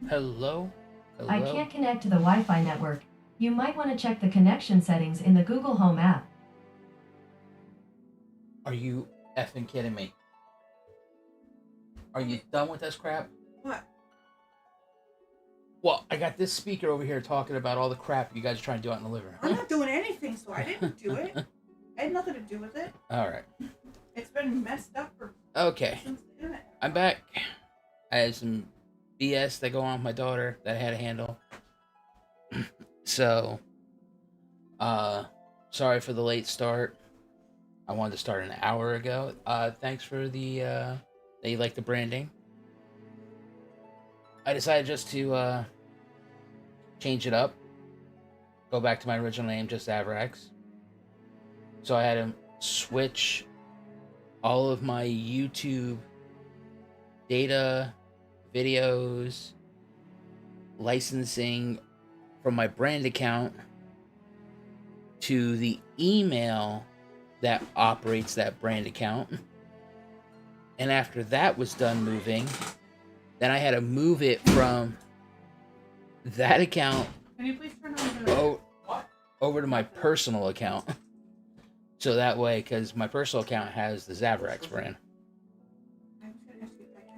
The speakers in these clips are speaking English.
Hello? I Hello? can't connect to the Wi-Fi network. You might want to check the connection settings in the Google Home app. Are you effing kidding me? Are you done with this crap? What? Well, I got this speaker over here talking about all the crap you guys are trying to do out in the living I'm room. not doing anything, so I didn't do it. I had nothing to do with it. Alright. It's been messed up Okay. since the internet. I'm back. I had some BS that go on with my daughter that I had to handle. So, sorry for the late start. I wanted to start an hour ago. Thanks for the, that you like the branding. I decided just to, change it up. Go back to my original name, just Avrax. So I had to switch all of my YouTube data, videos, licensing from my brand account to the email that operates that brand account. And after that was done moving, then I had to move it from that account Can you please turn on the... over to my personal account. So that way, because my personal account has the Zavrax brand.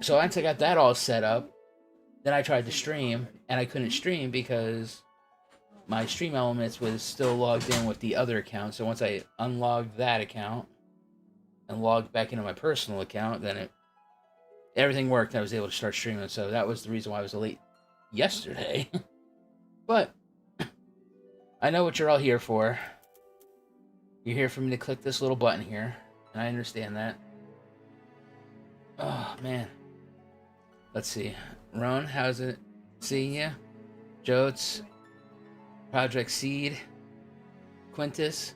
So once I got that all set up, then I tried to stream, and I couldn't stream because my stream elements was still logged in with the other account. So once I unlogged that account and logged back into my personal account, then everything worked and I was able to start streaming. So that was the reason why I was late yesterday. But I know what you're all here for. You're here for me to click this little button here, and I understand that. Oh, man. Let's see. Ron, how's it seeing you? Jotes, Project Seed, Quintus.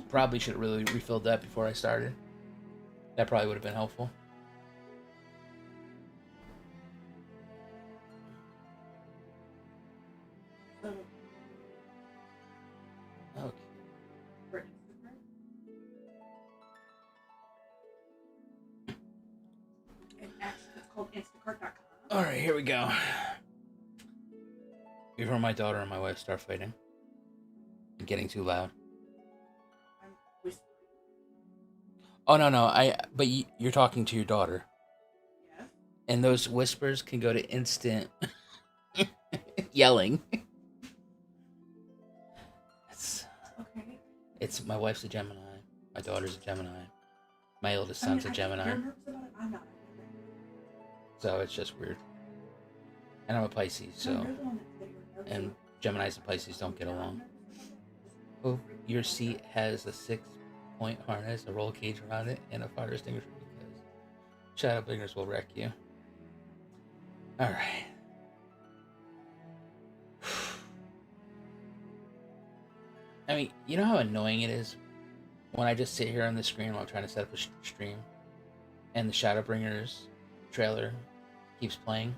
Probably should have really refilled that before I started. That probably would have been helpful. Okay. It's called Instacart.com. Alright, here we go. Before my daughter and my wife start fighting and getting too loud. I'm whispering. Oh, no. But you're talking to your daughter. Yes. And those whispers can go to instant yelling. It's my wife's a Gemini. My daughter's a Gemini. My oldest son's a Gemini. You're nervous about it. I'm not. So it's just weird. And I'm a Pisces, so... And Geminis and Pisces don't get along. Oh, your seat has a 6-point harness, a roll cage around it, and a fire extinguisher because Shadowbringers will wreck you. Alright. I mean, you know how annoying it is when I just sit here on the screen while I'm trying to set up a stream and the Shadowbringers trailer keeps playing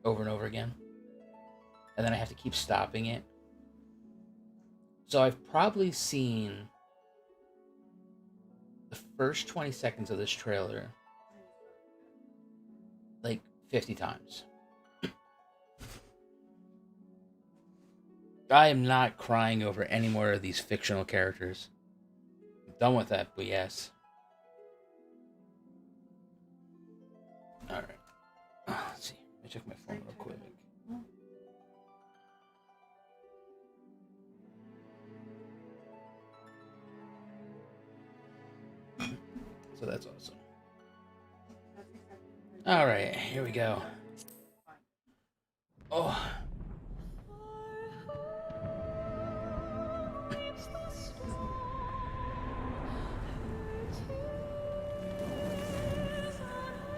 over and over again, and then I have to keep stopping it. So I've probably seen the first 20 seconds of this trailer like 50 times. I am not crying over any more of these fictional characters. I'm done with that BS. Alright. Let's see. Let me check my phone real quick. So that's awesome. Alright, here we go. Oh.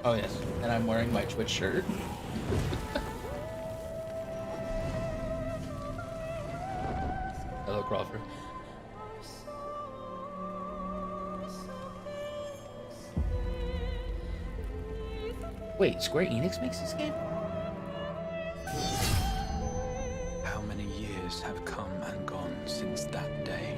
Oh yes, and I'm wearing my Twitch shirt. Hello, Crawford. Wait, Square Enix makes this game? How many years have come and gone since that day?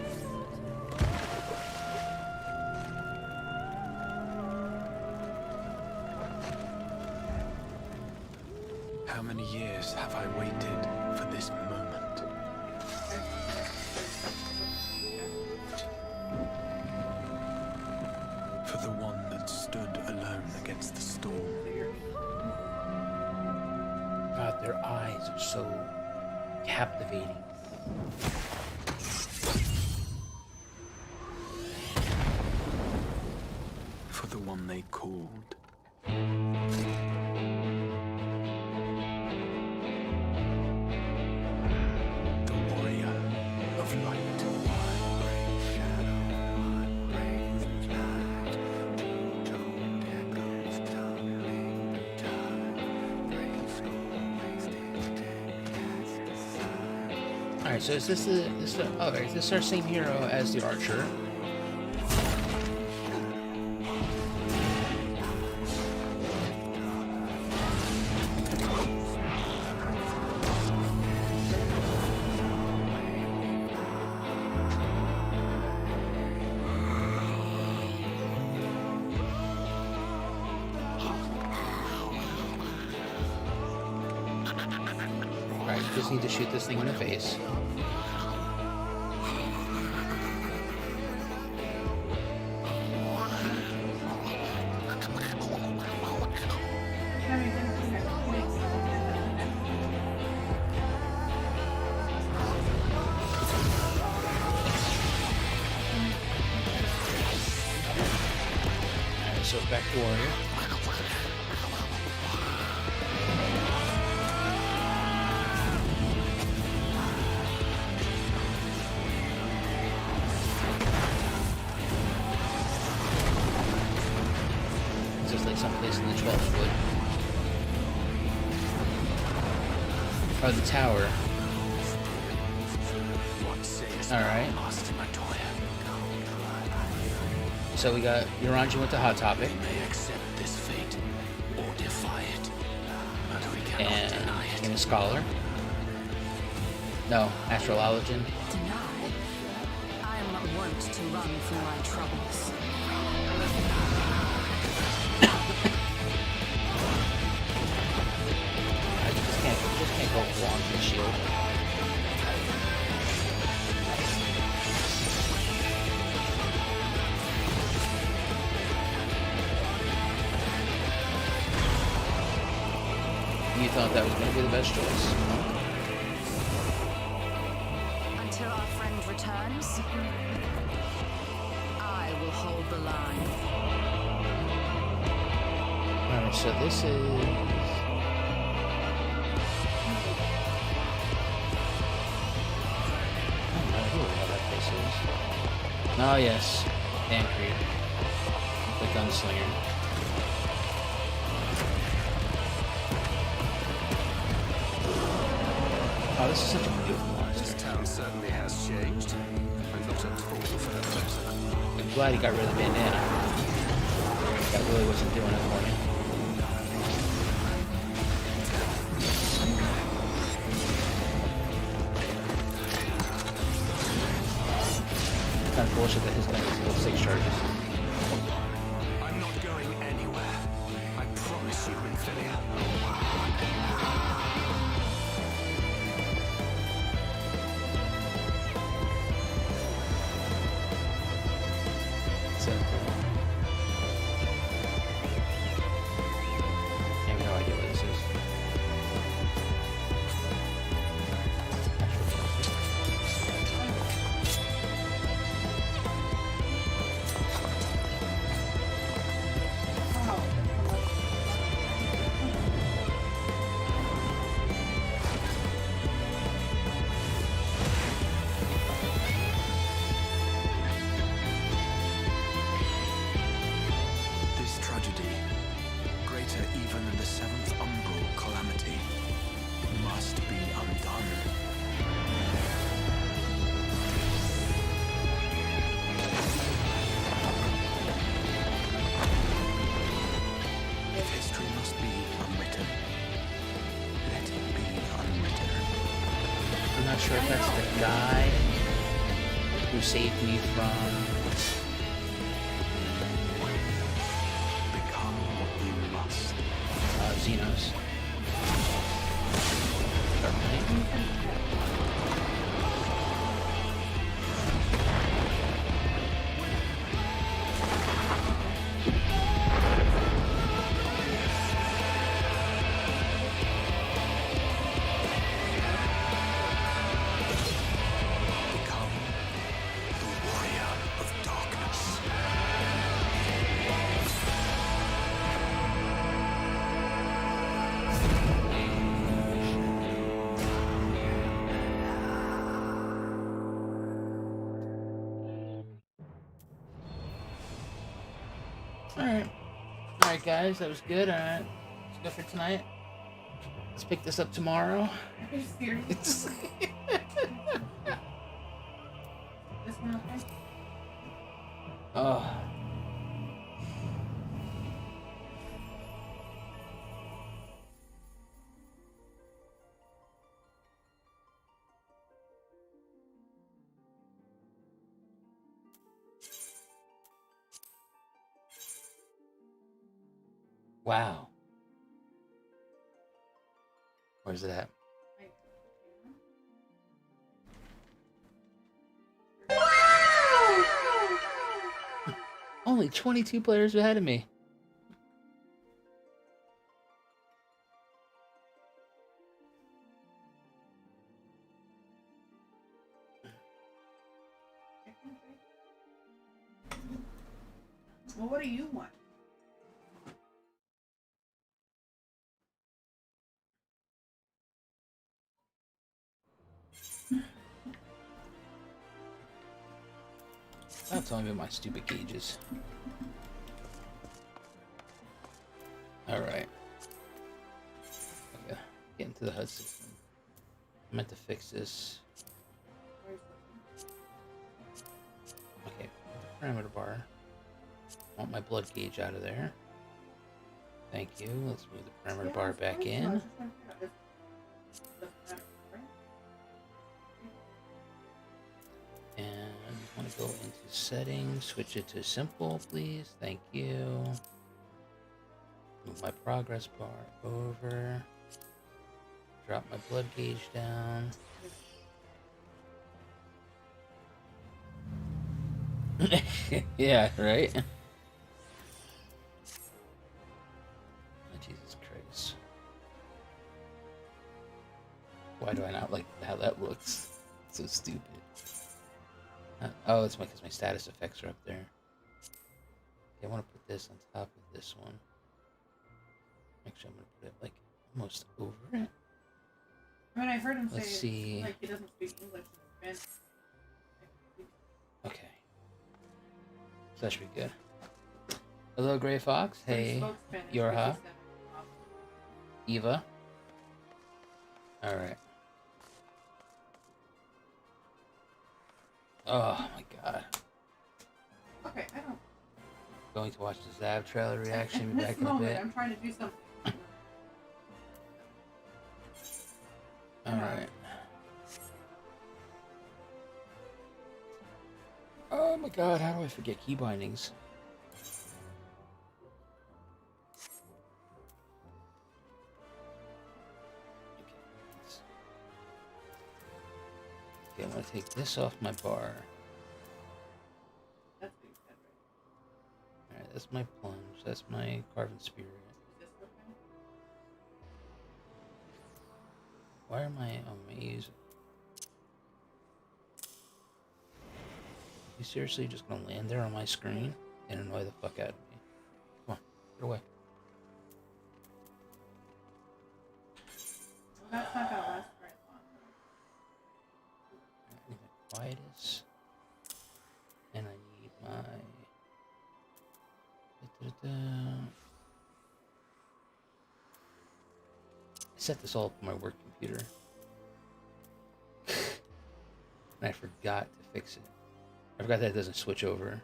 How many years have I waited for this moment? For the one that stood alone against the storm. God, their eyes are so captivating. For the one they called. The warrior of light. Alright, so is this is this our same hero as the archer? Right, you just need to shoot this thing in the face. Alright, so back to warrior. Someplace in the 12th foot. Or the tower. Alright. So we got Yoranji with the Hot Topic. And a Scholar. No, Astrologian. Denied. I am not wont to run from my troubles. Just can't go long for the shield. You thought that was going to be the best choice? Until our friend returns, I will hold the line. Alright, so this is... Oh yes, Dancreed, the gunslinger. Oh, this is such a beautiful monster. This town certainly has changed. I'm not at all for the better. I'm glad he got rid of the bandana. That really wasn't doing it for me. Kind of bullshit that his gun is still 6 charges. I'm not going anywhere. I promise you, Infilia. So, I have no idea what this is. This tragedy, greater even than the Seventh Umbral Calamity, must be undone. If history must be unwritten, let it be unwritten. I'm not sure if that's the guy who saved me from... Become what you must. Xenos. Alright. Alright, guys, that was good. Alright. Let's go for tonight. Let's pick this up tomorrow. Are you serious? This one okay? Oh. Wow. Where's it at? Only 22 players ahead of me. Well, what do you want? Stop telling me about my stupid gauges. Alright. Okay. Get into the HUD system. I meant to fix this. Okay. Parameter bar. Want my blood gauge out of there. Thank you. Let's move the parameter bar back in. And I want to go into settings, switch it to simple, please. Thank you. Move my progress bar over. Drop my blood gauge down. Yeah, right? Oh, Jesus Christ. Why do I not like how that looks? It's so stupid. Oh, it's because my status effects are up there. Okay, I want to put this on top of this one. Actually, I'm going to put it like almost over it. I mean, I heard him Let's say see. like he doesn't speak English in Spanish. Okay. So that should be good. Hello, Gray Fox. Hey, Yorha. Eva. Alright. Oh my god. Okay, I don't. Going to watch the Zav trailer reaction In this back in a moment, bit. I'm trying to do something. Alright. Oh my god, how do I forget keybindings? Okay, I'm gonna take this off my bar. That's what you said, right? Alright, that's my plunge, that's my carven spirit. Is this okay? Why am I amazed? You seriously just gonna land there on my screen and annoy the fuck out of me? Come on, get away. Well, that's not gonna last very long. I need my quietest. And I need my... I set this all up on my work computer. And I forgot to fix it. I forgot that it doesn't switch over.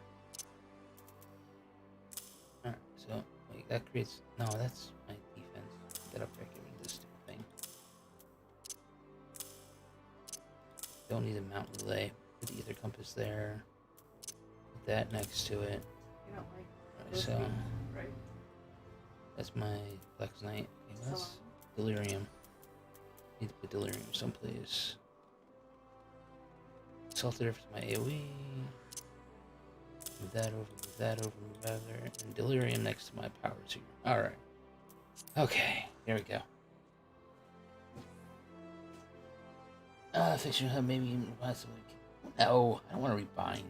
Alright, so, wait, that creates... No, that's my defense. Get up there, get rid of this stupid thing. Don't need a mount relay. Put the ether compass there. Put that next to it. You don't like Alright, those so, things, right? that's my Flex Knight. Okay, that's Delirium. Need to put Delirium someplace. Salted for my AoE. Move that over, move that over, move that there. And Delirium next to my powers here. Alright. Okay, here we go. Fictional hub, maybe even possibly. No, I don't want to rebind.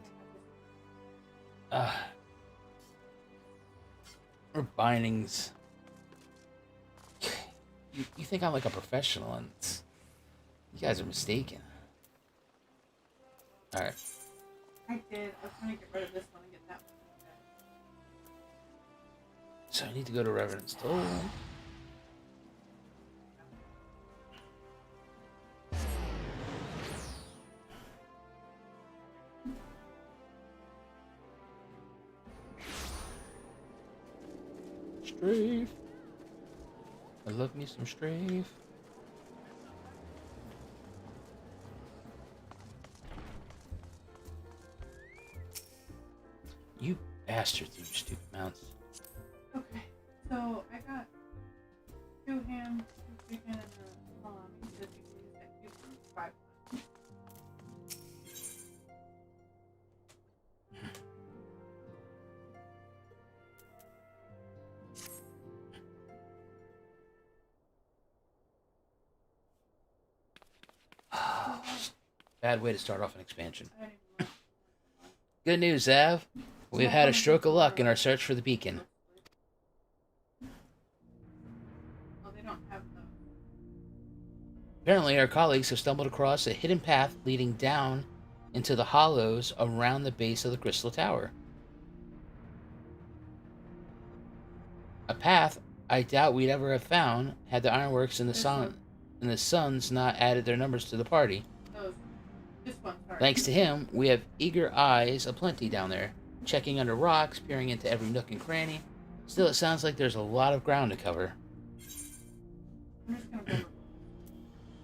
Rebindings. You think I'm like a professional, and you guys are mistaken. Alright. I did. I was trying to get rid of this one and get that So I need to go to Reverend's Toll. Strafe. I love me some strafe. You bastards, you stupid mounts. Okay, so I got 2 ham, 2 chicken, and a salami. Because you can use that cube for 5 times. Bad way to start off an expansion. I didn't even know. Good news, Zav. We've had a stroke of luck in our search for the beacon. Oh, they don't have the. Apparently, our colleagues have stumbled across a hidden path leading down into the hollows around the base of the Crystal Tower. A path I doubt we'd ever have found had the Ironworks and the Suns not added their numbers to the party. Those. This one, sorry. Thanks to him, we have eager eyes aplenty down there, checking under rocks, peering into every nook and cranny. Still, it sounds like there's a lot of ground to cover. I'm just gonna go.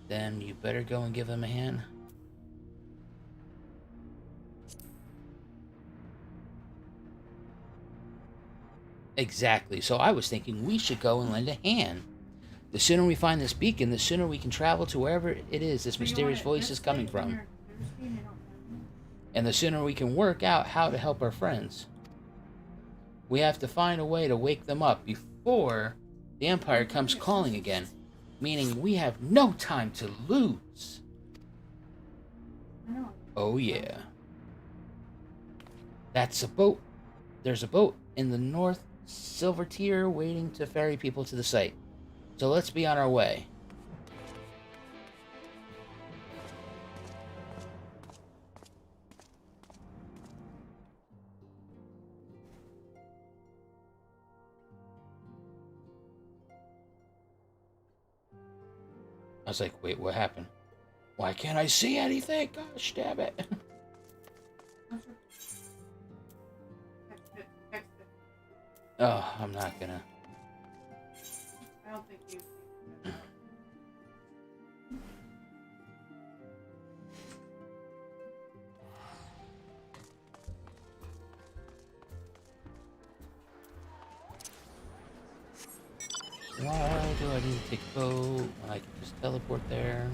Then you better go and give them a hand. Exactly. So I was thinking we should go and lend a hand. The sooner we find this beacon, the sooner we can travel to wherever it is this mysterious voice is coming from. And the sooner we can work out how to help our friends. We have to find a way to wake them up before the Empire comes calling again. Meaning we have no time to lose. Oh yeah. That's a boat. There's a boat in the North Silver Tier waiting to ferry people to the site. So let's be on our way. I was like, wait, what happened? Why can't I see anything? Gosh, damn it. Text it. Oh, I'm not gonna. I don't think you. Why do I need to take a boat when I can just teleport there?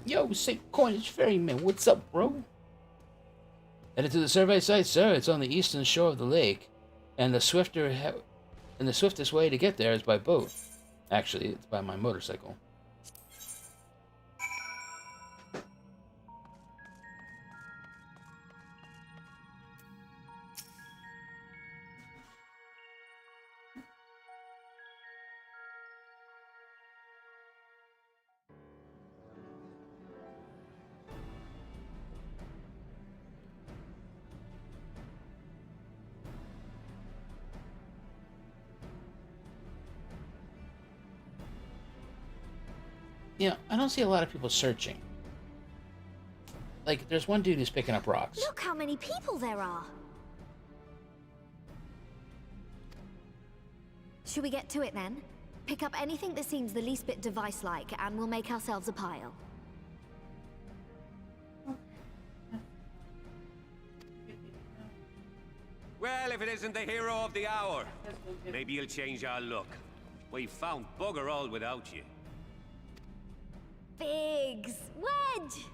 Yo, St. Coinage Ferryman, what's up, bro? Headed to the survey site, sir. It's on the eastern shore of the lake, and the swiftest way to get there is by boat. Actually, it's by my motorcycle. Yeah, I don't see a lot of people searching. Like, there's one dude who's picking up rocks. Look how many people there are. Should we get to it then? Pick up anything that seems the least bit device-like, and we'll make ourselves a pile. Well, if it isn't the hero of the hour, maybe you'll change our look. We've found bugger all without you. Biggs! Wedge!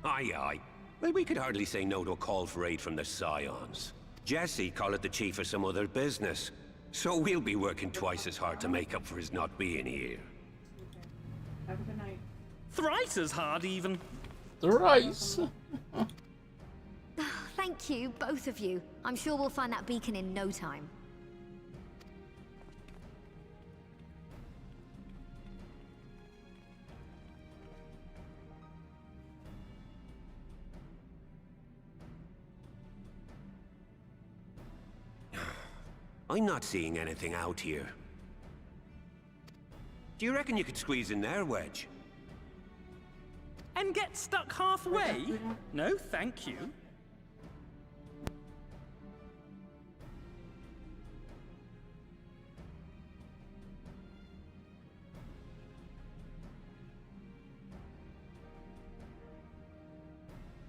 Aye, aye. Well, we could hardly say no to a call for aid from the Scions. Jesse call it the chief of some other business. So we'll be working twice as hard to make up for his not being here. Have a good night. Thrice as hard, even. Thrice. Thank you, both of you. I'm sure we'll find that beacon in no time. I'm not seeing anything out here. Do you reckon you could squeeze in there, Wedge? And get stuck halfway? No, thank you.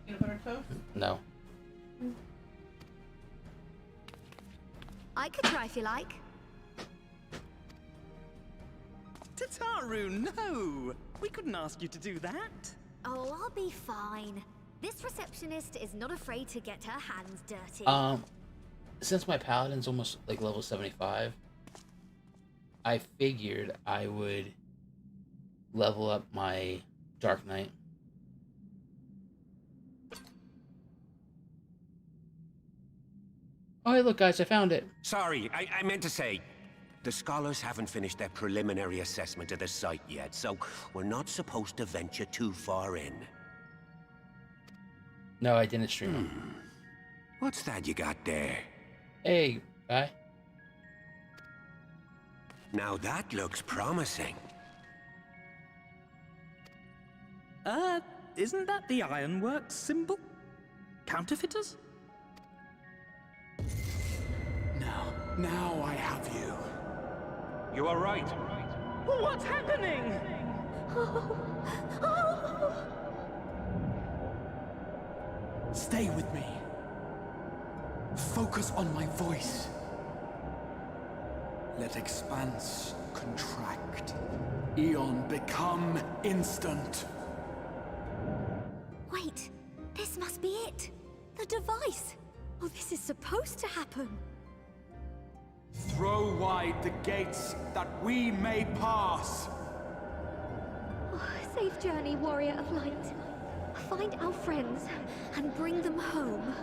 Peanut butter toast? No. I could try if you like. Tataru, no! We couldn't ask you to do that. Oh, I'll be fine. This receptionist is not afraid to get her hands dirty. Since my paladin's almost like level 75, I figured I would level up my Dark Knight. Oh, hey, look, guys, I found it. Sorry, I meant to say, the scholars haven't finished their preliminary assessment of the site yet, so we're not supposed to venture too far in. No, I didn't stream it. What's that you got there? Hey, guy. Now that looks promising. Isn't that the Ironworks symbol? Counterfeiters? Now I have you. You are right. What's happening? Stay with me. Focus on my voice. Let expanse contract. Eon become instant. Wait, this must be it. The device. Oh, this is supposed to happen. Throw wide the gates that we may pass. Oh, safe journey, warrior of light. Find our friends and bring them home.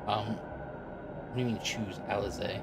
What do you mean choose Alizé?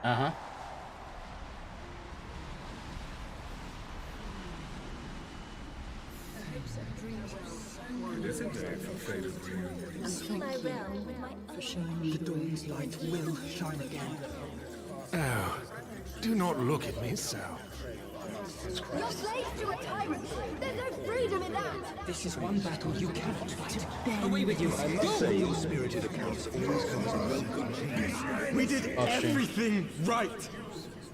Uh-huh. My realm with my The dawn's light will shine again. Oh, do not look at me so. You're slaves to a tyrant! There's no freedom in that! This is one battle you cannot fight. Away with you! I must say your spirited accounts always comes in welcome cheese. We did everything right.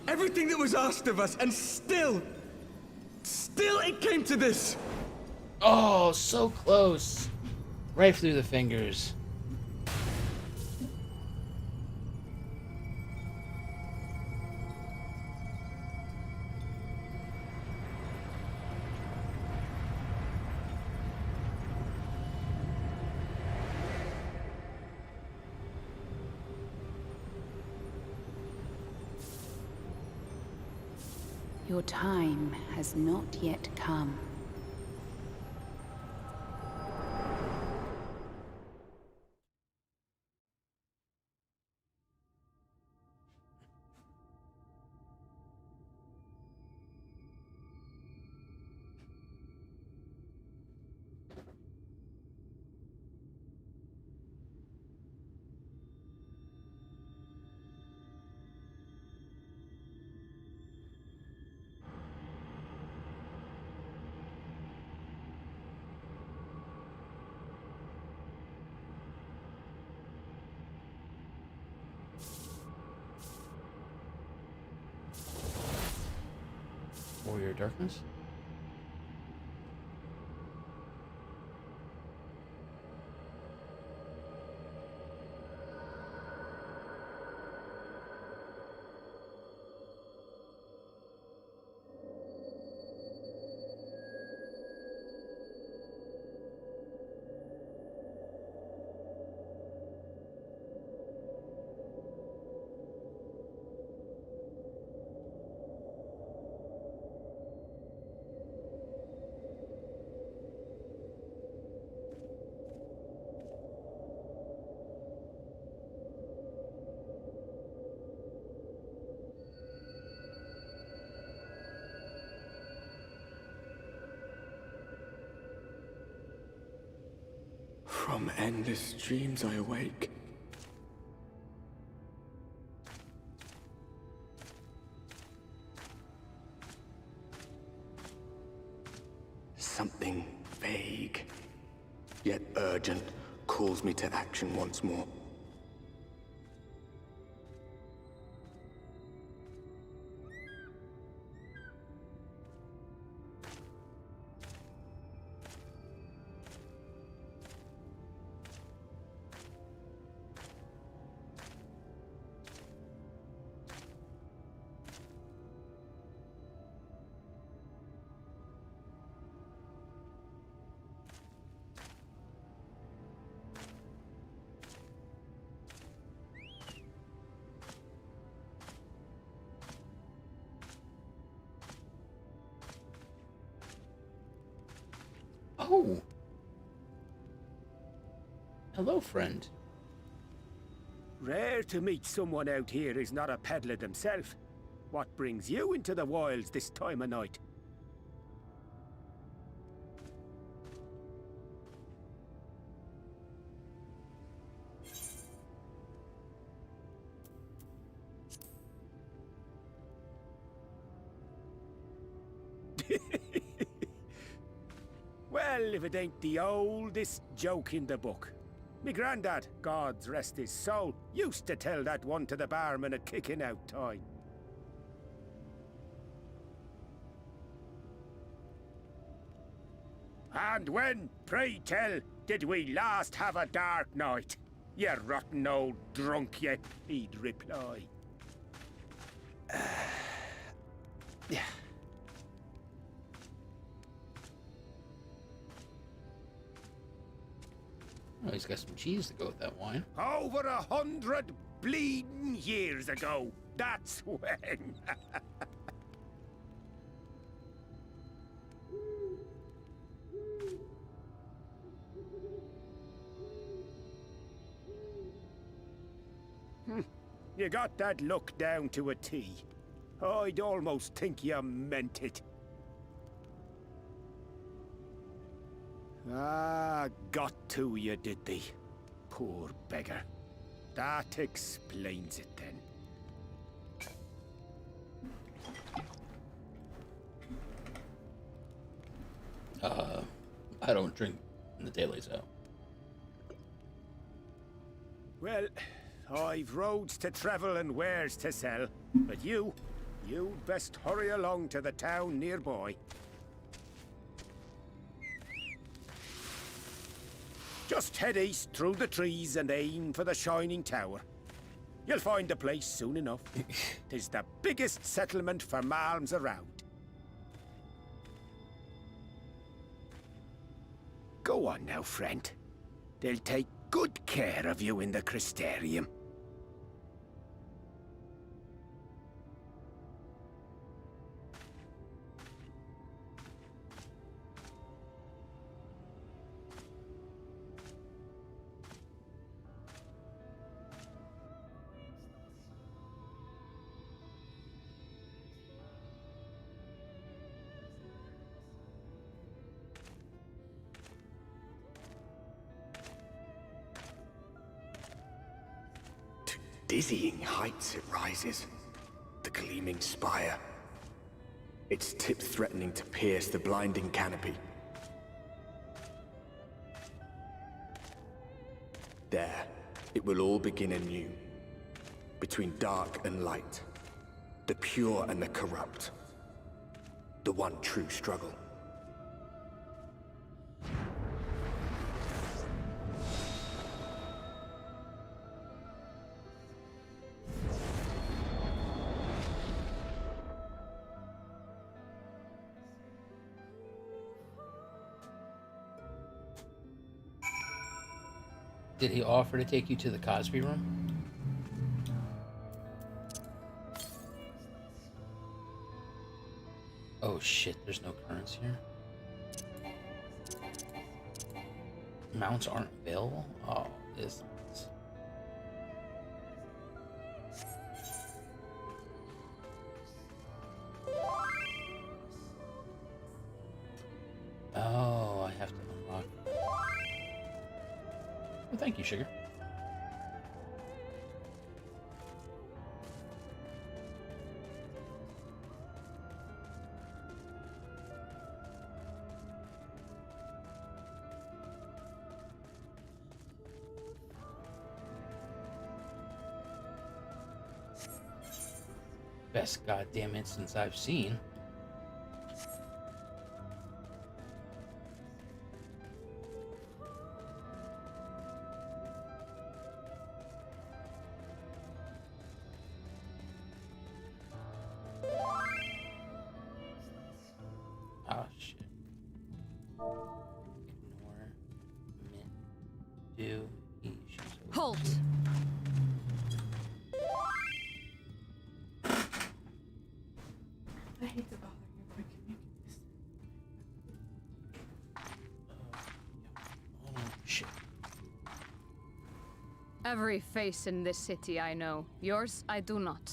Everything that was asked of us, and still it came to this. Oh, so close. Right through the fingers. Your time has not yet come. darkness? From endless dreams I awake. Something vague, yet urgent, calls me to action once more. Oh! Hello, friend. Rare to meet someone out here who's not a peddler themselves. What brings you into the wilds this time of night? Well, if it ain't the oldest joke in the book. Me granddad, God's rest his soul, used to tell that one to the barman at kicking out time. And when, pray tell, did we last have a dark night? You rotten old drunk, you, he'd reply. Yeah. Oh, he's got some cheese to go with that wine. Over 100 bleeding years ago, that's when. You got that look down to a T. I'd almost think you meant it. Ah, got to you, did they? Poor beggar. That explains it then. I don't drink in the daily, so. Well, I've roads to travel and wares to sell, but you'd best hurry along to the town nearby. Just head east through the trees and aim for the Shining Tower. You'll find the place soon enough. 'Tis the biggest settlement for malms around. Go on now, friend. They'll take good care of you in the Crystarium. Dizzying heights it rises, the gleaming spire. Its tip threatening to pierce the blinding canopy. There, it will all begin anew. Between dark and light, the pure and the corrupt. the one true struggle. Did he offer to take you to the Cosby room? Oh shit, there's no currents here. Mounts aren't available? Oh, this. Oh, I have to unlock. Well, thank you, sugar. Best goddamn instance I've seen. Oh shit. Ignore. Mint. Do. Halt! I hate to bother you, but can you get this? Oh shit. Every face in this city I know. Yours, I do not.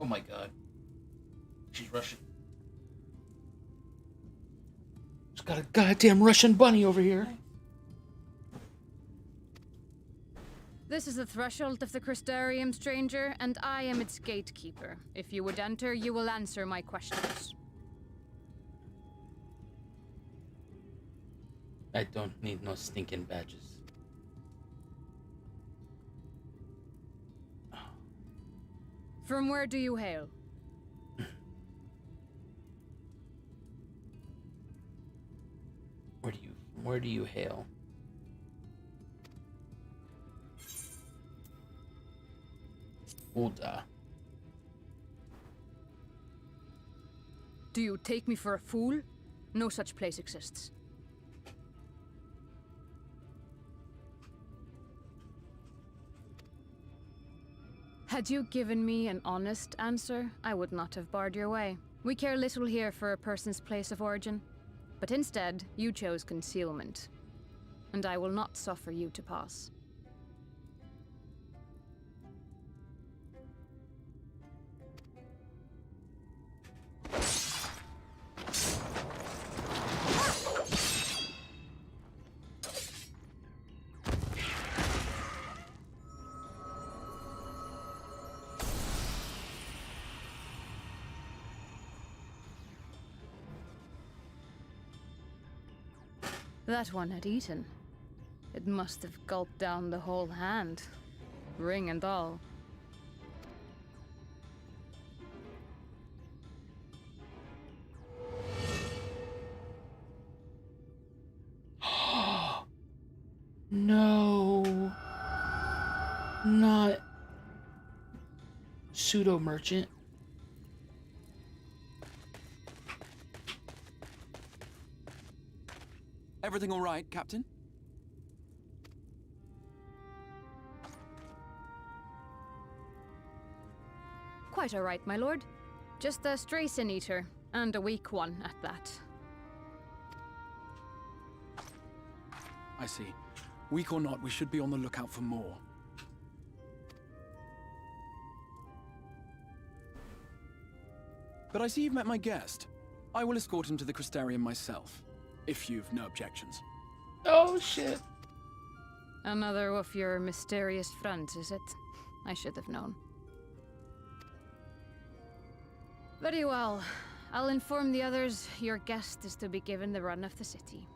Oh my god. She's Russian. She's got a goddamn Russian bunny over here. This is the threshold of the Crystarium, stranger, and I am its gatekeeper. If you would enter, you will answer my questions. I don't need no stinking badges. From where do you hail? Where do you hail? Ulda. Do you take me for a fool? No such place exists. Had you given me an honest answer, I would not have barred your way. We care little here for a person's place of origin. But instead, you chose concealment. And I will not suffer you to pass. That one had eaten. It must have gulped down the whole hand, ring and all. No. Not pseudo merchant. Everything all right, Captain? Quite all right, my lord. Just a stray sin eater, and a weak one at that. I see. Weak or not, we should be on the lookout for more. But I see you've met my guest. I will escort him to the Crystarium myself, if you've no objections. Oh, shit. Another of your mysterious friends, is it? I should have known. Very well. I'll inform the others your guest is to be given the run of the city.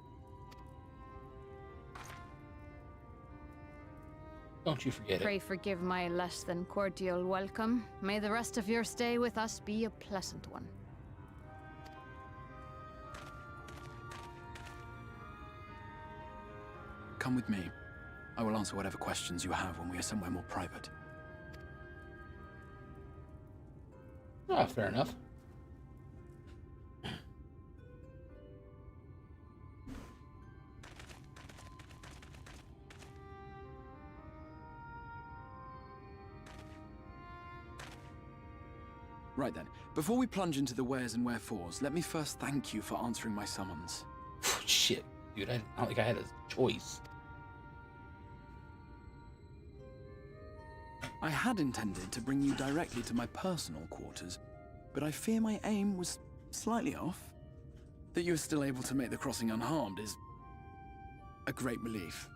Don't you forget Pray it. forgive my less than cordial welcome. May the rest of your stay with us be a pleasant one. come with me. I will answer whatever questions you have when we are somewhere more private. Ah, fair enough. Right then, before we plunge into the wheres and wherefores, let me first thank you for answering my summons. Shit, dude, I don't think I had a choice. I had intended to bring you directly to my personal quarters, but I fear my aim was slightly off. That you were still able to make the crossing unharmed is a great relief.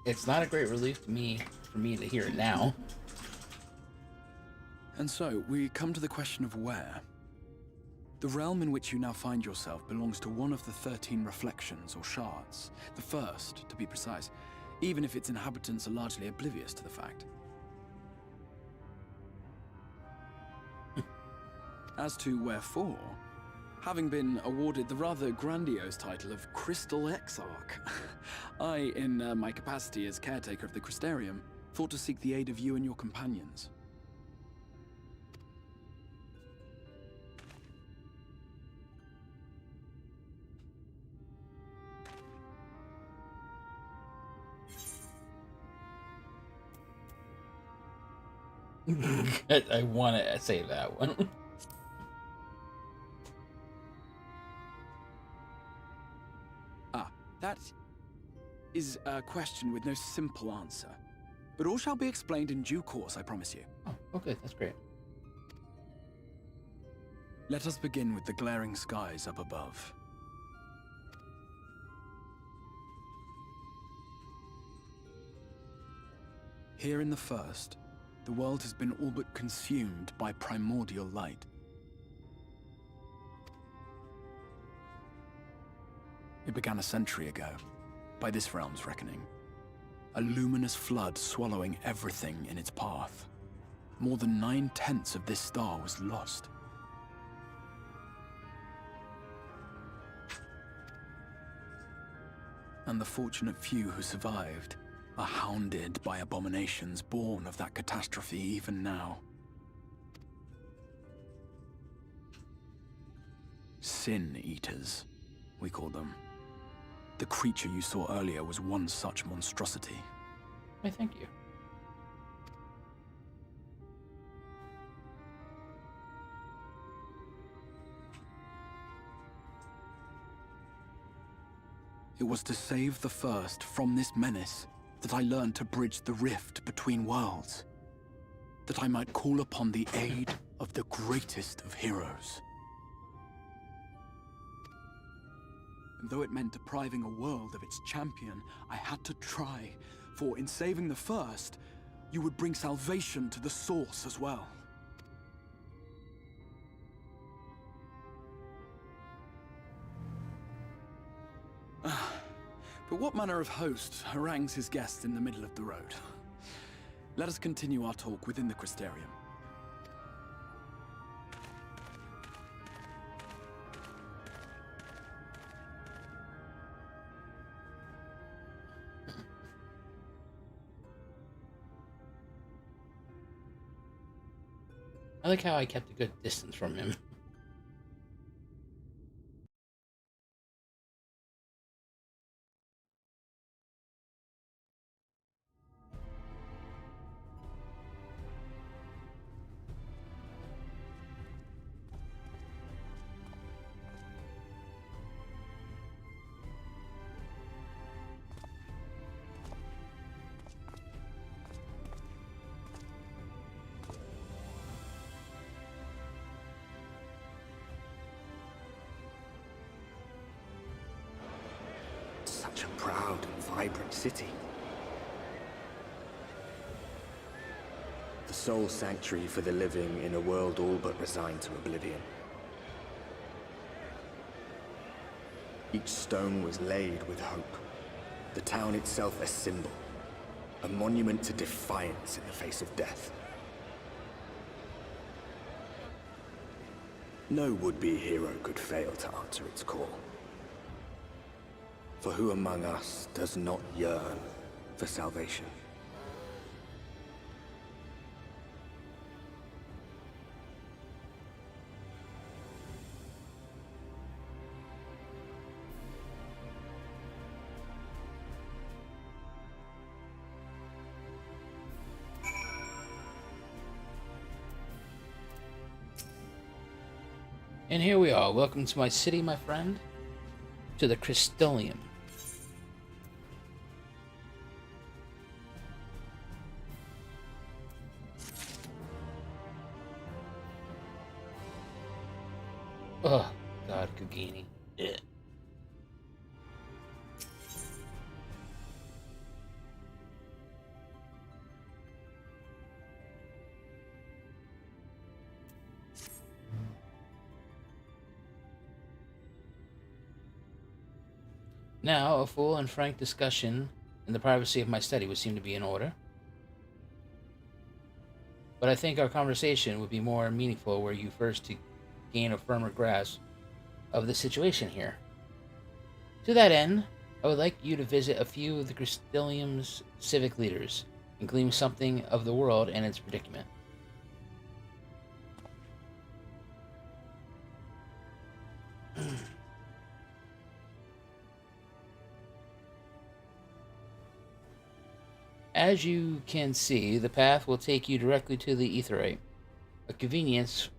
It's not a great relief to me, for me to hear it now. And so, we come to the question of where. The realm in which you now find yourself belongs to one of the 13 reflections, or shards. The first, to be precise, even if its inhabitants are largely oblivious to the fact. As to wherefore, having been awarded the rather grandiose title of Crystal Exarch, I, in my capacity as caretaker of the Crystarium, thought to seek the aid of you and your companions. I want to say that one. That is a question with no simple answer. But all shall be explained in due course, I promise you. Oh, okay, that's great. Let us begin with the glaring skies up above. Here in the first, the world has been all but consumed by primordial light. It began a century ago, by this realm's reckoning. A luminous flood swallowing everything in its path. More than 9/10 of this star was lost. And the fortunate few who survived are hounded by abominations born of that catastrophe even now. Sin Eaters, we call them. The creature you saw earlier was one such monstrosity. Why, thank you. It was to save the first from this menace that I learned to bridge the rift between worlds. That I might call upon the aid of the greatest of heroes. And though it meant depriving a world of its champion, I had to try, for in saving the first, you would bring salvation to the source as well. But what manner of host harangues his guests in the middle of the road? Let us continue our talk within the Crystarium. I like how I kept a good distance from him. Such a proud and vibrant city. The sole sanctuary for the living in a world all but resigned to oblivion. Each stone was laid with hope. The town itself a symbol. A monument to defiance in the face of death. No would-be hero could fail to answer its call. For who among us does not yearn for salvation? And here we are. Welcome to my city, my friend. To the Crystarium. Oh, God, Kugini. Yeah. Now, a full and frank discussion in the privacy of my study would seem to be in order. But I think our conversation would be more meaningful were you first to gain a firmer grasp of the situation here. To that end, I would like you to visit a few of the Crystarium's civic leaders and glean something of the world and its predicament. As you can see, the path will take you directly to the Aetheryte, a convenience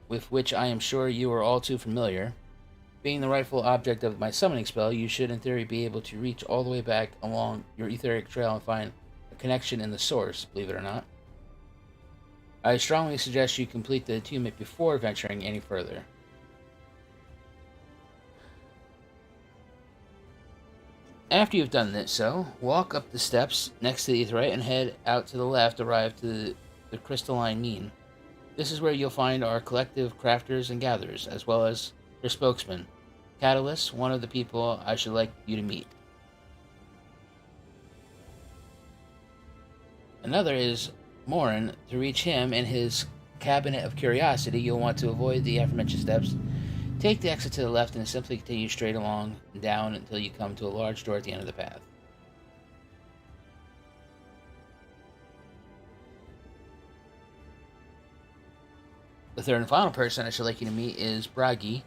with which I am sure you are all too familiar. Being the rightful object of my summoning spell, you should in theory be able to reach all the way back along your etheric trail and find a connection in the source, believe it or not. I strongly suggest you complete the attunement before venturing any further. After you've done this, walk up the steps next to the Aetheryte and head out to the left, arrive to the crystalline mean. This is where you'll find our collective crafters and gatherers, as well as their spokesman, Catalyst, one of the people I should like you to meet. Another is Morin. To reach him and his cabinet of curiosity, you'll want to avoid the aforementioned steps. Take the exit to the left and simply continue straight along and down until you come to a large door at the end of the path. The third and final person I should like you to meet is Bragi,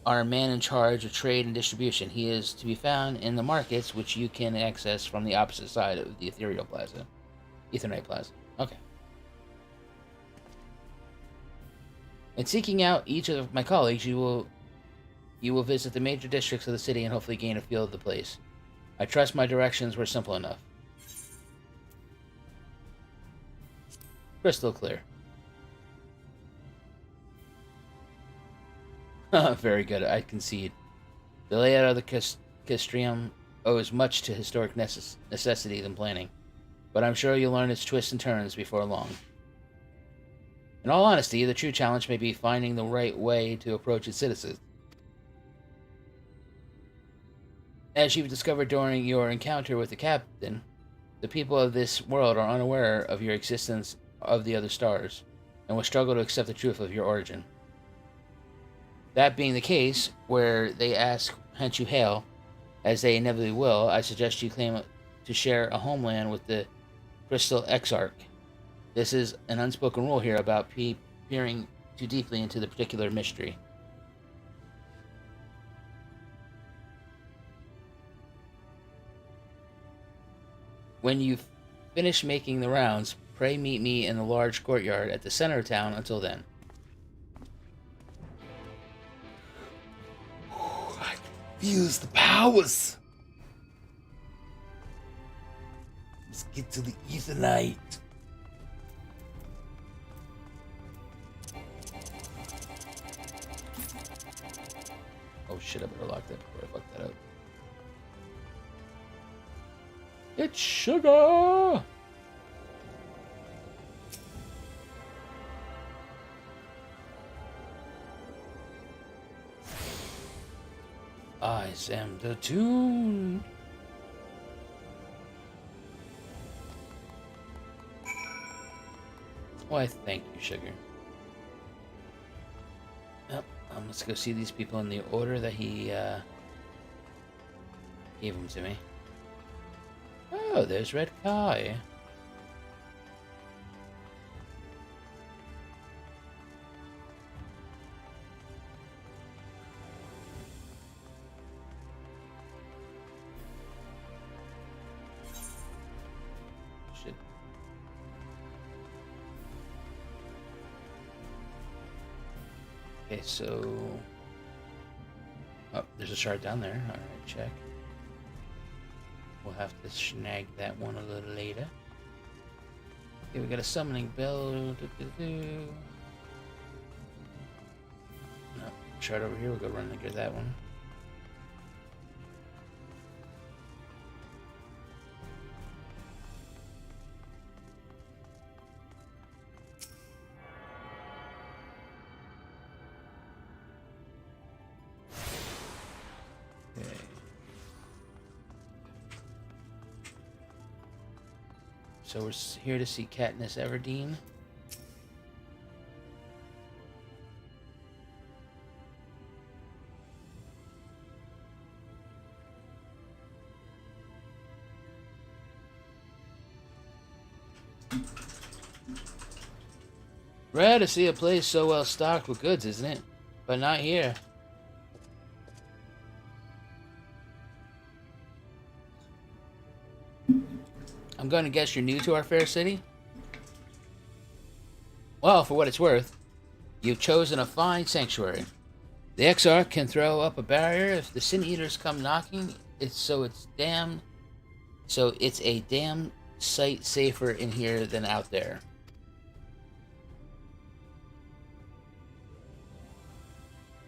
our man in charge of trade and distribution. He is to be found in the markets, which you can access from the opposite side of the Ethereal Plaza. Ethernight Plaza. Okay. In seeking out each of my colleagues, you will visit the major districts of the city and hopefully gain a feel of the place. I trust my directions were simple enough. Crystal clear. Very good, I concede. The layout of the Crystarium owes much to historic necessity than planning, but I'm sure you'll learn its twists and turns before long. In all honesty, the true challenge may be finding the right way to approach its citizens. As you've discovered during your encounter with the captain, the people of this world are unaware of your existence of the other stars, and will struggle to accept the truth of your origin. That being the case, where they ask whence you hail, as they inevitably will, I suggest you claim to share a homeland with the Crystal Exarch. This is an unspoken rule here about peering too deeply into the particular mystery. When you finish making the rounds, pray meet me in the large courtyard at the center of town until then. I feels the powers. Let's get to the Ethernight. Oh shit, I better lock that before I fuck that up. It's sugar! I am the tune. Why, thank you, sugar. Yep, let's go see these people in the order that he gave them to me. Oh, there's Red Kai. Shit. Okay, so... Oh, there's a shard down there. Alright, check. We'll have to snag that one a little later. Okay, we got a summoning bell. No, shard over here. We'll go run and get that one. So we're here to see Katniss Everdeen. Rare to see a place so well stocked with goods, isn't it? But not here. I'm going to guess you're new to our fair city? Well, for what it's worth, you've chosen a fine sanctuary. The Exarch can throw up a barrier if the Sin Eaters come knocking. It's a damn sight safer in here than out there.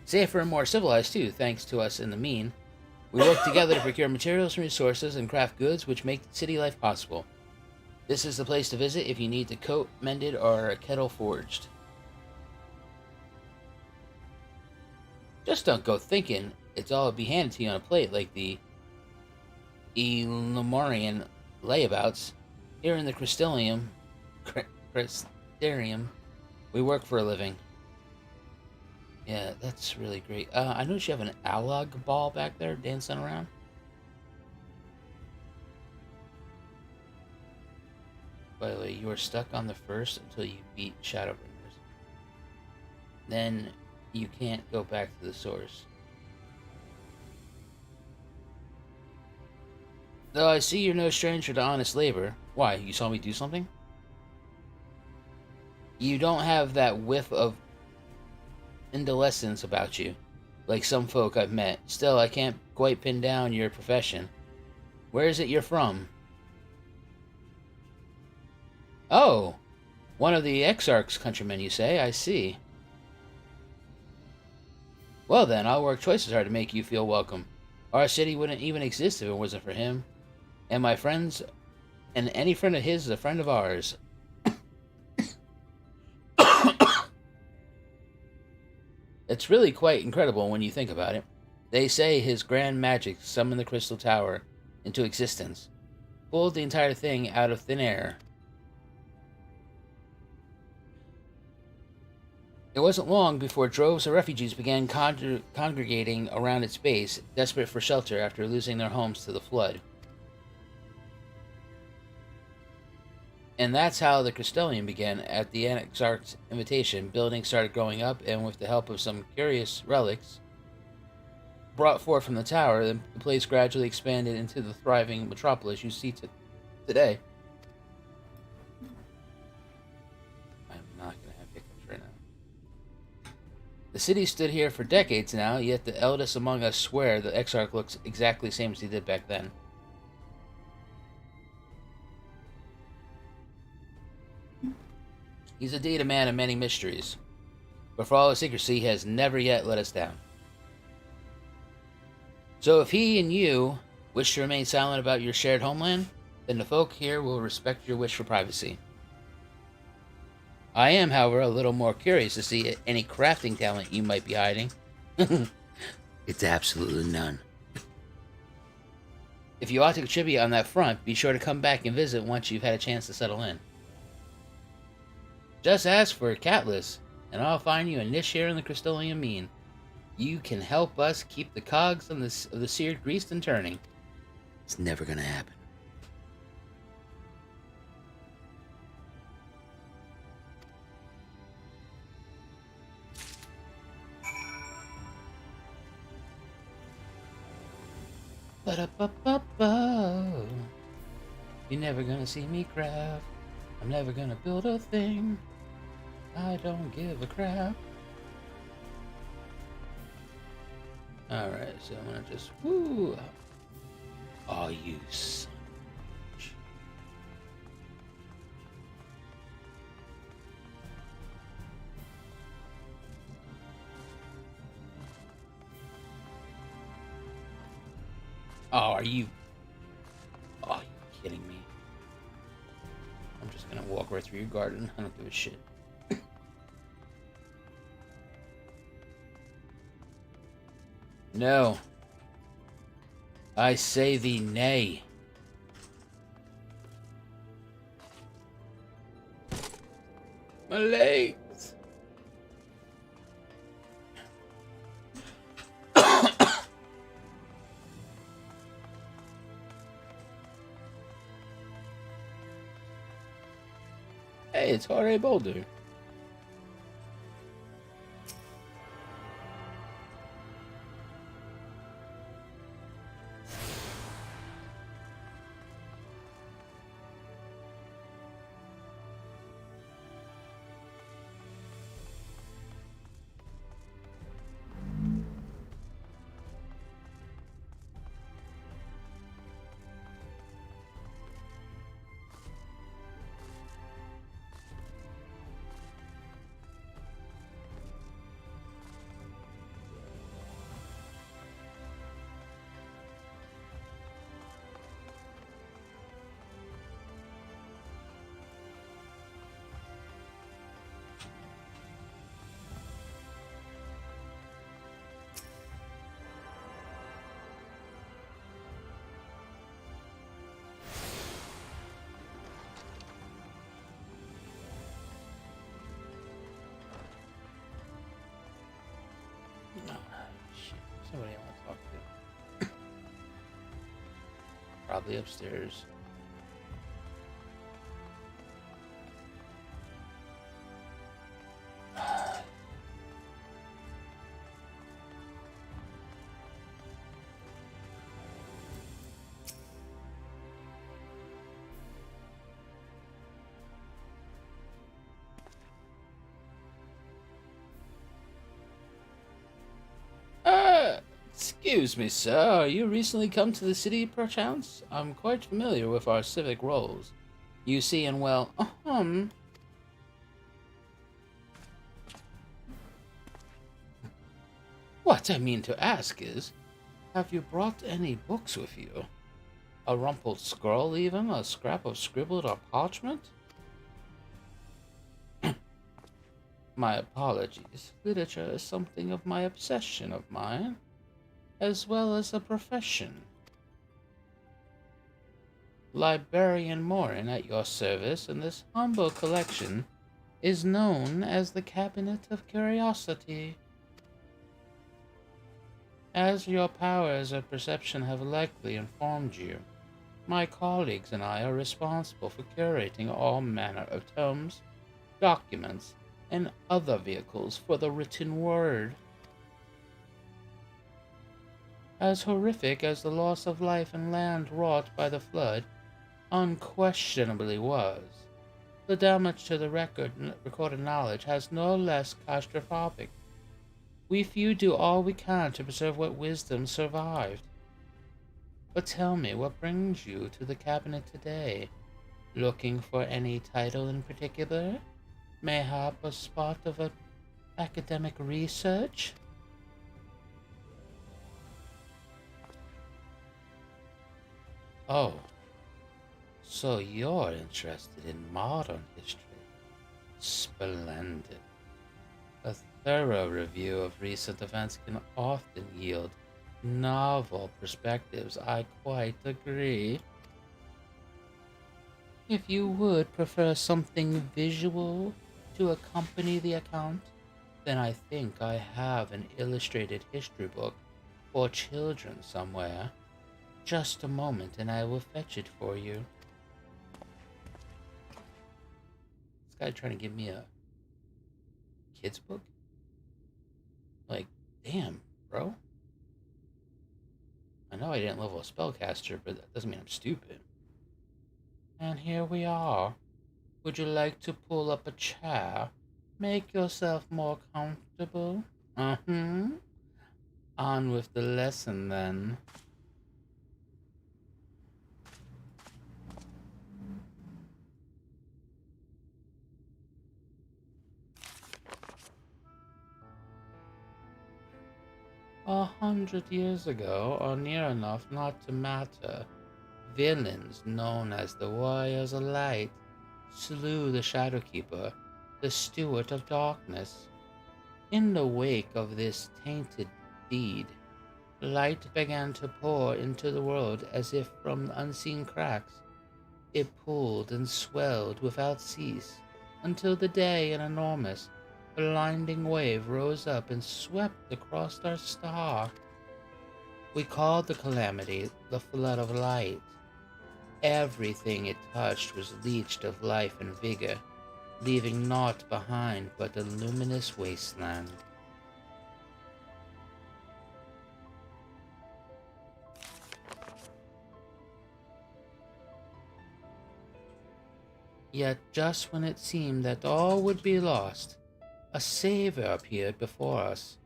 Safer and more civilized too, thanks to us in the mean. We work together to procure materials and resources and craft goods which make city life possible. This is the place to visit if you need a coat mended or a kettle forged. Just don't go thinking it's all be handed to you on a plate like the Elmorian layabouts. Here in the Crystarium, we work for a living. Yeah, that's really great. I noticed you have an Alog ball back there dancing around. By the way, you are stuck on the first until you beat Shadowbringers. Then you can't go back to the source. Though I see you're no stranger to honest labor. Why, you saw me do something? You don't have that whiff of indolescence about you, like some folk I've met. Still, I can't quite pin down your profession. Where is it you're from? Oh, one of the Exarch's countrymen, you say? I see. Well then, I'll work twice as hard to make you feel welcome. Our city wouldn't even exist if it wasn't for him. And my friends, and any friend of his is a friend of ours. It's really quite incredible when you think about it. They say his grand magic summoned the Crystal Tower into existence, pulled the entire thing out of thin air. It wasn't long before droves of refugees began congregating around its base, desperate for shelter after losing their homes to the flood. And that's how the Crystarium began. At the Exarch's invitation, buildings started growing up, and with the help of some curious relics brought forth from the tower, the place gradually expanded into the thriving metropolis you see today. I'm not going to have hiccups right now. The city stood here for decades now, yet the eldest among us swear the Exarch looks exactly the same as he did back then. He's indeed a man of many mysteries, but for all his secrecy, he has never yet let us down. So if he and you wish to remain silent about your shared homeland, then the folk here will respect your wish for privacy. I am, however, a little more curious to see any crafting talent you might be hiding. It's absolutely none. If you ought to contribute on that front, be sure to come back and visit once you've had a chance to settle in. Just ask for Catless, and I'll find you a niche here in the Crystarium mean. You can help us keep the cogs of the seared greased and turning. It's never gonna happen. Ba-da-ba-ba-ba. You're never gonna see me craft. I'm never gonna build a thing. I don't give a crap. Alright, so I'm gonna just woo. Oh, you son of a bitch. Oh, are you? Oh, are you kidding me? I'm just gonna walk right through your garden. I don't give a shit. No. I say thee nay. My legs. Hey, it's Jorge Boulder. Somebody I want to talk to. Probably upstairs. Excuse me, sir. You recently come to the city, perchance? I'm quite familiar with our civic roles. You see, and well, What I mean to ask is, have you brought any books with you? A rumpled scroll, even? A scrap of scribbled or parchment? My apologies. Literature is something of my obsession of mine, as well as a profession. Librarian Morin at your service, and this humble collection is known as the Cabinet of Curiosity. As your powers of perception have likely informed you, my colleagues and I are responsible for curating all manner of tomes, documents, and other vehicles for the written word. As horrific as the loss of life and land wrought by the flood unquestionably was, the damage to the recorded knowledge has no less catastrophic. We few do all we can to preserve what wisdom survived. But tell me, what brings you to the cabinet today? Looking for any title in particular? Mayhap a spot of academic research? Oh, so you're interested in modern history. Splendid. A thorough review of recent events can often yield novel perspectives, I quite agree. If you would prefer something visual to accompany the account, then I think I have an illustrated history book for children somewhere. Just a moment and I will fetch it for you. This guy trying to give me a kid's book? Like, damn, bro. I know I didn't level a spellcaster, but that doesn't mean I'm stupid. And here we are. Would you like to pull up a chair? Make yourself more comfortable? On with the lesson then. "100 years ago, or near enough not to matter, villains known as the Warriors of Light slew the Shadowkeeper, the Steward of Darkness. In the wake of this tainted deed, light began to pour into the world as if from unseen cracks. It pulled and swelled without cease, until the day an enormous, blinding wave rose up and swept across our star. We called the calamity the Flood of Light. Everything it touched was leached of life and vigor, leaving naught behind but a luminous wasteland. Yet just when it seemed that all would be lost, a savior appeared before us.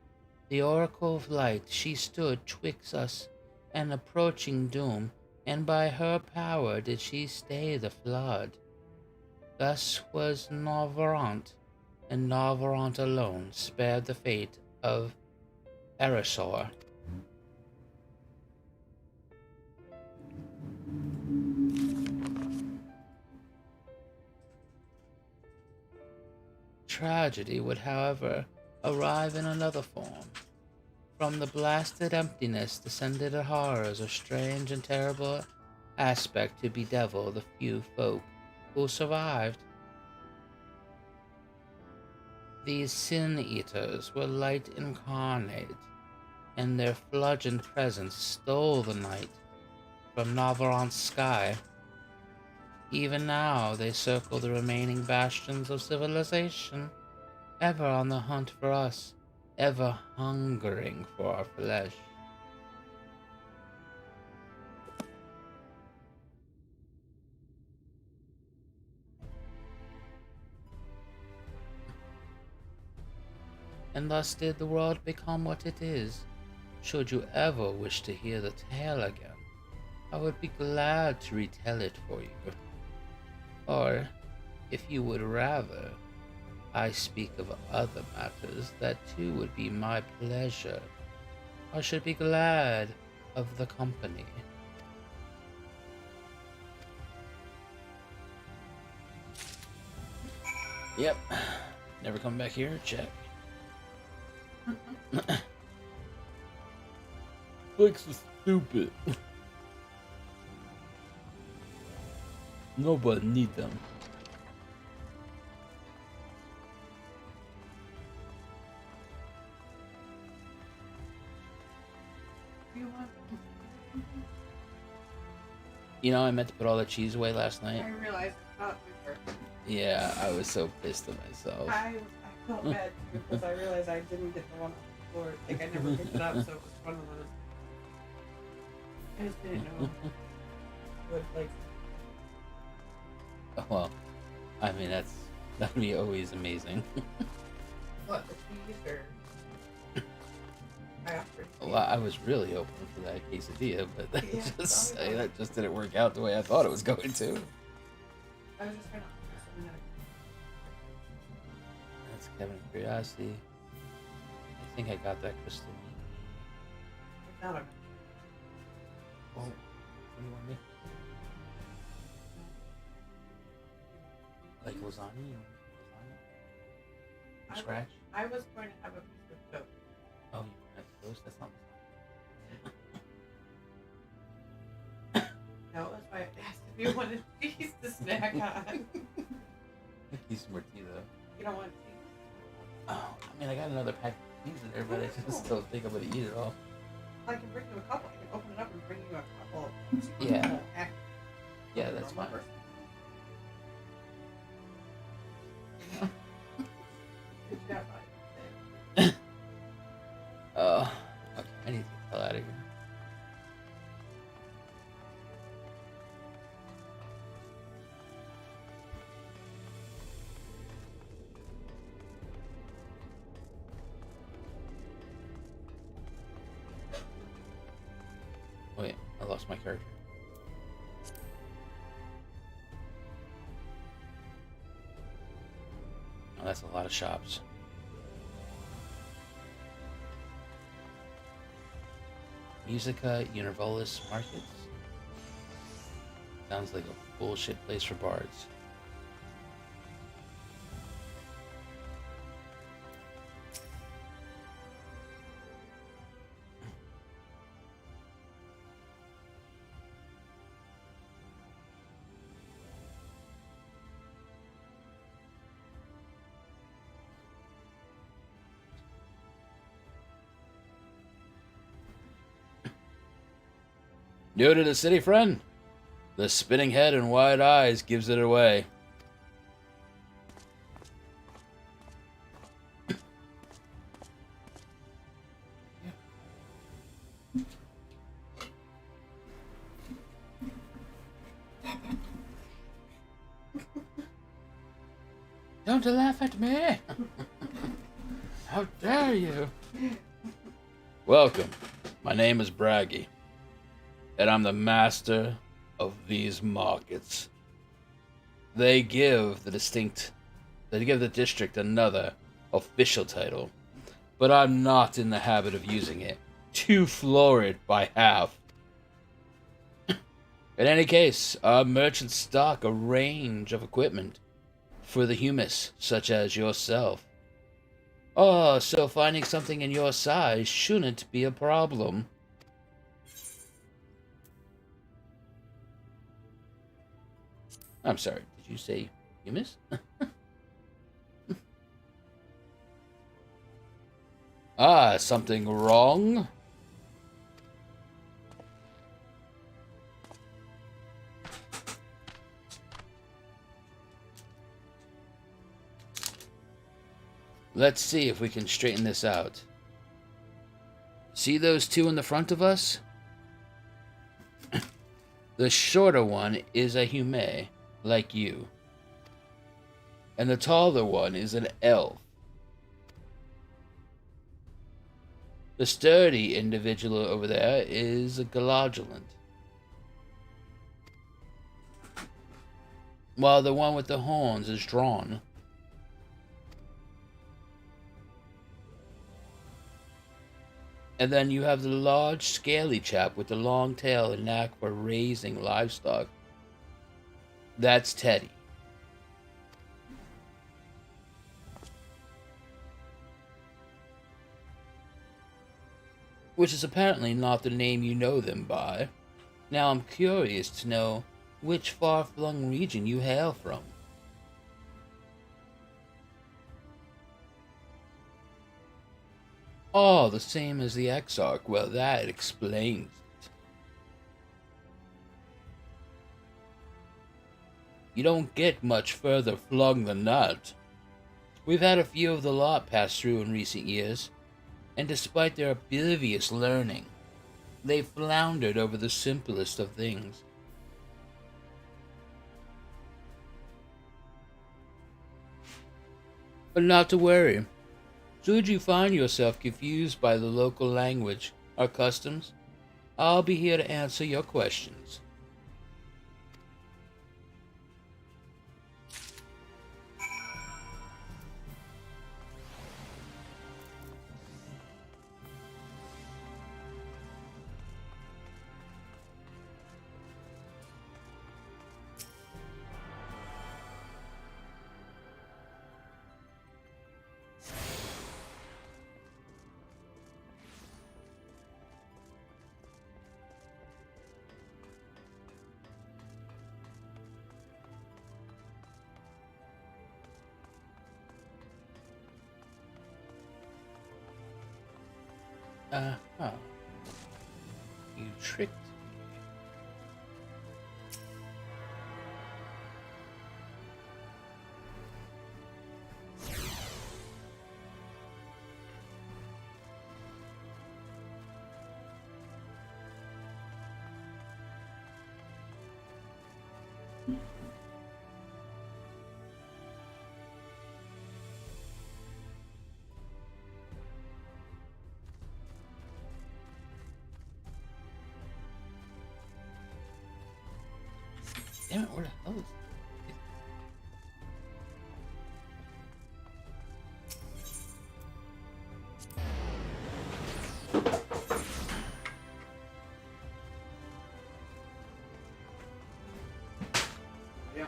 The Oracle of Light, she stood twixt us and approaching doom, and by her power did she stay the flood. Thus was Novarant, and Novarant alone spared the fate of Eorzea. Tragedy would, however, arrive in another form. From the blasted emptiness descended horrors of strange and terrible aspect to bedevil the few folk who survived. These sin-eaters were light incarnate, and their fludgent presence stole the night from Navarant's sky. Even now they circle the remaining bastions of civilization, ever on the hunt for us, ever hungering for our flesh. And thus did the world become what it is. Should you ever wish to hear the tale again, I would be glad to retell it for you. Or, if you would rather, I speak of other matters, that too would be my pleasure. I should be glad of the company. Yep. Never come back here? Check. Flicks is stupid. Nobody need them. You know, I meant to put all the cheese away last night. I realized I thought we were. Yeah, I was so pissed at myself. I felt bad because I realized I didn't get the one on the floor. Like, I never picked it up, so it was one of those. I just didn't know what, like. Well, I mean, that'd be always amazing. What, the cheese or? I offered. Well, I was really hoping for that quesadilla, but that just didn't work out the way I thought it was going to. I was just trying to offer something that. That's Kevin's curiosity. I think I got that crystal meat. It's not a. Oh, what do you want me? Like lasagna? You want lasagna? From scratch? I was going to have a piece of toast. Oh, you want to have toast? That's not lasagna. No, that's why I asked if you wanted cheese to snack on. Need some more tea, though. You don't want cheese? Oh, I mean, I got another pack of cheese in there, but I just don't think I'm going to eat it all. I can bring you a couple. I can open it up and bring you a couple. Yeah. Yeah, that's fine. Okay, I need to get the hell out of here. Wait, I lost my character. Oh, that's a lot of shops. Musica Universalis Markets? Sounds like a bullshit place for bards. New to the city, friend? The spinning head and wide eyes gives it away. Don't laugh at me! How dare you! Welcome. My name is Braggy, and I'm the master of these markets. They give the district another official title, but I'm not in the habit of using it. Too florid by half. In any case, our merchants stock a range of equipment for the humus, such as yourself. Oh, so finding something in your size shouldn't be a problem. I'm sorry, did you say humus? Something wrong? Let's see if we can straighten this out. See those two in the front of us? The shorter one is a hume, like you. And the taller one is an elf. The sturdy individual over there is a Galadriel. While the one with the horns is drawn. And then you have the large, scaly chap with the long tail and knack for raising livestock. That's Teddy. Which is apparently not the name you know them by. Now I'm curious to know which far-flung region you hail from. Oh, the same as the Exarch. Well, that explains it. You don't get much further flung than that. We've had a few of the lot pass through in recent years, and despite their oblivious learning, they floundered over the simplest of things. But not to worry. Should you find yourself confused by the local language or customs, I'll be here to answer your questions. You tricked. Damn it, where the hell is it? Yeah.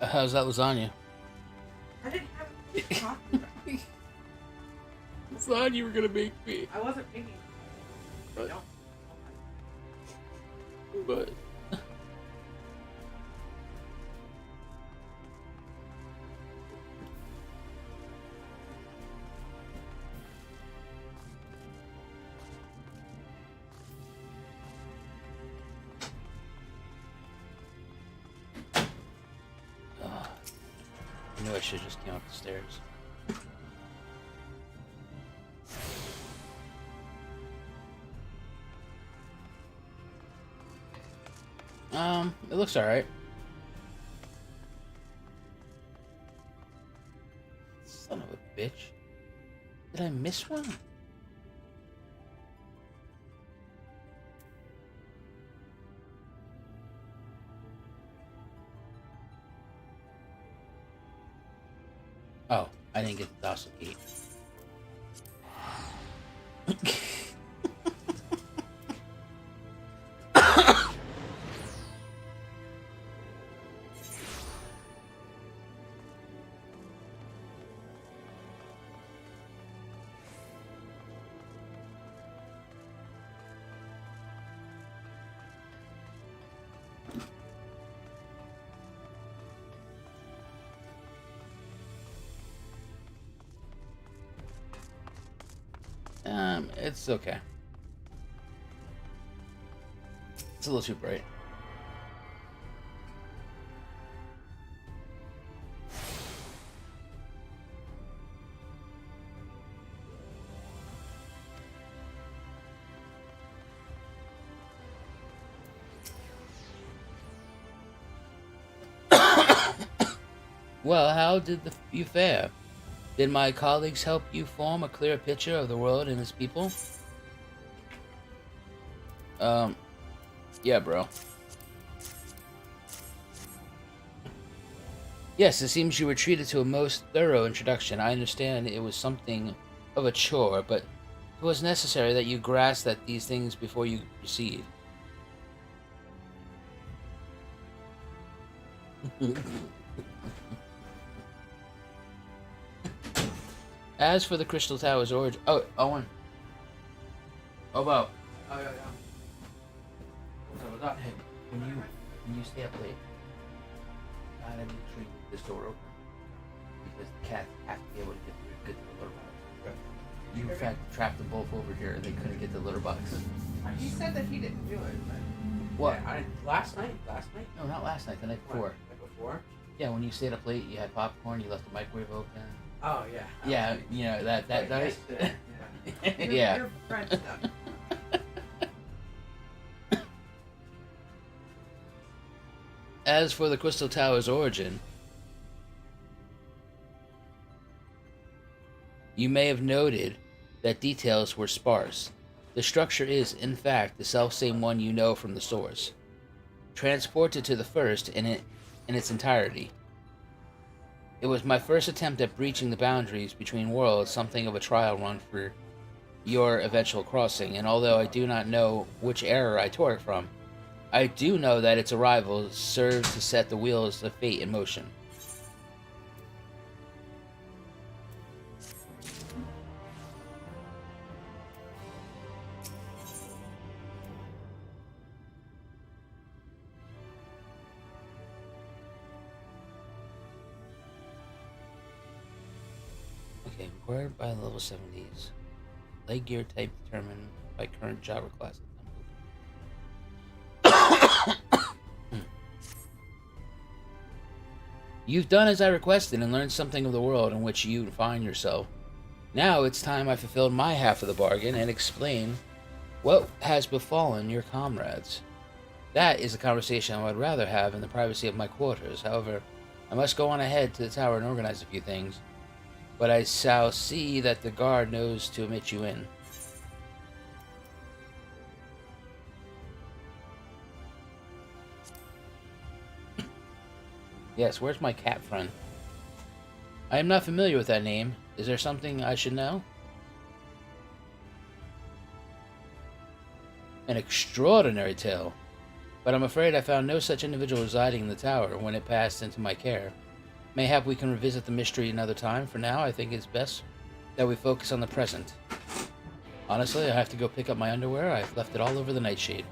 How's that lasagna? I didn't have it talking about. Lasagna you were gonna make me. I wasn't thinking. But, No. but I knew I should just came up the stairs. It looks alright. Son of a bitch. Did I miss one? Oh, I didn't get the docile key. It's okay. It's a little too bright. Well, how did you fare? Did my colleagues help you form a clear picture of the world and its people? Yeah, bro. Yes, it seems you were treated to a most thorough introduction. I understand it was something of a chore, but it was necessary that you grasp at these things before you proceed. As for the Crystal Tower's origin... Oh, Owen. Obo. Oh, yeah. What's up? Hey, when you stay up late, gotta make sure you keep this door open. Because the cats have to be able to get to the litter box. You, in fact, trapped them both over here and they couldn't get the litter box. He said that he didn't do it, but... What? Yeah, last night? No, not last night, the night before. Night before? Yeah, when you stayed up late, you had popcorn, you left the microwave open. Oh, yeah. Yeah, you know, that night. Yeah. Yeah. You're French stuff. As for the Crystal Tower's origin, you may have noted that details were sparse. The structure is, in fact, the selfsame one you know from the source. Transported to the first in its entirety. It was my first attempt at breaching the boundaries between worlds, something of a trial run for your eventual crossing, and although I do not know which error I tore it from, I do know that its arrival serves to set the wheels of fate in motion. Okay, required by level 70s. Leg gear type determined by current job or class. You've done as I requested and learned something of the world in which you find yourself. Now it's time I fulfilled my half of the bargain and explain what has befallen your comrades. That is a conversation I would rather have in the privacy of my quarters. However, I must go on ahead to the tower and organize a few things. But I shall see that the guard knows to admit you in. Yes, where's my cat friend? I am not familiar with that name. Is there something I should know? An extraordinary tale. But I'm afraid I found no such individual residing in the tower when it passed into my care. Mayhap we can revisit the mystery another time. For now, I think it's best that we focus on the present. Honestly, I have to go pick up my underwear. I've left it all over the nightshade.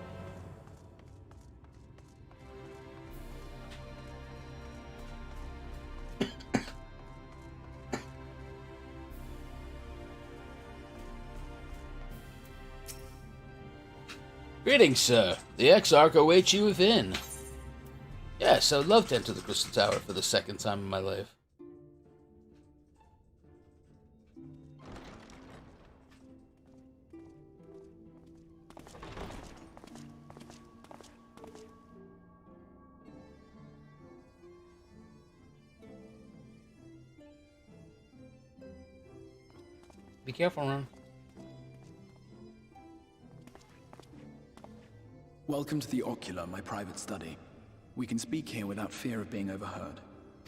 Greetings, sir. The Exarch awaits you within. Yes, I would love to enter the Crystal Tower for the second time in my life. Be careful, Ron. Welcome to the Ocular, my private study. We can speak here without fear of being overheard.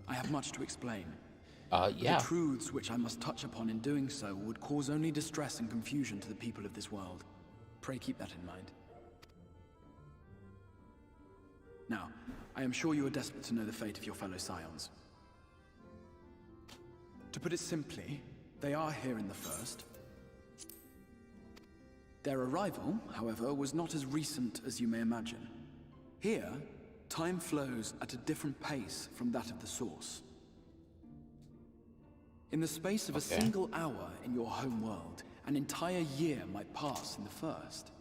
I have much to explain. Yeah. The truths which I must touch upon in doing so would cause only distress and confusion to the people of this world. Pray keep that in mind. Now, I am sure you are desperate to know the fate of your fellow Scions. To put it simply, they are here in the first. Their arrival, however, was not as recent as you may imagine. Here, time flows at a different pace from that of the source. In the space of a single hour in your home world, an entire year might pass in the first,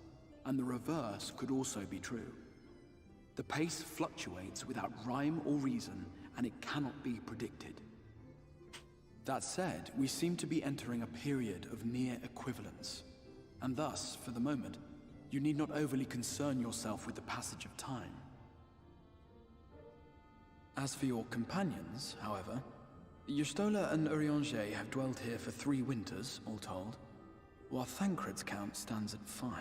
and the reverse could also be true. The pace fluctuates without rhyme or reason, and it cannot be predicted. That said, we seem to be entering a period of near equivalence. And thus, for the moment, you need not overly concern yourself with the passage of time. As for your companions, however, Y'shtola and Eorzea have dwelled here for 3 winters, all told, while Thancred's count stands at 5.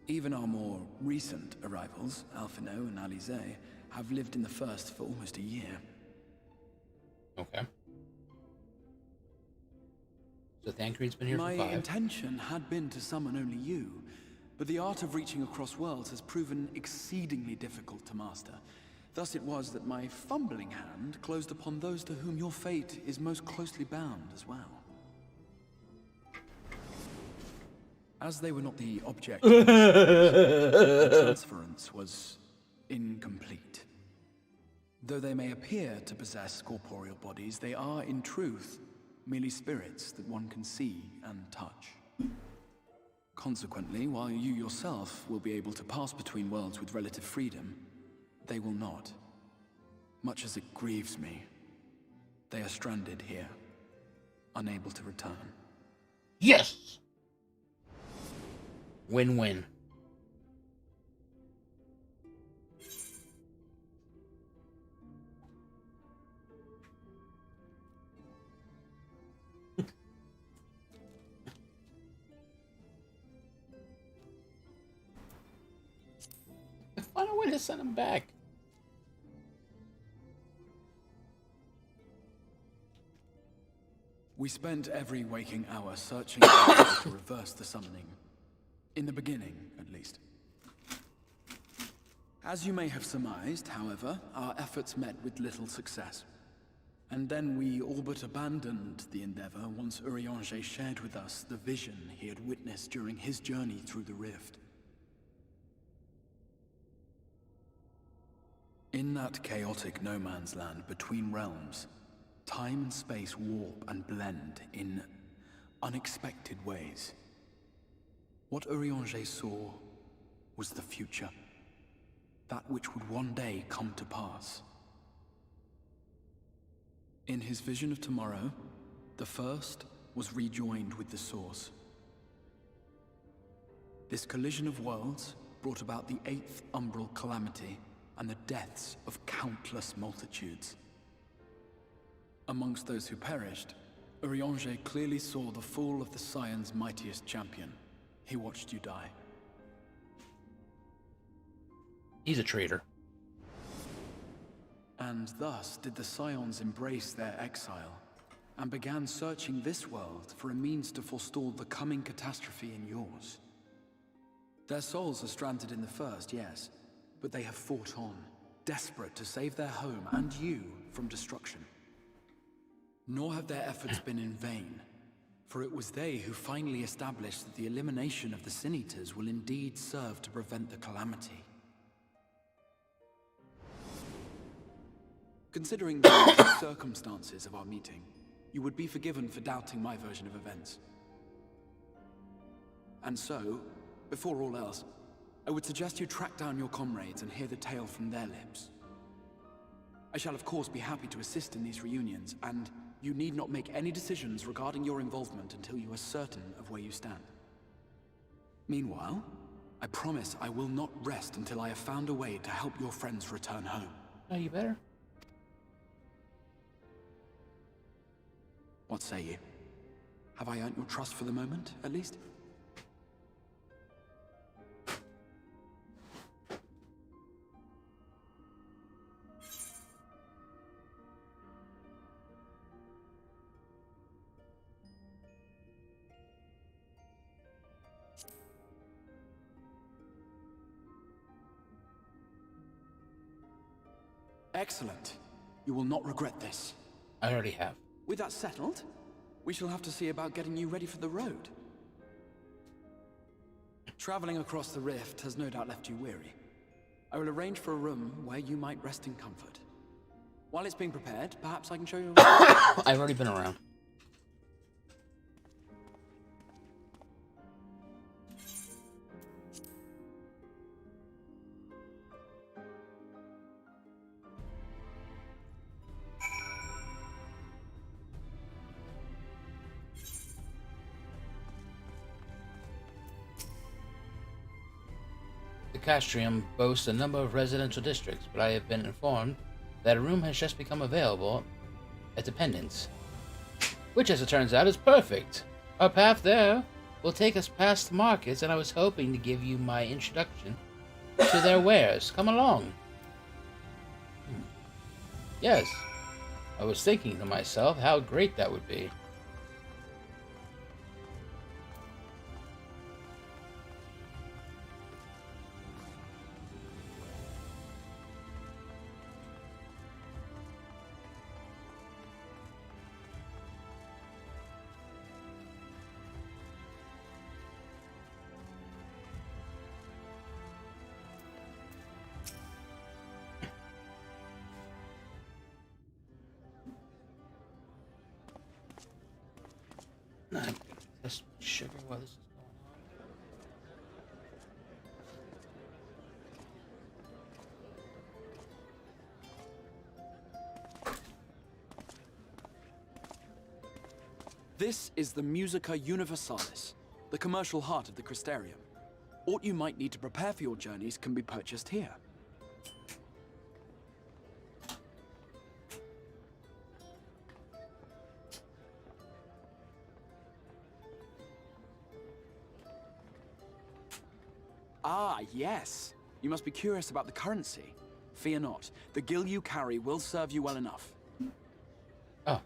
Even our more recent arrivals, Alphino and Alize, have lived in the first for almost a year. Okay. So Thancred's been here for 5. My intention had been to summon only you, but the art of reaching across worlds has proven exceedingly difficult to master. Thus it was that my fumbling hand closed upon those to whom your fate is most closely bound as well. As they were not the object, the transference was incomplete. Though they may appear to possess corporeal bodies, they are, in truth, merely spirits that one can see and touch. Consequently, while you yourself will be able to pass between worlds with relative freedom, they will not. Much as it grieves me, they are stranded here, unable to return. Yes! Win-win. Find a way to send him back. We spent every waking hour searching for a way to reverse the summoning. In the beginning, at least. As you may have surmised, however, our efforts met with little success. And then we all but abandoned the endeavor once Eorzea shared with us the vision he had witnessed during his journey through the rift. In that chaotic no-man's land between realms, time and space warp and blend in unexpected ways. What Eorzea saw was the future. That which would one day come to pass. In his vision of tomorrow, the first was rejoined with the source. This collision of worlds brought about the Eighth Umbral Calamity and the deaths of countless multitudes. Amongst those who perished, Eorzea clearly saw the fall of the Scion's mightiest champion. He watched you die. He's a traitor. And thus did the Scions embrace their exile, and began searching this world for a means to forestall the coming catastrophe in yours. Their souls are stranded in the first, yes, but they have fought on, desperate to save their home and you from destruction. Nor have their efforts been in vain, for it was they who finally established that the elimination of the Sin Eaters will indeed serve to prevent the calamity. Considering the circumstances of our meeting, you would be forgiven for doubting my version of events. And so, before all else, I would suggest you track down your comrades and hear the tale from their lips. I shall of course be happy to assist in these reunions, and you need not make any decisions regarding your involvement until you are certain of where you stand. Meanwhile, I promise I will not rest until I have found a way to help your friends return home. Oh, you better. What say you? Have I earned your trust for the moment, at least? Excellent. You will not regret this. I already have. With that settled, we shall have to see about getting you ready for the road. Traveling across the rift has no doubt left you weary. I will arrange for a room where you might rest in comfort. While it's being prepared, perhaps I can show you... I've already been around. Crystarium boasts a number of residential districts, but I have been informed that a room has just become available at Dependence, which, as it turns out, is perfect. Our path there will take us past the markets, and I was hoping to give you my introduction to their wares. Come along. Yes, I was thinking to myself how great that would be. I'm gonna test my sugar while this is going on. This is the Musica Universalis, the commercial heart of the Crystarium. What you might need to prepare for your journeys can be purchased here. Ah, yes. You must be curious about the currency. Fear not. The gil you carry will serve you well enough. Oh,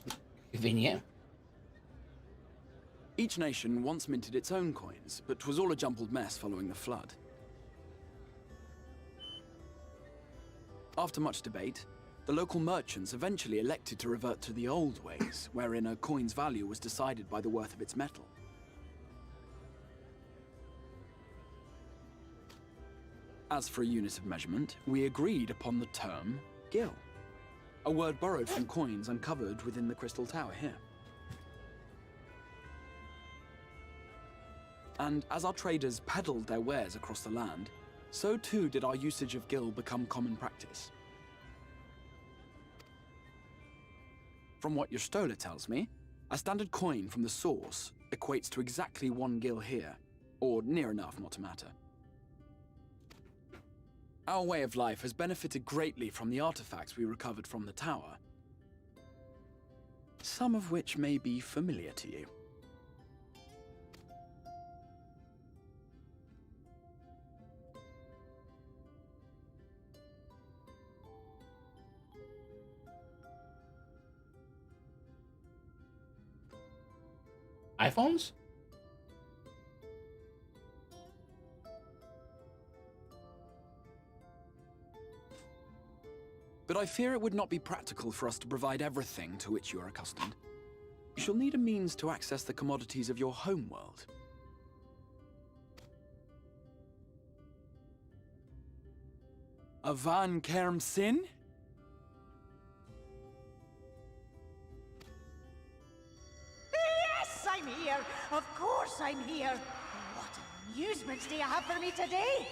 convenient. Each nation once minted its own coins, but 'twas all a jumbled mess following the flood. After much debate, the local merchants eventually elected to revert to the old ways, wherein a coin's value was decided by the worth of its metal. As for a unit of measurement, we agreed upon the term gil, a word borrowed from coins uncovered within the Crystal Tower here. And as our traders peddled their wares across the land, so too did our usage of gil become common practice. From what your stola tells me, a standard coin from the source equates to exactly 1 gil here, or near enough not to matter. Our way of life has benefited greatly from the artifacts we recovered from the tower, some of which may be familiar to you. iPhones? But I fear it would not be practical for us to provide everything to which you are accustomed. You shall need a means to access the commodities of your homeworld. A van Kerm Sin? Yes, I'm here. Of course I'm here. What amusements do you have for me today?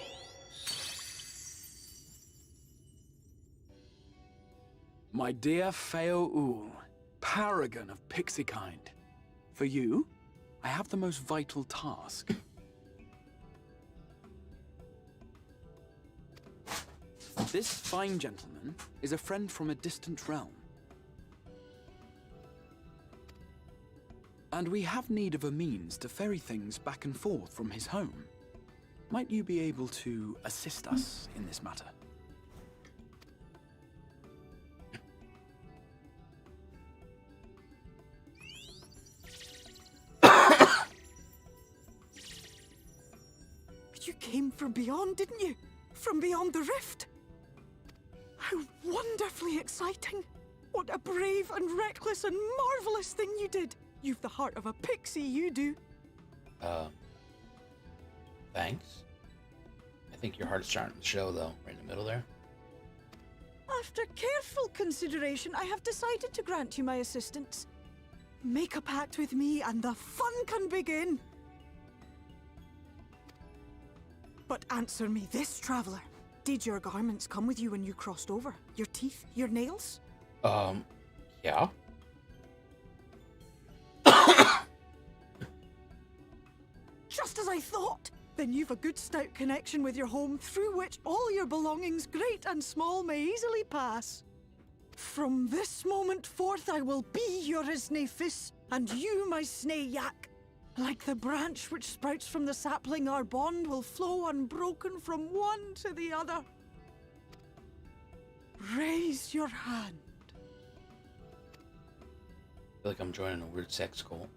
My dear Feo Ul, paragon of pixie kind. For you, I have the most vital task. This fine gentleman is a friend from a distant realm. And we have need of a means to ferry things back and forth from his home. Might you be able to assist us in this matter? You came from beyond, didn't you? From beyond the rift? How wonderfully exciting! What a brave and reckless and marvelous thing you did! You've the heart of a pixie, you do. Thanks. I think your heart is starting to show, though, right in the middle there. After careful consideration, I have decided to grant you my assistance. Make a pact with me and the fun can begin. But answer me this, traveler. Did your garments come with you when you crossed over? Your teeth? Your nails? Yeah. Just as I thought! Then you've a good stout connection with your home through which all your belongings, great and small, may easily pass. From this moment forth I will be your Isnefis, and you my Snayak. Like the branch which sprouts from the sapling, our bond will flow unbroken from one to the other. Raise your hand. I feel like I'm joining a weird sex cult.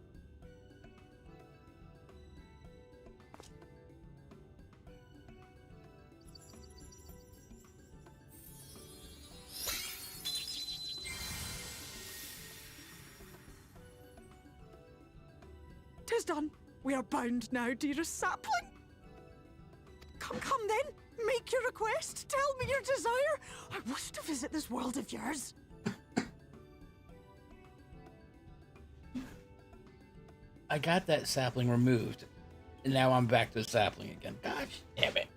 Tis done. We are bound now, dearest sapling. Come then. Make your request. Tell me your desire. I wish to visit this world of yours. I got that sapling removed, and now I'm back to the sapling again. Gosh damn it.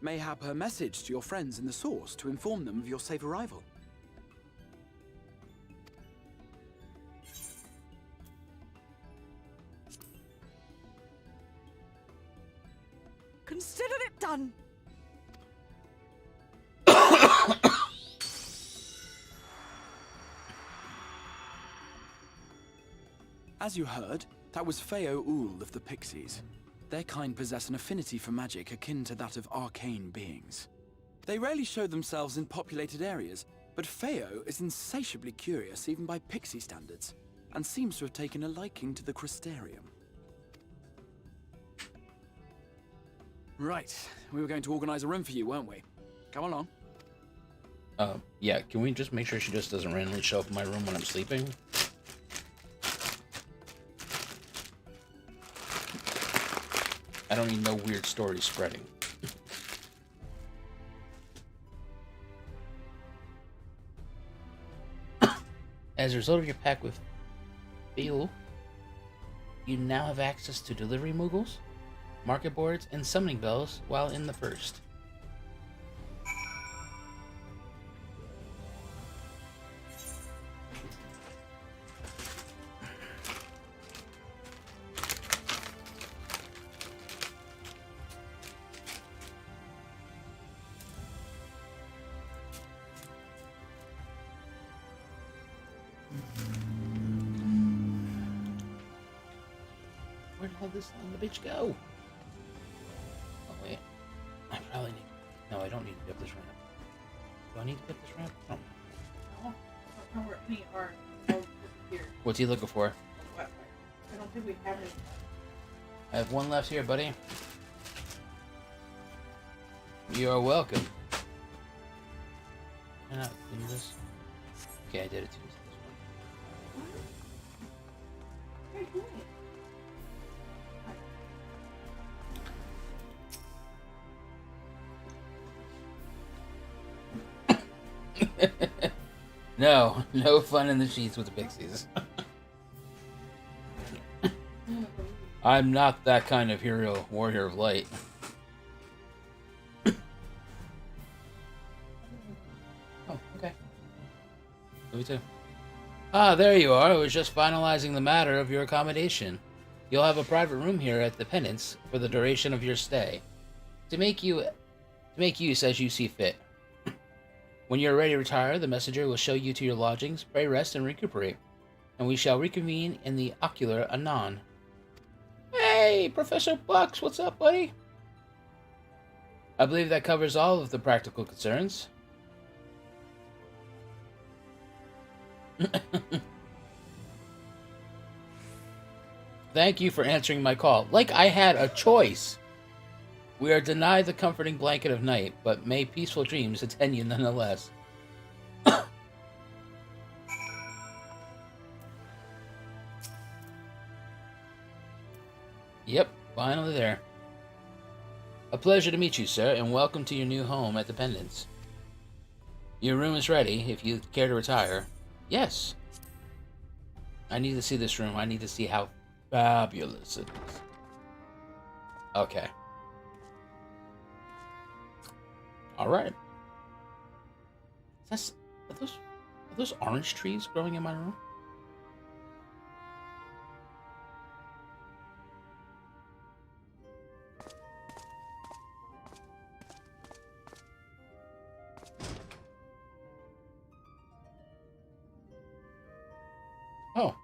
Mayhap a message to your friends in the source to inform them of your safe arrival. Consider it done. As you heard, that was Feo Ul of the Pixies. Their kind possess an affinity for magic akin to that of arcane beings. They rarely show themselves in populated areas, but Feo is insatiably curious even by Pixie standards. and seems to have taken a liking to the Crystarium. Right, we were going to organize a room for you, weren't we? Come along. Yeah, can we just make sure she just doesn't randomly show up in my room when I'm sleeping? I don't need no weird stories spreading. As a result of your pact with Phil, you now have access to delivery moogles, market boards, and summoning bells while in the first. Where the hell did this son of a bitch go? Oh wait, I probably need. No, I don't need to pick this ramp. Do I need to pick this ramp? No. I don't know where any are. All disappeared. What's he looking for? I don't think we have any. I have one left here, buddy. You are welcome. Can I not do this? Okay, I did it too. What are you doing? No fun in the sheets with the pixies. I'm not that kind of hero, warrior of light. Oh, okay. Me too. Ah, there you are. I was just finalizing the matter of your accommodation. You'll have a private room here at the Penance for the duration of your stay. To make use as you see fit. When you are ready to retire, the messenger will show you to your lodgings, pray rest, and recuperate. And we shall reconvene in the ocular anon. Hey, Professor Bucks, what's up, buddy? I believe that covers all of the practical concerns. Thank you for answering my call. Like I had a choice. We are denied the comforting blanket of night, but may peaceful dreams attend you nonetheless. Yep, finally there. A pleasure to meet you, sir, and welcome to your new home at the Pendants. Your room is ready, if you care to retire. Yes. I need to see this room. I need to see how fabulous it is. Okay. Alright. Are those orange trees growing in my room? Oh.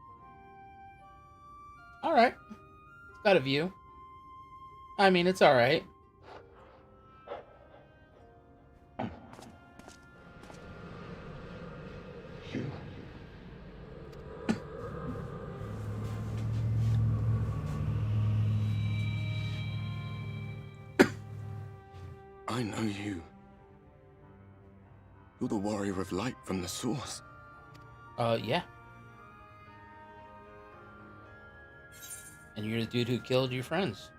Alright. Got a view. I mean, it's alright. I know you. You're the warrior of light from the source. Yeah. And you're the dude who killed your friends.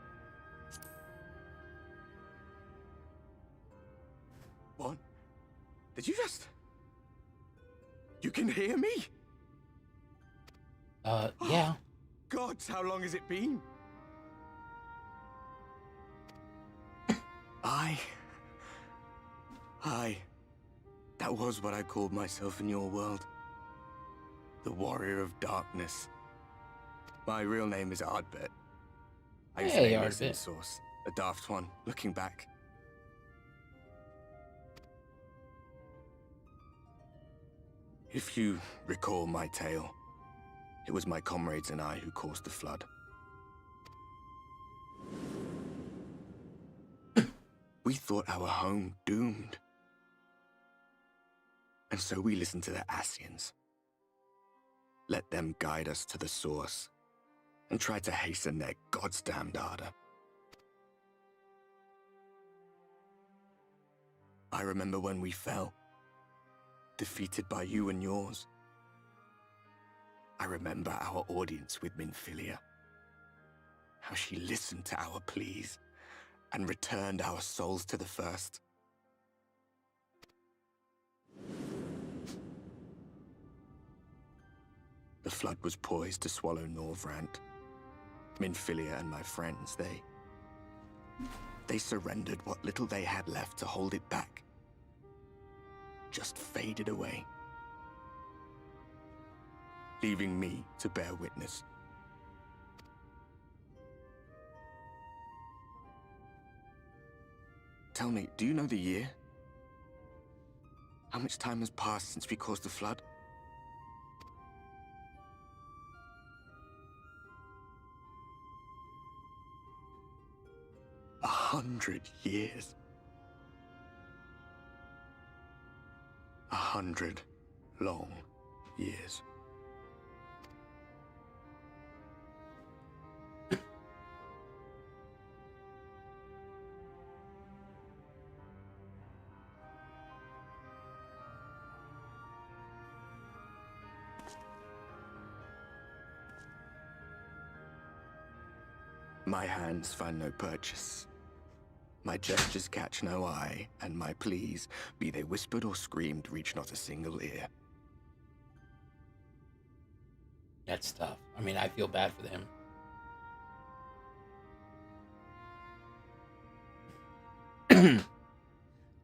What? Did you just... You can hear me? Yeah. Gods, how long has it been? That was what I called myself in your world. The Warrior of Darkness. My real name is Ardbert. I used to name this in Source. A daft one, looking back. If you recall my tale, it was my comrades and I who caused the flood. We thought our home doomed. And so we listened to the Ascians. Let them guide us to the source and try to hasten their goddamned ardor. I remember when we fell, defeated by you and yours. I remember our audience with Minfilia, how she listened to our pleas and returned our souls to the First. The flood was poised to swallow Norvrant. Minfilia and my friends, they surrendered what little they had left to hold it back. Just faded away, leaving me to bear witness. Tell me, do you know the year? How much time has passed since we caused the flood? 100 years. 100 long years. My hands find no purchase. My gestures catch no eye, and my pleas, be they whispered or screamed, reach not a single ear. That's tough. I mean, I feel bad for them.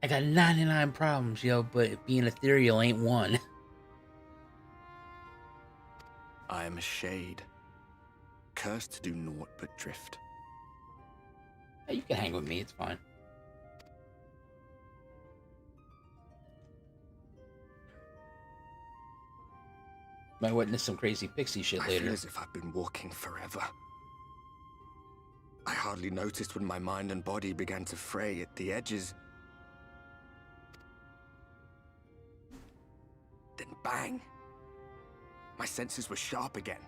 I got 99 problems, yo, but being ethereal ain't one. I am a shade, cursed to do naught but drift. Hey, you can hang with me, it's fine. Might witness some crazy pixie shit later. I feel as if I've been walking forever. I hardly noticed when my mind and body began to fray at the edges. Then bang! My senses were sharp again.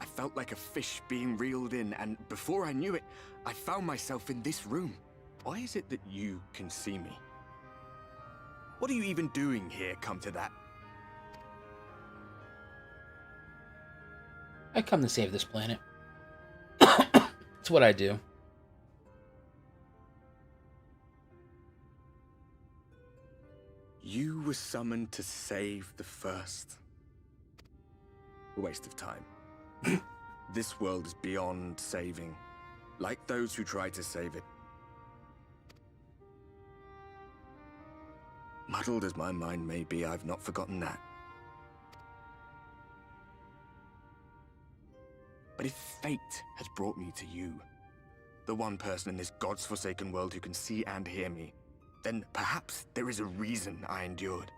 I felt like a fish being reeled in, and before I knew it, I found myself in this room. Why is it that you can see me? What are you even doing here, come to that? I come to save this planet. It's what I do. You were summoned to save the First. A waste of time. This world is beyond saving, like those who try to save it. Muddled as my mind may be, I've not forgotten that. But if fate has brought me to you, the one person in this God's forsaken world who can see and hear me, then perhaps there is a reason I endured.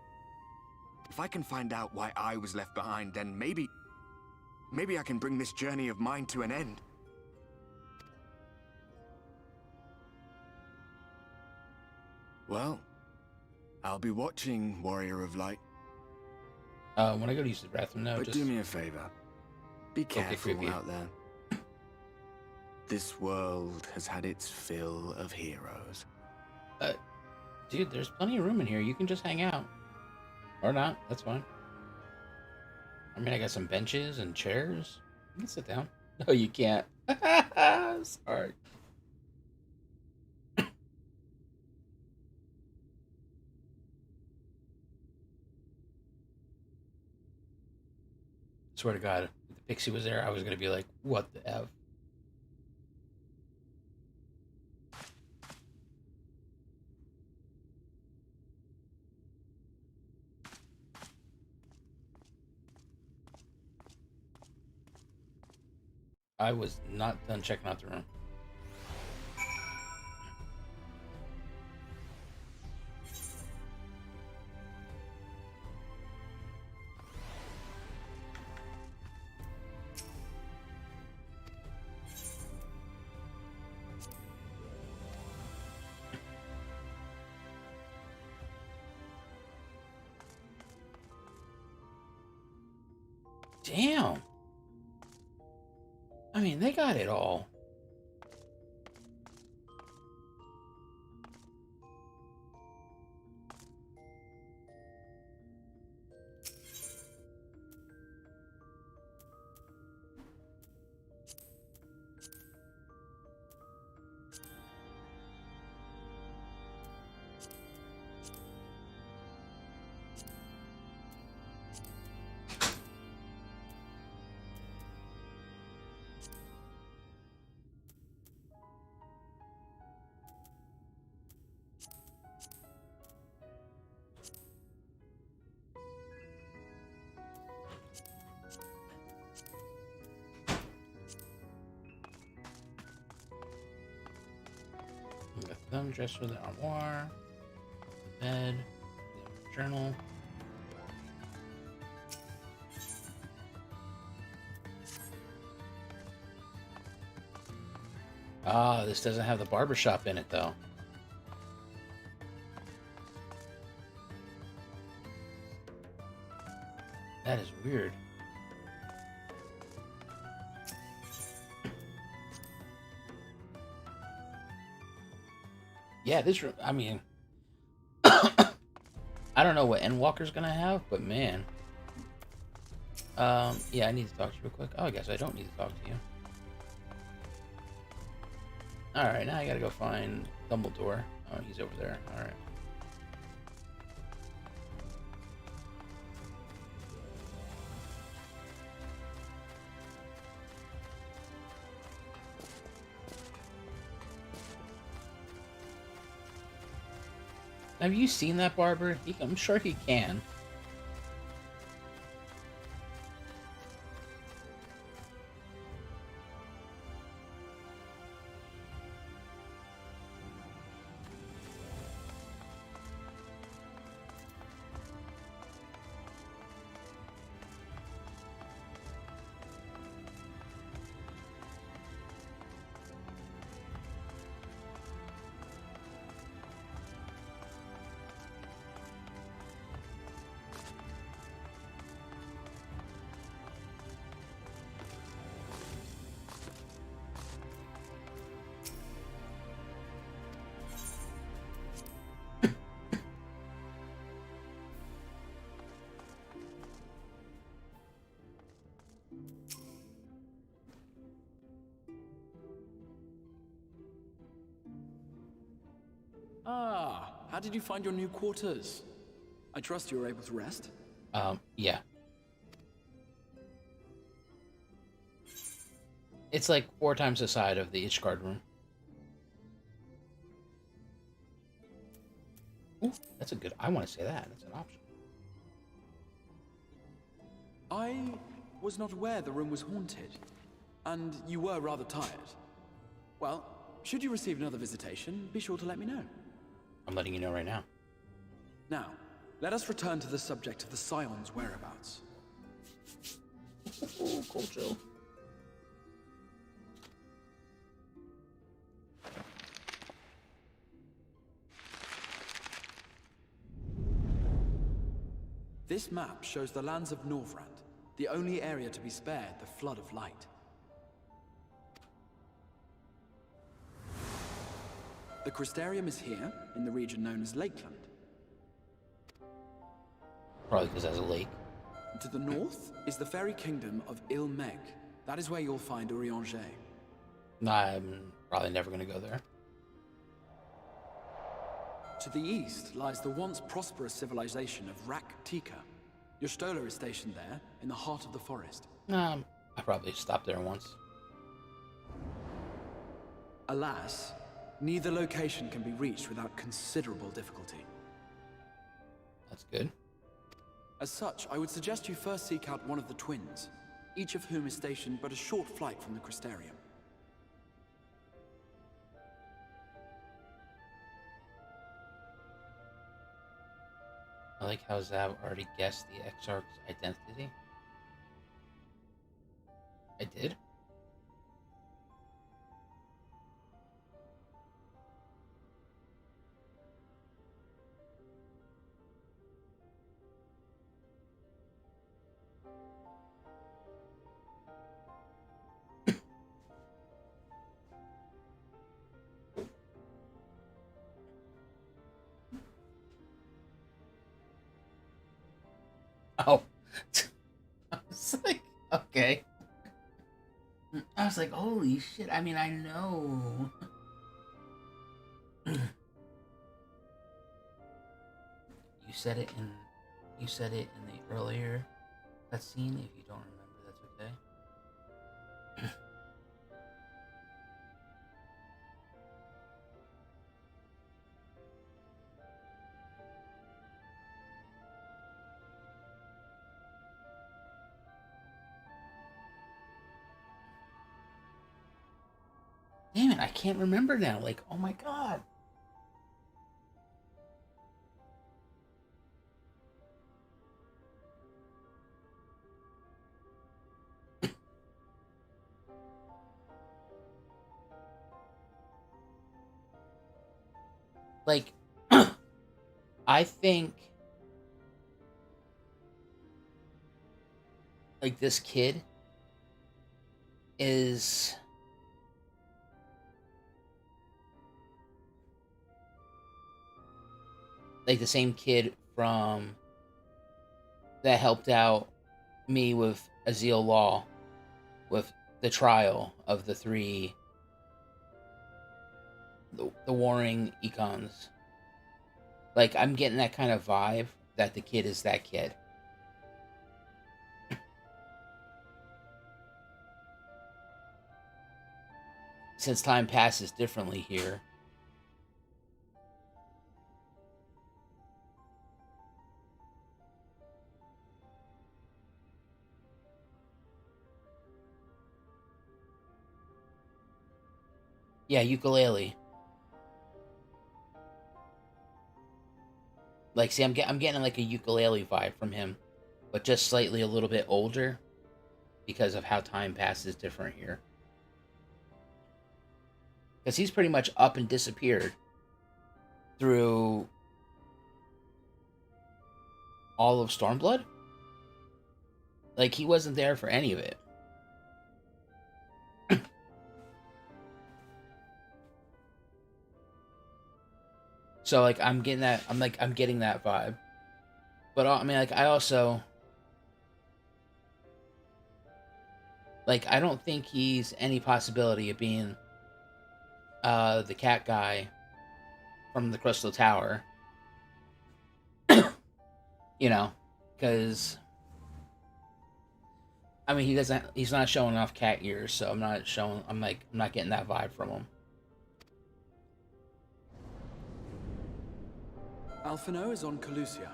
If I can find out why I was left behind, then maybe I can bring this journey of mine to an end. Well, I'll be watching, Warrior of Light. When I go to use the bathroom now, But just do me a favor. Be careful out there. This world has had its fill of heroes. Dude, there's plenty of room in here. You can just hang out. Or not, that's fine. I mean, I got some benches and chairs. You can sit down. No, you can't. Sorry. Swear to God, if the pixie was there, I was going to be like, what the F? I was not done checking out the room. Damn. I mean, they got it all. Thumb dress for the armoire, bed, the journal. Ah, this doesn't have the barbershop in it though. That is weird. Yeah, this room, I mean, I don't know what Endwalker's gonna have, but man. Yeah, I need to talk to you real quick. Oh, I guess I don't need to talk to you. Alright, now I gotta go find Dumbledore. Oh, he's over there. Alright. Have you seen that barber? I'm sure he can. Ah, how did you find your new quarters? I trust you were able to rest? Yeah. It's like 4 times the size of the Ishgard room. Ooh, that's a good, I want to say that. That's an option. I was not aware the room was haunted, and you were rather tired. Well, should you receive another visitation, be sure to let me know. I'm letting you know right now. Now, let us return to the subject of the Scion's whereabouts. Oh, cool, Joe. This map shows the lands of Norvrand, the only area to be spared the flood of light. The Crystarium is here, in the region known as Lakeland. Probably because it has a lake. To the north is the fairy kingdom of Ilmeg. That is where you'll find Eorzea. I'm probably never going to go there. To the east lies the once prosperous civilization of Rak-Tika. Your Stola is stationed there, in the heart of the forest. I probably stopped there once. Alas, neither location can be reached without considerable difficulty. That's good. As such, I would suggest you first seek out one of the twins, each of whom is stationed but a short flight from the Crystarium. I like how Zav already guessed the Exarch's identity. I did? Oh. I was like, okay. I was like, holy shit. I mean, I know. You said it in the earlier cutscene. If you don't remember, that's okay. Damn it, I can't remember now. Like, oh my god. Like, I think, like, this kid is like the same kid from that helped out me with Azil Law with the trial of the three the warring econs. Like, I'm getting that kind of vibe that the kid is that kid. Since time passes differently here. Yeah, ukulele. Like, see, I'm getting like a ukulele vibe from him, but just slightly a little bit older because of how time passes different here. Because he's pretty much up and disappeared through all of Stormblood. Like, he wasn't there for any of it. So, like, I'm getting that. I'm getting that vibe. But I mean, like, I also, like, I don't think he's any possibility of being the cat guy from the Crystal Tower. You know, because I mean, he's not showing off cat ears, so I'm not getting that vibe from him. Alphino is on Calusia,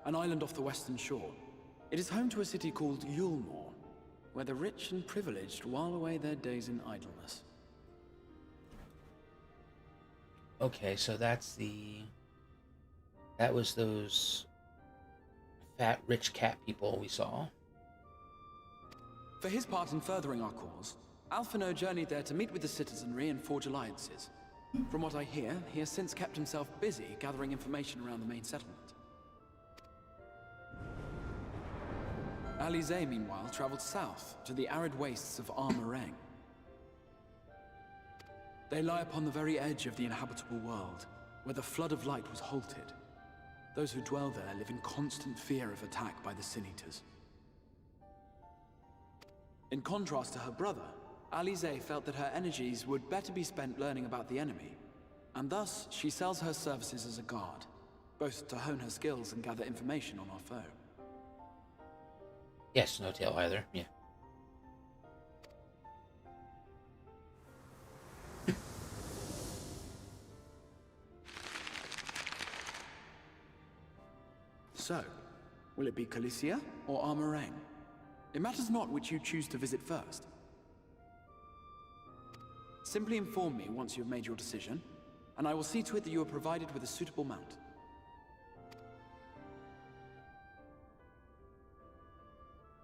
an island off the western shore. It is home to a city called Yulmore, where the rich and privileged while away their days in idleness. Okay, so that was those fat, rich cat people we saw. For his part in furthering our cause, Alphino journeyed there to meet with the citizenry and forge alliances. From what I hear, he has since kept himself busy gathering information around the main settlement. Alize, meanwhile, traveled south to the arid wastes of Armorang. They lie upon the very edge of the inhabitable world, where the flood of light was halted. Those who dwell there live in constant fear of attack by the Sin Eaters. In contrast to her brother, Alize felt that her energies would better be spent learning about the enemy, and thus she sells her services as a guard, both to hone her skills and gather information on our foe. Yes, no tail either, yeah. So, will it be Calicia or Armorang? It matters not which you choose to visit first. Simply inform me once you have made your decision, and I will see to it that you are provided with a suitable mount.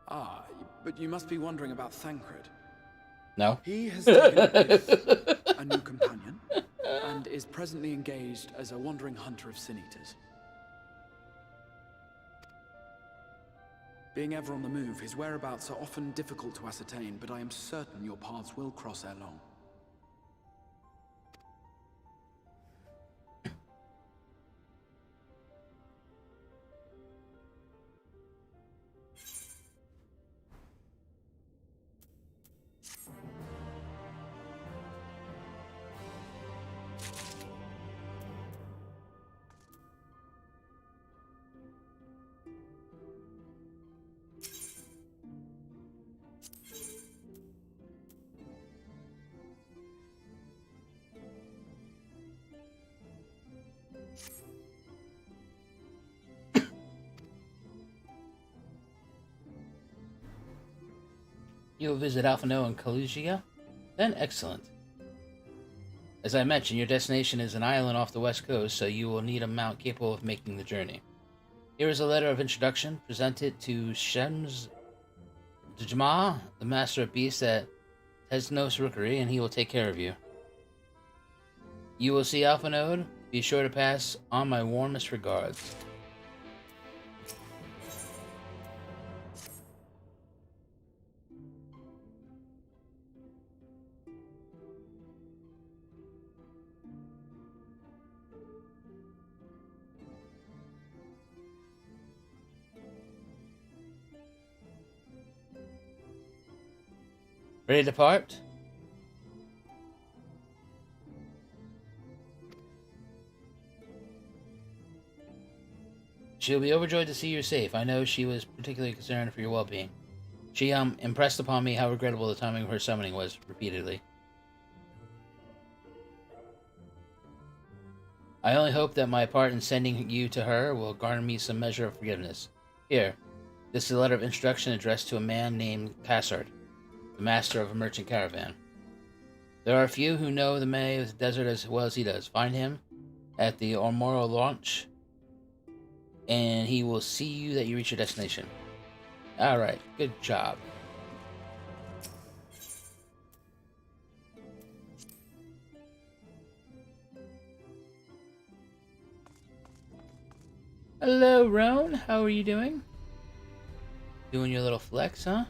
Ah, but you must be wondering about Thancred. No. He has taken up with a new companion, and is presently engaged as a wandering hunter of Sin Eaters. Being ever on the move, his whereabouts are often difficult to ascertain, but I am certain your paths will cross ere long. You will visit Alphino and Kalugia? Then excellent. As I mentioned, your destination is an island off the west coast, so you will need a mount capable of making the journey. Here is a letter of introduction. Present it to Shems Djma, the master of beasts at Tesnos Rookery, and he will take care of you. You will see Alphanode. Be sure to pass on my warmest regards. Ready to depart? She'll be overjoyed to see you safe. I know she was particularly concerned for your well-being. She impressed upon me how regrettable the timing of her summoning was repeatedly. I only hope that my part in sending you to her will garner me some measure of forgiveness. Here, this is a letter of introduction addressed to a man named Passard, the master of a merchant caravan. There are a few who know the May of the desert as well as he does. Find him at the Ormoro launch, and he will see you that you reach your destination. Alright, good job. Hello, Roan. How are you doing? Doing your little flex, huh?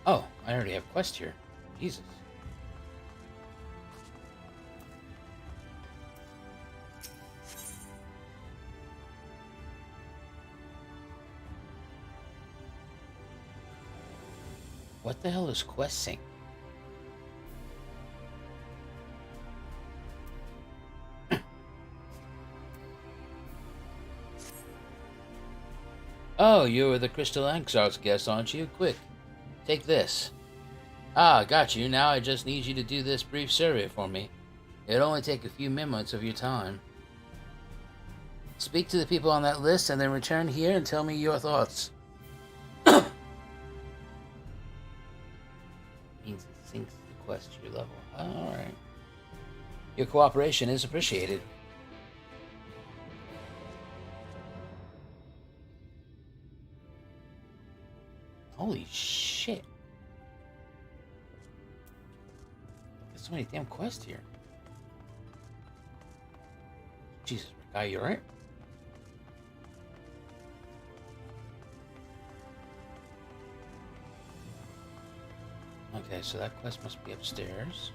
Oh, I already have quest here. Jesus. What the hell is questing? Oh, you were the Crystal Exarch guest, aren't you? Quick. Take this. Ah, got you. Now I just need you to do this brief survey for me. It'll only take a few minutes of your time. Speak to the people on that list and then return here and tell me your thoughts. Means it syncs the quest to your level. Alright. Your cooperation is appreciated. Holy shit. There's so many damn quests here. Jesus, guy, you alright? Okay, so that quest must be upstairs.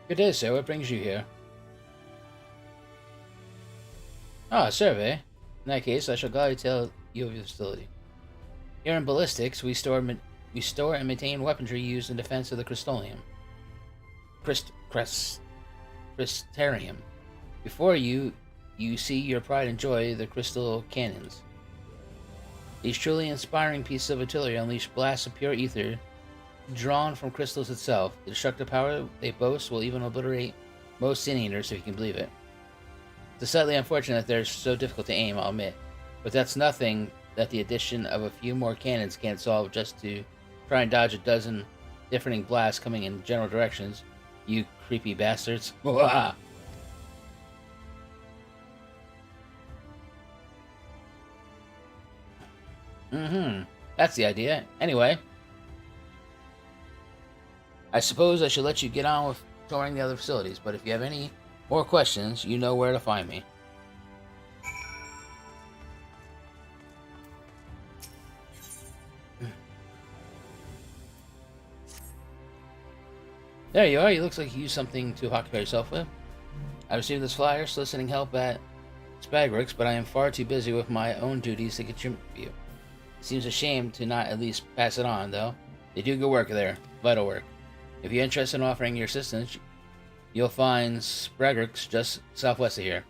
Good day, sir. What brings you here? Ah, a survey. In that case, I shall gladly tell you of your facility. Here in ballistics, we store and maintain weaponry used in defense of the Crystarium. Crystarium. Before you see your pride and joy the crystal cannons. These truly inspiring pieces of artillery unleash blasts of pure ether drawn from crystals itself. The destructive power they boast will even obliterate most sin eaters, if you can believe it. It's slightly unfortunate that they're so difficult to aim, I'll admit, but that's nothing that the addition of a few more cannons can't solve just to try and dodge a dozen differing blasts coming in general directions, you creepy bastards. Mm-hmm. That's the idea. Anyway, I suppose I should let you get on with touring the other facilities, but if you have any more questions, you know where to find me. There you are. You looks like you used something to occupy yourself with. I received this flyer soliciting help at Spagrix, but I am far too busy with my own duties to contribute. It seems a shame to not at least pass it on, though. They do good work there. Vital work. If you're interested in offering your assistance, you'll find Spragrix just southwest of here.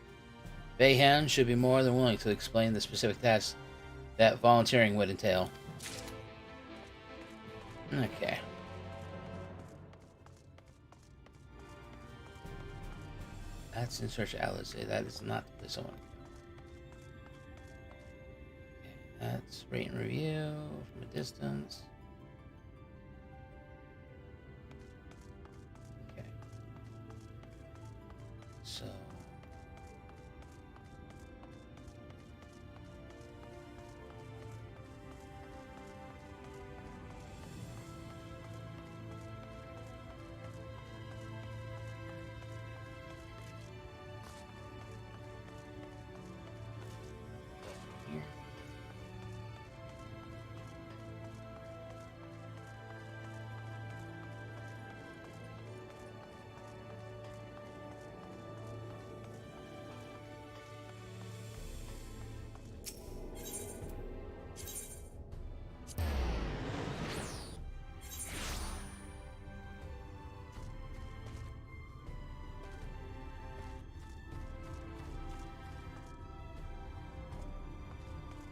Bayhan should be more than willing to explain the specific tasks that volunteering would entail. Okay. That's in search of Eorzea. That is not the place I want to go. Okay, that's rate and review from a distance. Okay. So.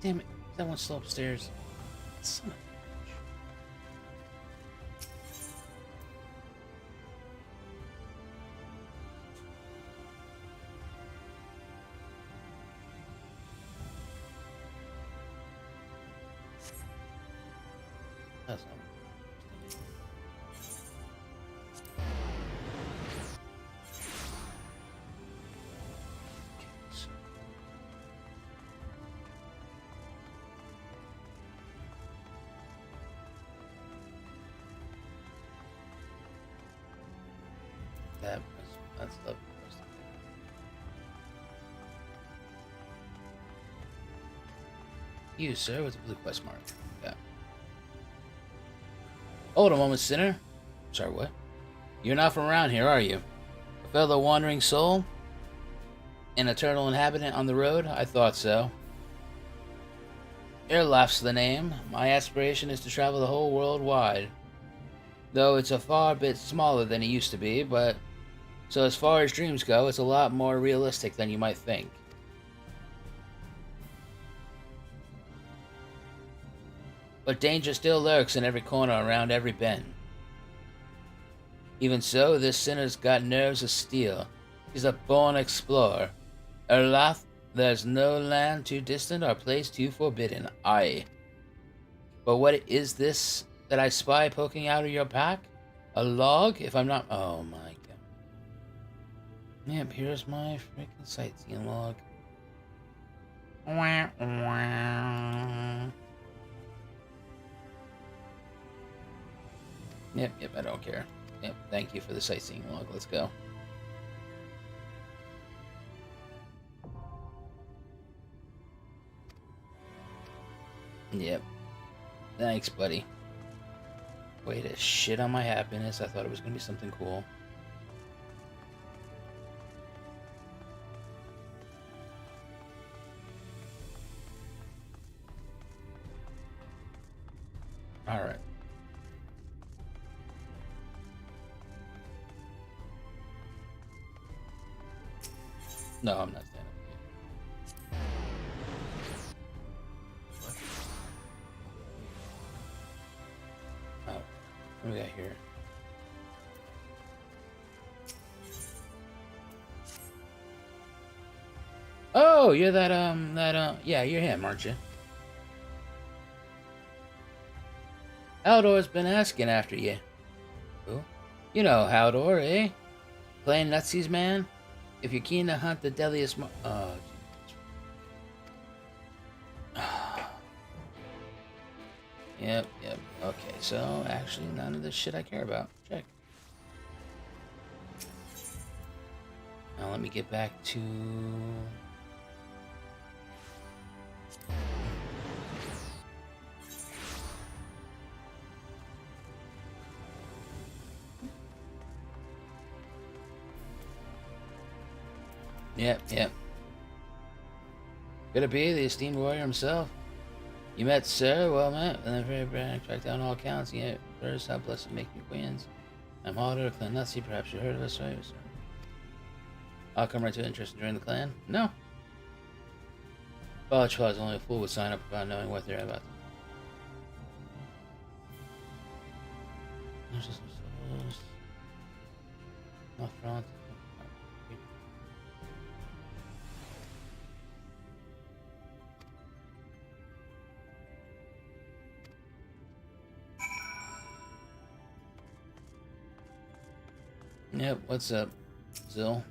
Damn it, that one's still upstairs. Son of a That's not. That's lovely. You, sir, with the blue quest mark. Yeah. Hold a moment, sinner. Sorry, what? You're not from around here, are you? A fellow wandering soul? An eternal inhabitant on the road? I thought so. Erlaf's the name. My aspiration is to travel the whole world wide. Though it's a far bit smaller than it used to be, but... So as far as dreams go, it's a lot more realistic than you might think. But danger still lurks in every corner around every bend. Even so, this sinner's got nerves of steel. He's a born explorer. Erlath, there's no land too distant or place too forbidden. Aye. But what is this that I spy poking out of your pack? A log? If I'm not... Oh my god. Yep, here's my freaking sightseeing log. Wah, wah. Yep, I don't care. Yep, thank you for the sightseeing log. Let's go. Yep. Thanks, buddy. Way to shit on my happiness. I thought it was going to be something cool. Alright. No, I'm not standing up. What? Oh, what do we got here? Oh, you're yeah, you're him, aren't you? Haldor's been asking after you. Who? You know Haldor, eh? Playing nutsies, man? If you're keen to hunt the deadliest Yep. Okay, so actually none of this shit I care about. Check. Now let me get back to... Yep. Could it be the esteemed warrior himself? You met, sir? Well met. And then very brand, track down all counts. Yet first, how blessed make you queens. I'm Halder, Clan Nutsy. Perhaps you heard of us, right, sir? I'll come right to interest in joining the clan. No. College clause, only a fool would sign up without knowing what they're about. Not front. Yep, what's up, Zill?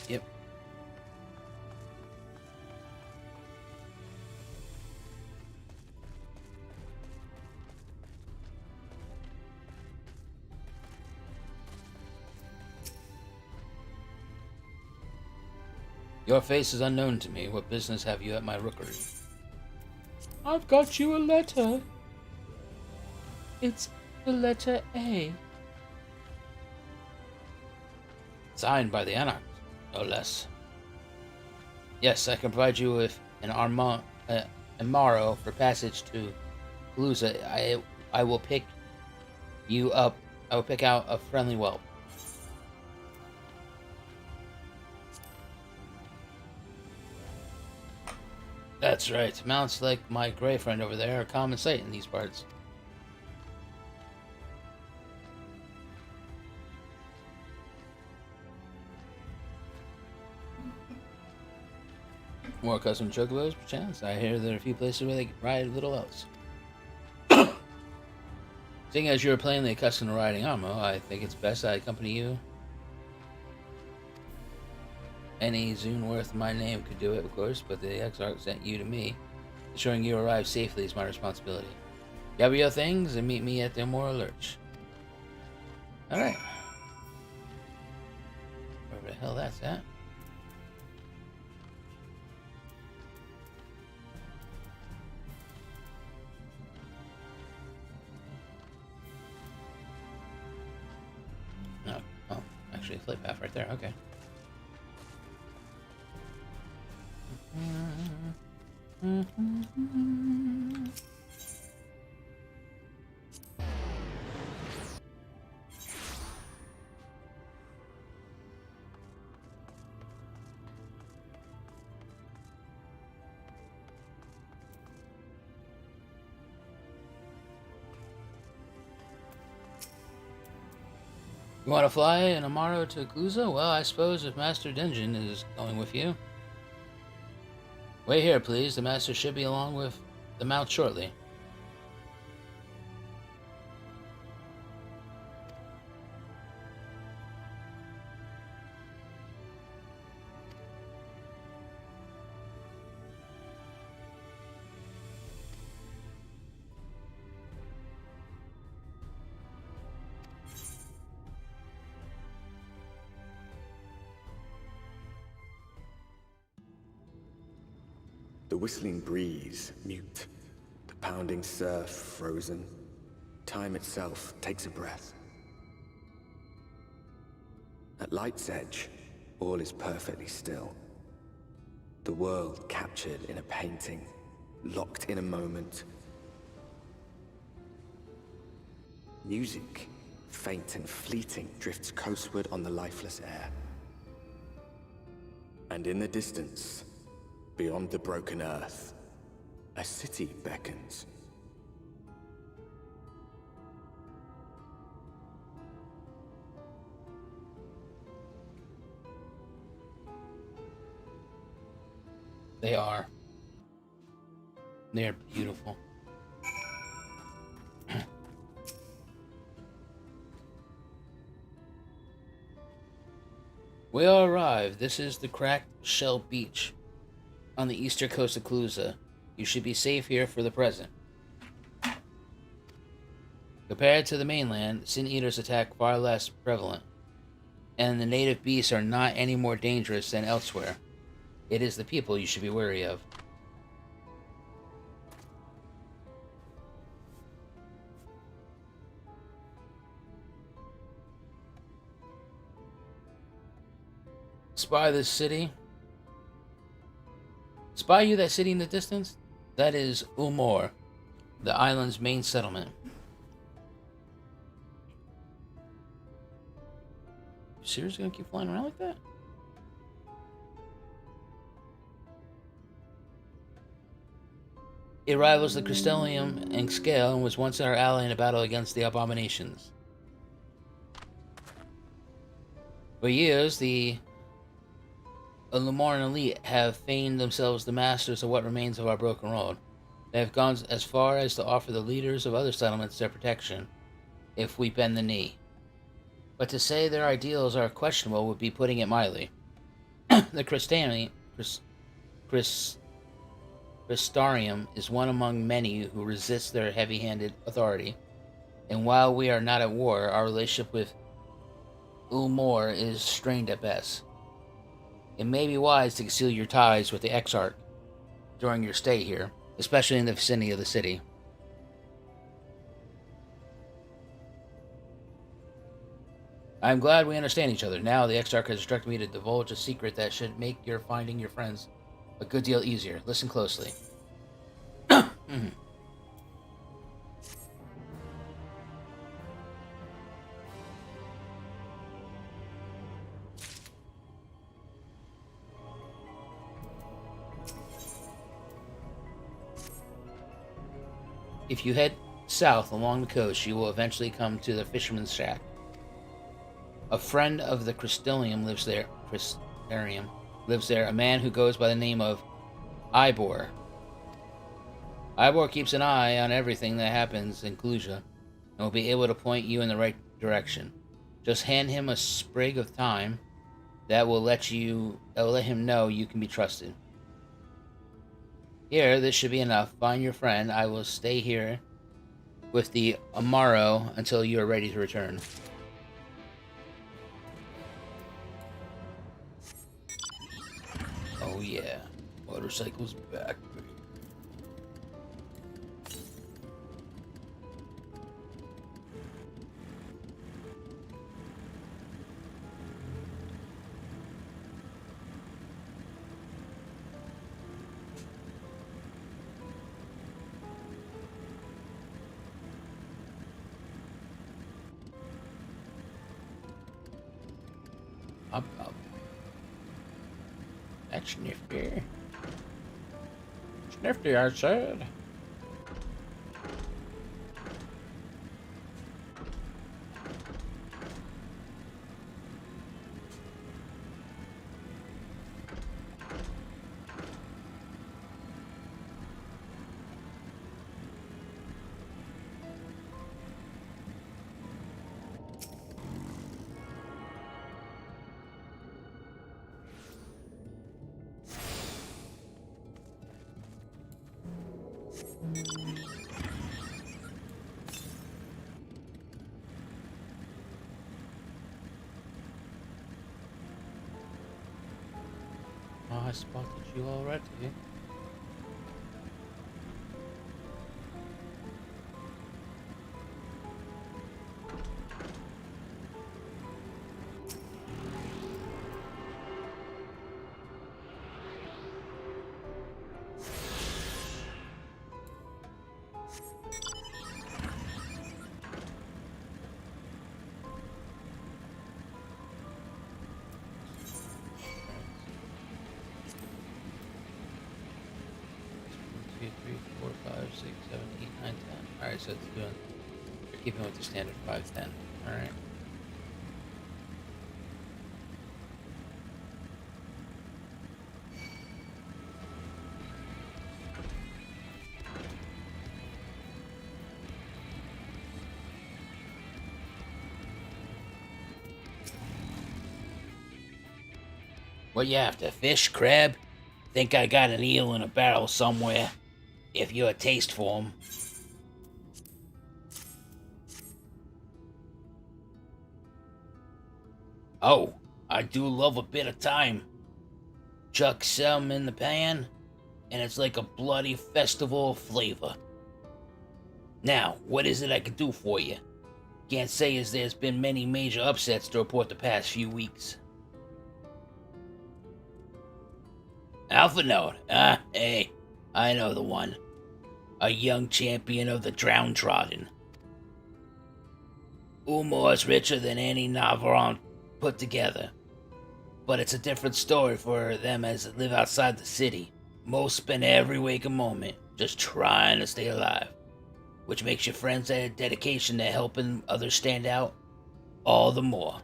Yep. Your face is unknown to me. What business have you at my rookery? I've got you a letter. It's the letter A. Signed by the Anarchs, no less. Yes, I can provide you with an Amaro for passage to Eorzea. I will pick you up. I will pick out a friendly whelp. That's right. Mounts like my gray friend over there are a common sight in these parts. More custom chocobos, perchance. I hear there are a few places where they ride little elves. Seeing as you're plainly accustomed to riding Amo, I think it's best I accompany you. Any Zune worth my name could do it, of course, but the Exarch sent you to me. Ensuring you arrive safely is my responsibility. Gather your things and meet me at the Immoral Lurch. Alright. Wherever the hell that's at. No. Oh, actually a flight path right there, okay. You want to fly an Amaro to Eorzea? Well, I suppose if Master Dungeon is going with you. Wait here, please. The Master should be along with the mount shortly. The whistling breeze, mute. The pounding surf, frozen. Time itself takes a breath. At light's edge, all is perfectly still. The world captured in a painting, locked in a moment. Music, faint and fleeting, drifts coastward on the lifeless air. And in the distance, beyond the broken earth, a city beckons. They are. They are beautiful. We all arrived. This is the Cracked Shell Beach on the eastern coast of Kaluza. You should be safe here for the present. Compared to the mainland, Sin Eaters attack far less prevalent, and the native beasts are not any more dangerous than elsewhere. It is the people you should be wary of. Spy this city. Spy you that city in the distance? That is Umor, the island's main settlement. You seriously gonna keep flying around like that? It rivals the Crystarium in scale and was once our ally in a battle against the abominations. For years, the Lunar elite have feigned themselves the masters of what remains of our broken world. They have gone as far as to offer the leaders of other settlements their protection, if we bend the knee. But to say their ideals are questionable would be putting it mildly. The Crystarium is one among many who resist their heavy-handed authority, and while we are not at war, our relationship with Umor is strained at best. It may be wise to conceal your ties with the Exarch during your stay here, especially in the vicinity of the city. I am glad we understand each other. Now the Exarch has instructed me to divulge a secret that should make your finding your friends a good deal easier. Listen closely. If you head south along the coast, you will eventually come to the fisherman's shack. A friend of the Crystarium lives there. A man who goes by the name of Ivor. Ivor keeps an eye on everything that happens in Kaluza and will be able to point you in the right direction. Just hand him a sprig of thyme that will let him know you can be trusted. Here, this should be enough. Find your friend. I will stay here with the Amaro until you are ready to return. Oh yeah, motorcycle's back. Up. That's nifty. It's nifty, I said. I spotted you already. Alright, so it's doing, you're keeping with the standard 510. Alright. What you after? Fish? Crab? Think I got an eel in a barrel somewhere. If you a taste for 'em. Oh, I do love a bit of thyme. Chuck some in the pan, and it's like a bloody festival of flavor. Now, what is it I can do for you? Can't say as there's been many major upsets to report the past few weeks. Alpha Node? Ah, hey, I know the one. A young champion of the downtrodden. Umor's richer than any Navarone put together. But it's a different story for them as live outside the city. Most spend every waking moment just trying to stay alive. Which makes your friends' dedication to helping others stand out all the more.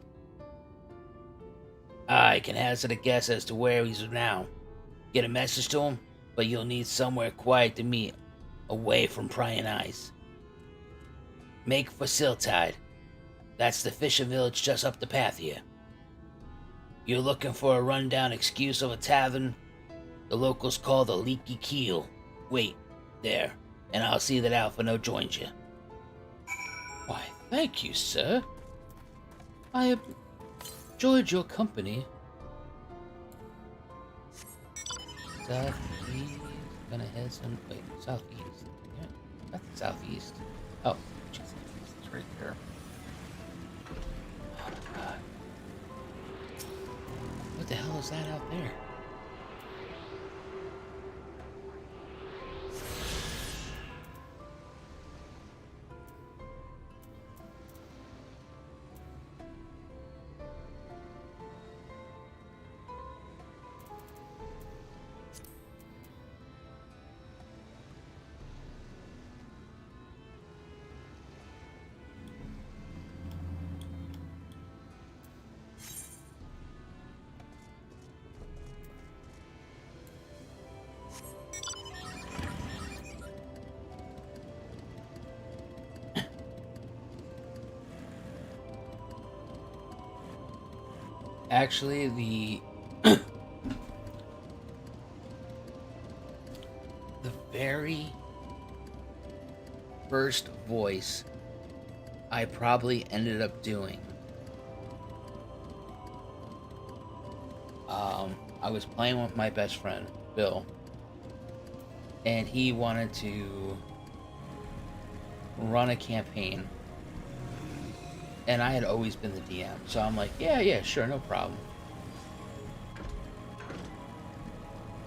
I can hazard a guess as to where he's now. Get a message to him, but you'll need somewhere quiet to meet, away from prying eyes. Make for Siltide. That's the fishing village just up the path here. You're looking for a rundown excuse of a tavern the locals call the Leaky Keel. Wait there, and I'll see that Alpha No joins you. Why, thank you, sir. I have enjoyed your company. Southeast, gonna head some, wait, southeast. Yeah, that's southeast. Oh, jeez, it's right there. Oh, God. What the hell is that out there? Actually, the very first voice I probably ended up doing, I was playing with my best friend, Bill, and he wanted to run a campaign. And I had always been the DM, so I'm like, yeah, sure, no problem.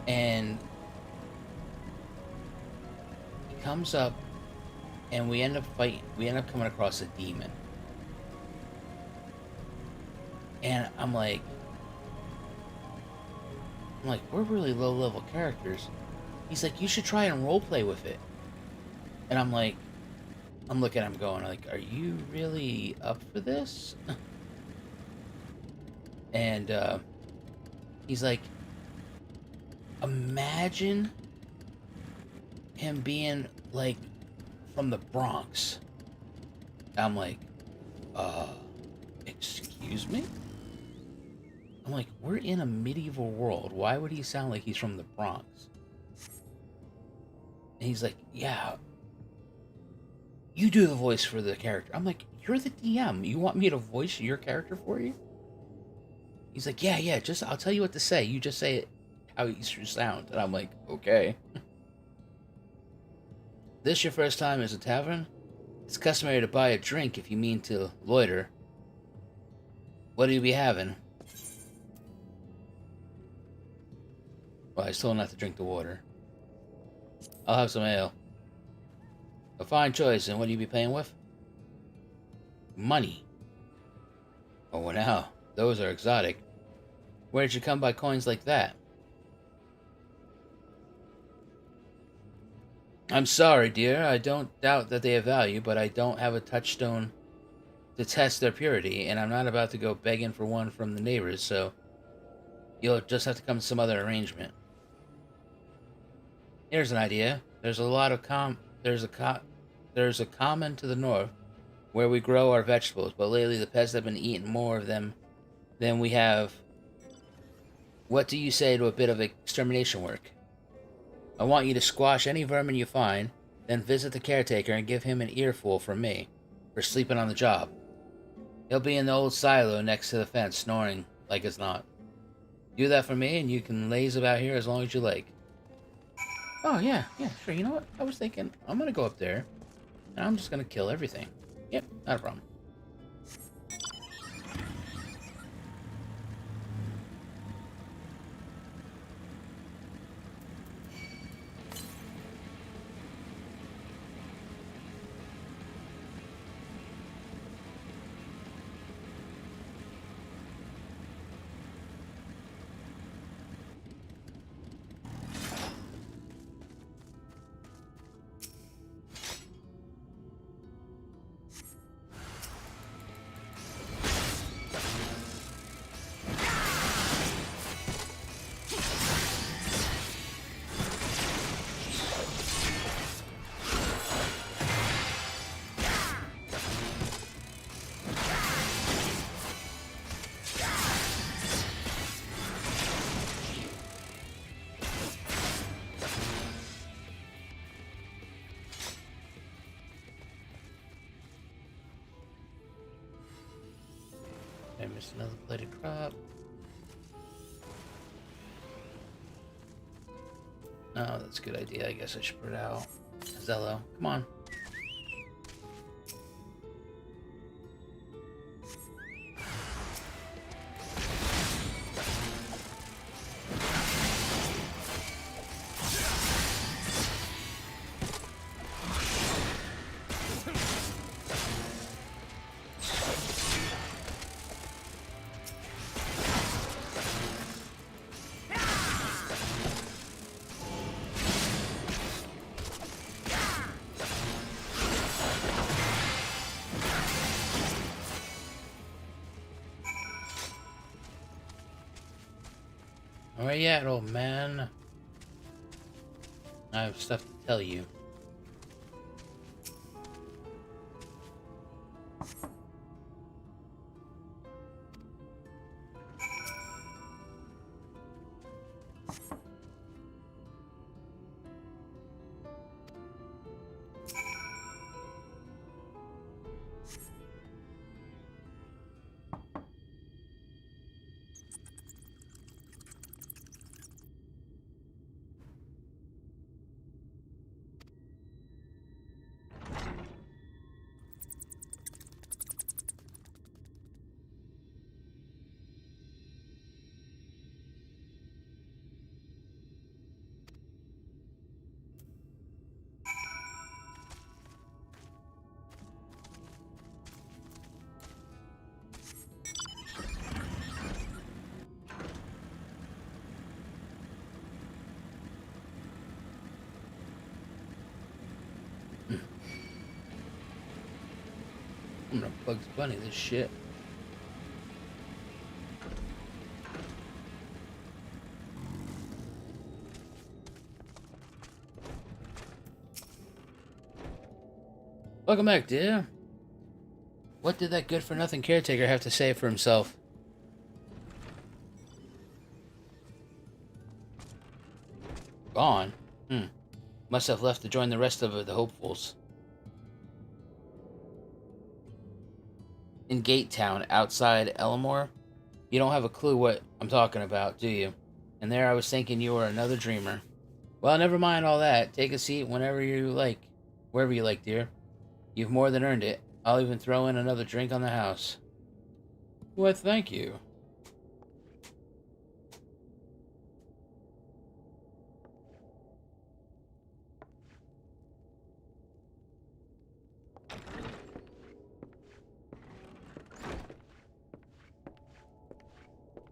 And he comes up, and we end up coming across a demon. And I'm like, we're really low-level characters. He's like, you should try and roleplay with it. And I'm like, I'm looking at him going, like, are you really up for this? And he's like, imagine him being, like, from the Bronx. I'm like, excuse me? I'm like, we're in a medieval world. Why would he sound like he's from the Bronx? And he's like, yeah, you do the voice for the character. I'm like, you're the DM. You want me to voice your character for you? He's like, yeah, just, I'll tell you what to say. You just say it how you sound. And I'm like, okay. This your first time as a tavern? It's customary to buy a drink if you mean to loiter. What do you be having? Well, I still don't have to drink the water. I'll have some ale. A fine choice, and what do you be paying with? Money. Oh, now, those are exotic. Where did you come by coins like that? I'm sorry, dear. I don't doubt that they have value, but I don't have a touchstone to test their purity, and I'm not about to go begging for one from the neighbors, so you'll just have to come to some other arrangement. Here's an idea. There's a lot of there's a common to the north where we grow our vegetables, but lately the pests have been eating more of them than we have What do you say to a bit of extermination work? I want you to squash any vermin you find, then visit the caretaker and give him an earful from me for sleeping on the job. He'll be in the old silo next to the fence, snoring like it's not. Do that for me, and you can laze about here as long as you like. Oh, yeah, sure. You know what? I was thinking, I'm gonna go up there, and I'm just gonna kill everything. Yep, not a problem. I missed another bladed crop. Oh, that's a good idea. I guess I should put it out. Zello, come on. Where you at, old man? I have stuff to tell you. I'm gonna Bugs Bunny this shit. Welcome back, dear. What did that good-for-nothing caretaker have to say for himself? Gone? Must have left to join the rest of the hopefuls. In Gate Town, outside Elmore? You don't have a clue what I'm talking about, do you? And there I was thinking you were another dreamer. Well, never mind all that. Take a seat whenever you like. Wherever you like, dear. You've more than earned it. I'll even throw in another drink on the house. Well, thank you.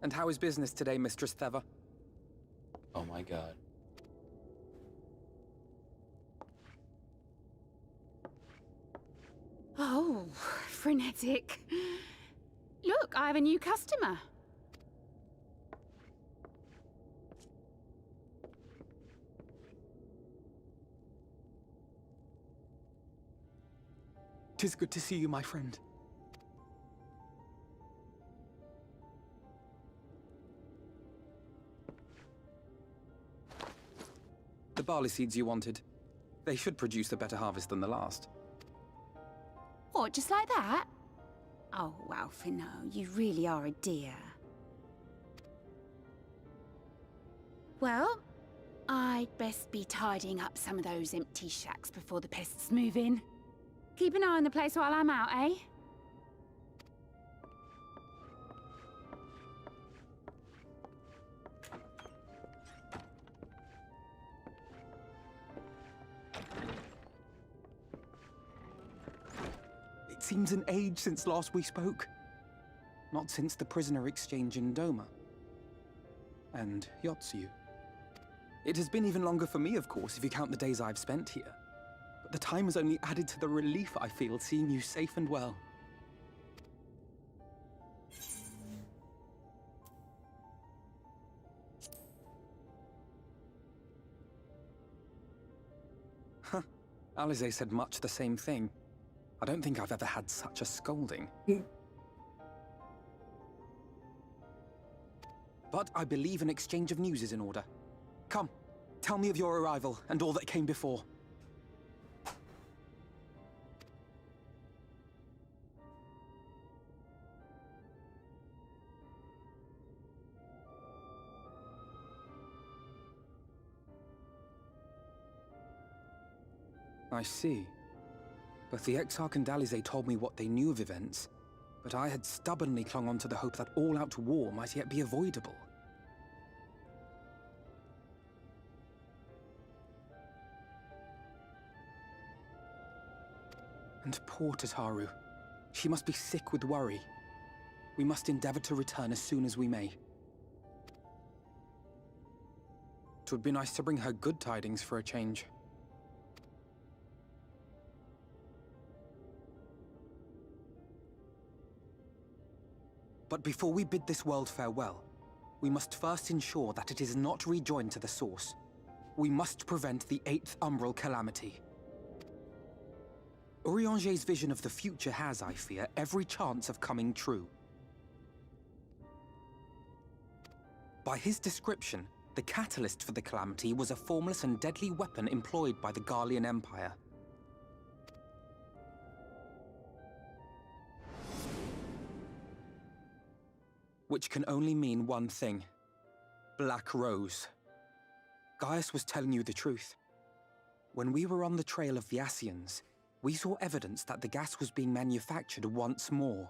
And how is business today, Mistress Theva? Oh my god. Oh, frenetic. Look, I have a new customer. Tis good to see you, my friend. The barley seeds you wanted. They should produce a better harvest than the last. What, just like that? Oh, Alfino, you really are a dear. Well, I'd best be tidying up some of those empty shacks before the pests move in. Keep an eye on the place while I'm out, eh? It seems an age since last we spoke. Not since the prisoner exchange in Doma. And Yotsu. It has been even longer for me, of course, if you count the days I've spent here. But the time has only added to the relief I feel seeing you safe and well. Huh. Alize said much the same thing. I don't think I've ever had such a scolding. But I believe an exchange of news is in order. Come, tell me of your arrival and all that came before. I see. Both the Exarch and Alize told me what they knew of events, but I had stubbornly clung on to the hope that all-out war might yet be avoidable. And poor Tataru. She must be sick with worry. We must endeavor to return as soon as we may. It would be nice to bring her good tidings for a change. But before we bid this world farewell, we must first ensure that it is not rejoined to the source. We must prevent the 8th Umbral Calamity. Urianger's vision of the future has, I fear, every chance of coming true. By his description, the catalyst for the calamity was a formless and deadly weapon employed by the Garlean Empire. Which can only mean one thing. Black Rose. Gaius was telling you the truth. When we were on the trail of the Ascians, we saw evidence that the gas was being manufactured once more.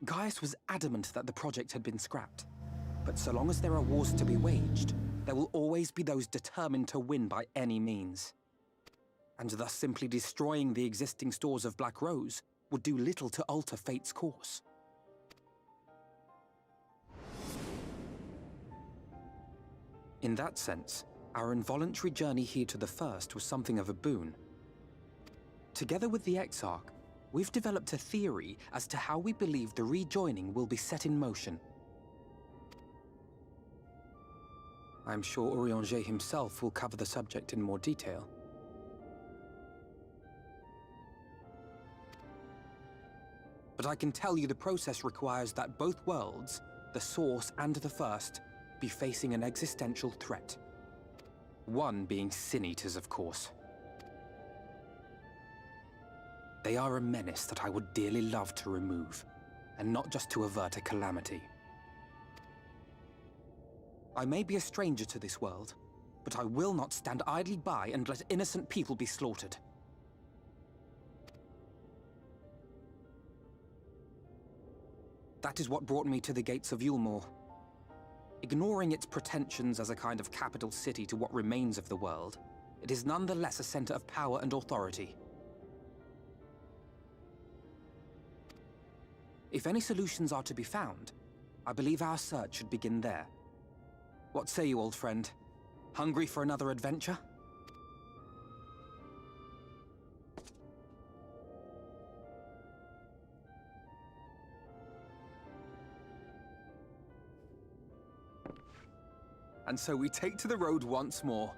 Gaius was adamant that the project had been scrapped. But so long as there are wars to be waged, there will always be those determined to win by any means. And thus simply destroying the existing stores of Black Rose would do little to alter fate's course. In that sense, our involuntary journey here to the First was something of a boon. Together with the Exarch, we've developed a theory as to how we believe the rejoining will be set in motion. I'm sure Urianger himself will cover the subject in more detail. But I can tell you the process requires that both worlds, the Source and the First, be facing an existential threat. One being Sin Eaters, of course. They are a menace that I would dearly love to remove, and not just to avert a calamity. I may be a stranger to this world, but I will not stand idly by and let innocent people be slaughtered. That is what brought me to the gates of Yulmore. Ignoring its pretensions as a kind of capital city to what remains of the world, it is nonetheless a center of power and authority. If any solutions are to be found, I believe our search should begin there. What say you, old friend? Hungry for another adventure? And so we take to the road once more.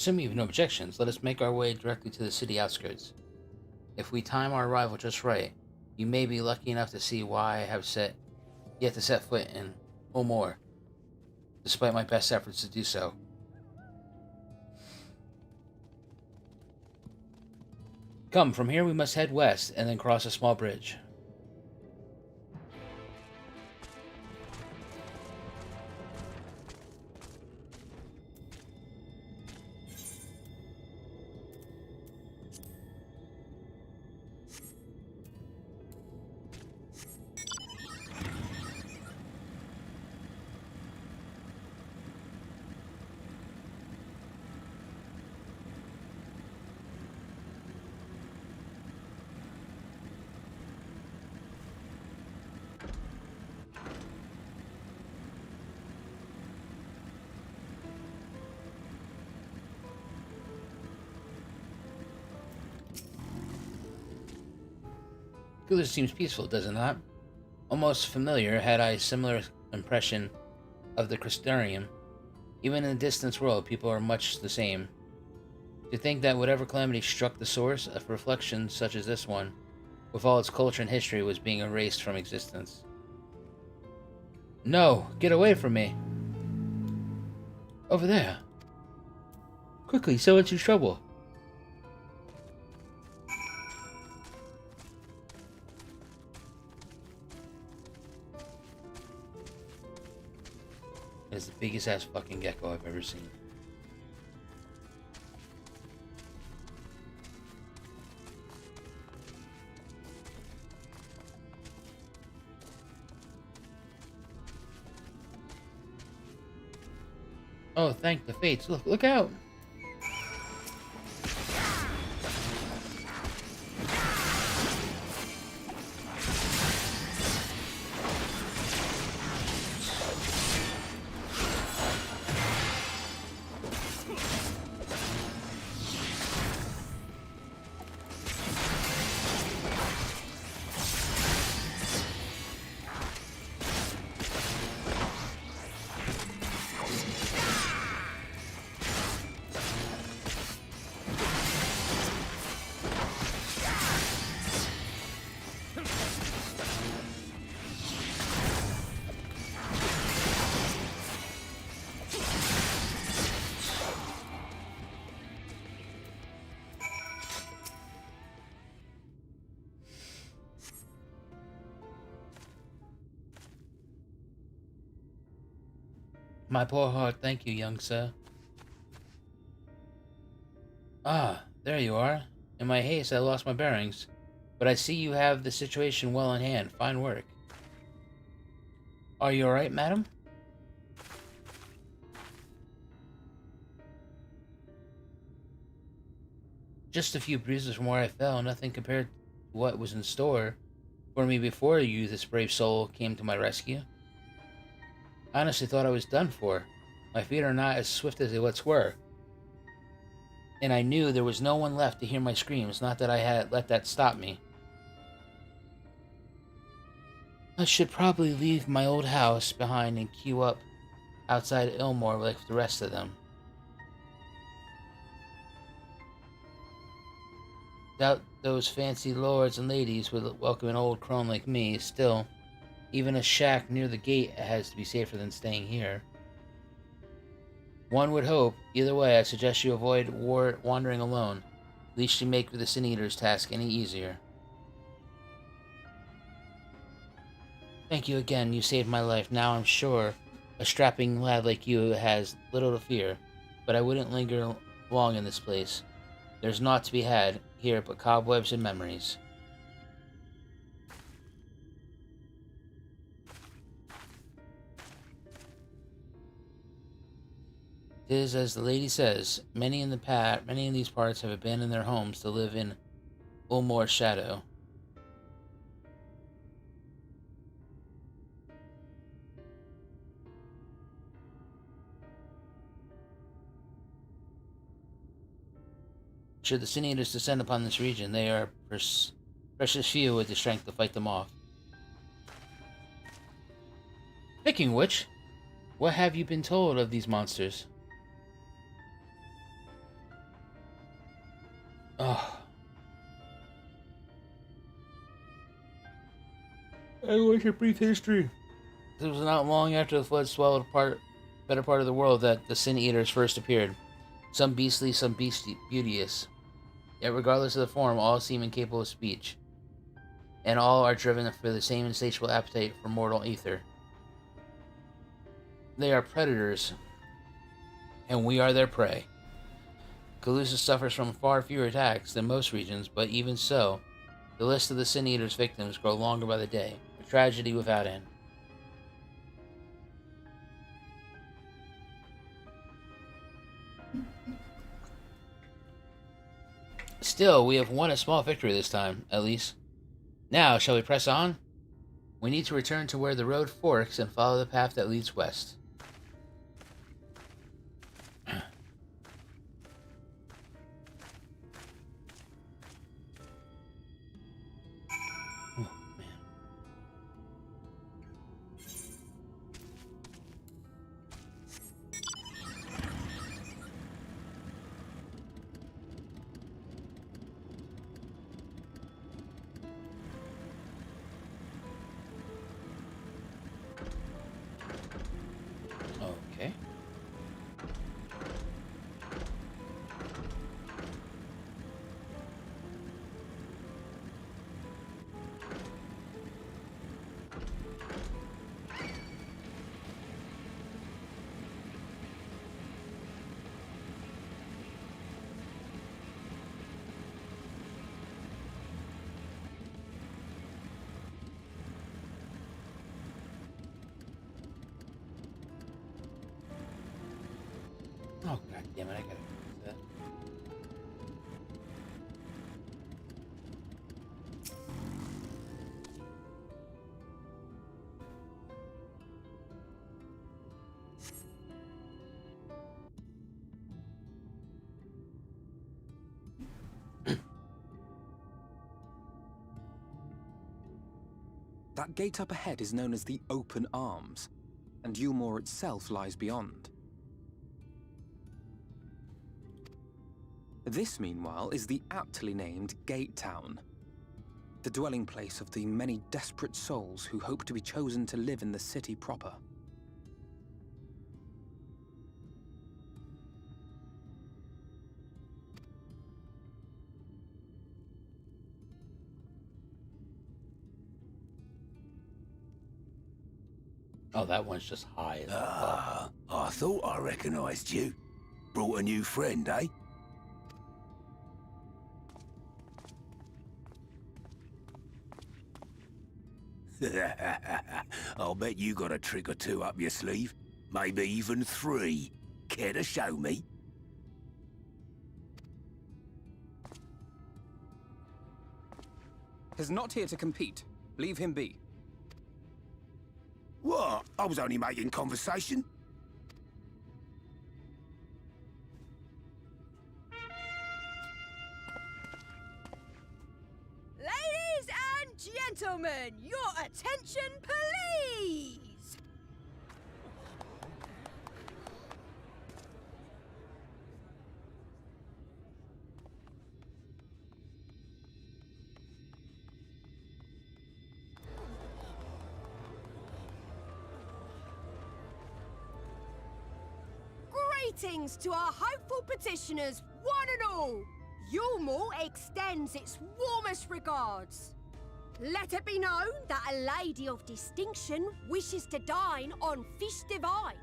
Assuming you have no objections, let us make our way directly to the city outskirts. If we time our arrival just right, you may be lucky enough to see why I have yet to set foot in Ulmor, despite my best efforts to do so. Come, from here we must head west and then cross a small bridge. Cooler seems peaceful, does it not? Almost familiar, had I a similar impression of the Crystarium. Even in the distant world, people are much the same. To think that whatever calamity struck the source, a reflection such as this one, with all its culture and history, was being erased from existence. No! Get away from me! Over there! Quickly, so into trouble! It's the biggest ass fucking gecko I've ever seen. Oh, thank the fates. Look out! My poor heart, thank you, young sir. Ah, there you are. In my haste, I lost my bearings. But I see you have the situation well in hand. Fine work. Are you alright, madam? Just a few bruises from where I fell, nothing compared to what was in store for me before you, this brave soul, came to my rescue. I honestly thought I was done for. My feet are not as swift as they once were. And I knew there was no one left to hear my screams, not that I had let that stop me. I should probably leave my old house behind and queue up outside Ulmor like the rest of them. Doubt those fancy lords and ladies would welcome an old crone like me. Still, even a shack near the gate has to be safer than staying here. One would hope. Either way, I suggest you avoid wandering alone, lest you make the Sin Eater's task any easier. Thank you again, you saved my life. Now I'm sure a strapping lad like you has little to fear, but I wouldn't linger long in this place. There's naught to be had here but cobwebs and memories. It is as the lady says, many in these parts have abandoned their homes to live in Ulmor's shadow. Should the Sin Eaters descend upon this region, they are precious few with the strength to fight them off. Speaking of which, what have you been told of these monsters? Oh. I wish a brief history. It was not long after the flood swallowed better part of the world that the Sin Eaters first appeared. Some beastly, some beauteous. Yet regardless of the form, all seem incapable of speech. And all are driven for the same insatiable appetite for mortal ether. They are predators, and we are their prey. Calusa suffers from far fewer attacks than most regions, but even so, the list of the Sin Eater's victims grow longer by the day, a tragedy without end. Still, we have won a small victory this time, at least. Now, shall we press on? We need to return to where the road forks and follow the path that leads west. Okay. Oh, god damn it, I gotta fix that. That gate up ahead is known as the Open Arms, and Eorzea itself lies beyond. This, meanwhile, is the aptly named Gate Town, the dwelling place of the many desperate souls who hope to be chosen to live in the city proper. Oh, that one's just high as fuck. I thought I recognized you. Brought a new friend, eh? I'll bet you got a trick or two up your sleeve. Maybe even 3. Care to show me? He's not here to compete. Leave him be. What? I was only making conversation. Ladies and gentlemen, your attention, please! Greetings to our hopeful petitioners, one and all! Eorzea extends its warmest regards. Let it be known that a lady of distinction wishes to dine on fish divine.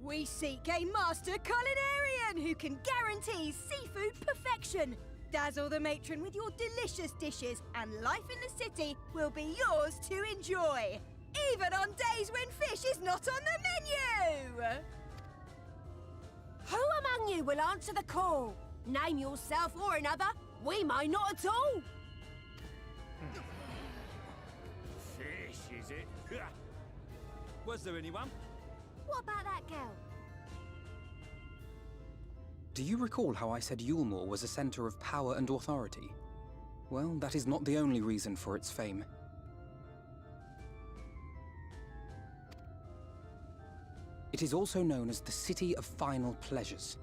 We seek a master culinarian who can guarantee seafood perfection. Dazzle the matron with your delicious dishes, and life in the city will be yours to enjoy. Even on days when fish is not on the menu! Who among you will answer the call? Name yourself or another. We might not at all. Fish, is it? Was there anyone? What about that girl? Do you recall how I said Eorzea was a center of power and authority? Well, that is not the only reason for its fame. It is also known as the City of Final Pleasures.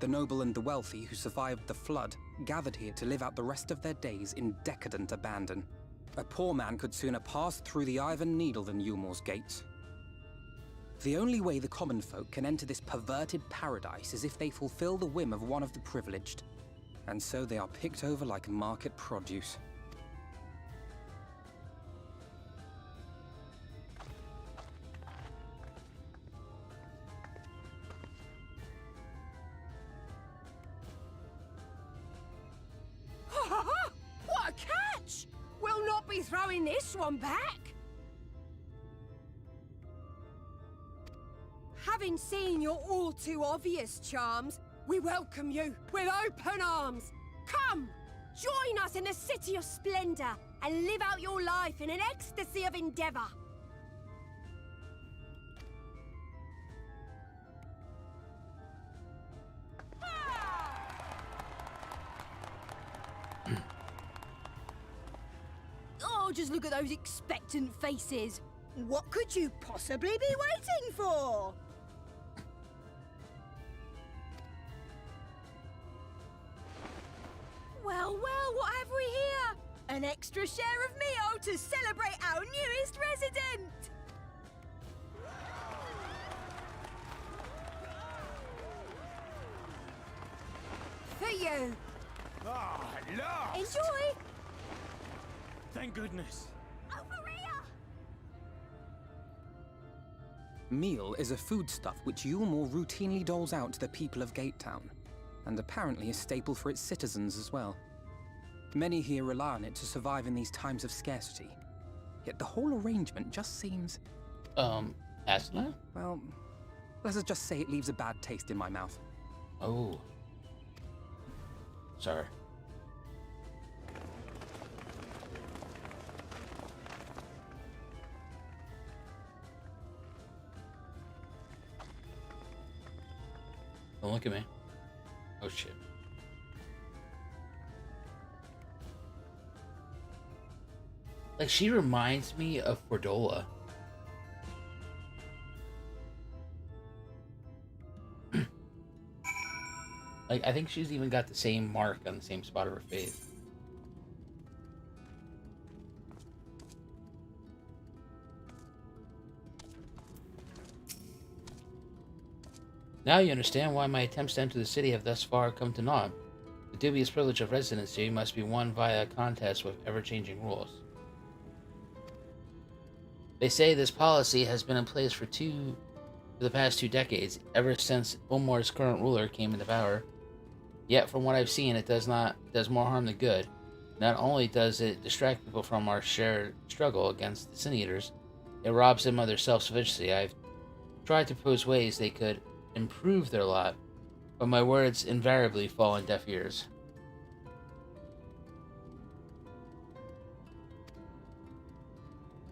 The noble and the wealthy who survived the flood gathered here to live out the rest of their days in decadent abandon. A poor man could sooner pass through the Iron Needle than Eulmore's gates. The only way the common folk can enter this perverted paradise is if they fulfill the whim of one of the privileged. And so they are picked over like market produce. What a catch! We'll not be throwing this one back. Having seen your all too obvious charms, we welcome you with open arms. Come, join us in the City of Splendor and live out your life in an ecstasy of endeavor. Oh, just look at those expectant faces. What could you possibly be waiting for? Well, what have we here? An extra share of meal to celebrate our newest resident! For you! Ah, look! Enjoy! Thank goodness. Meal is a foodstuff which Eulmore routinely doles out to the people of Gatetown, and apparently a staple for its citizens as well. Many here rely on it to survive in these times of scarcity. Yet the whole arrangement just seems... Asla? Well, let's just say it leaves a bad taste in my mouth. Oh. Sorry. Don't look at me. Oh shit. Like, she reminds me of Fordola. Like, I think she's even got the same mark on the same spot of her face. Now you understand why my attempts to enter the city have thus far come to naught. The dubious privilege of residency must be won via a contest with ever-changing rules. They say this policy has been in place for the past 2 decades, ever since Ulmore's current ruler came into power. Yet, from what I've seen, it does more harm than good. Not only does it distract people from our shared struggle against the Sin Eaters, it robs them of their self-sufficiency. I've tried to propose ways they could improve their lot, but my words invariably fall on deaf ears.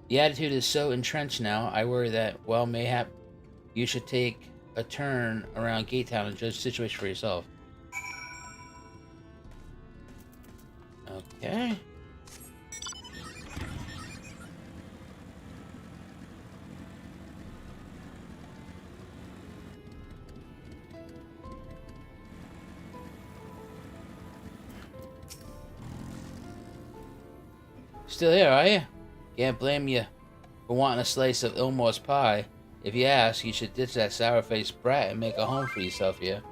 The attitude is so entrenched now, I worry that, well, mayhap you should take a turn around Gatetown and judge the situation for yourself. Okay. Still here, are you? Can't blame you for wanting a slice of Ilmore's pie. If you ask, you should ditch that sour-faced brat and make a home for yourself here.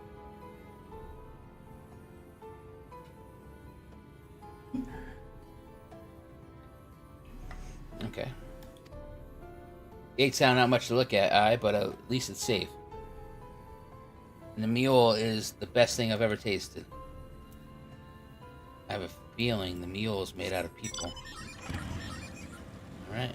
Okay. Gatetown, not much to look at, but at least it's safe. And the mule is the best thing I've ever tasted. I have a feeling the mule is made out of people. Alright.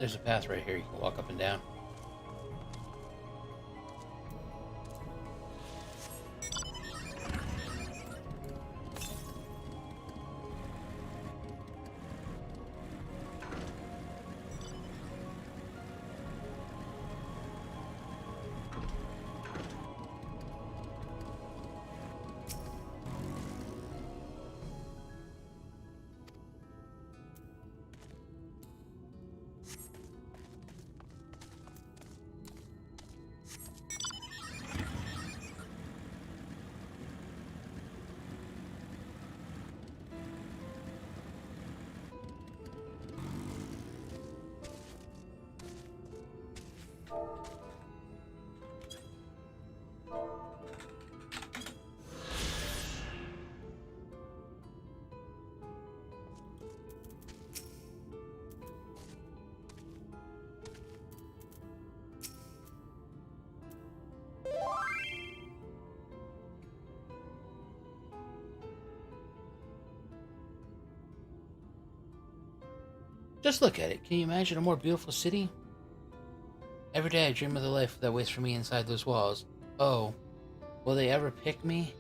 there's a path right here you can walk up and down. Just look at it. Can you imagine a more beautiful city? Every day I dream of the life that waits for me inside those walls. Oh, will they ever pick me?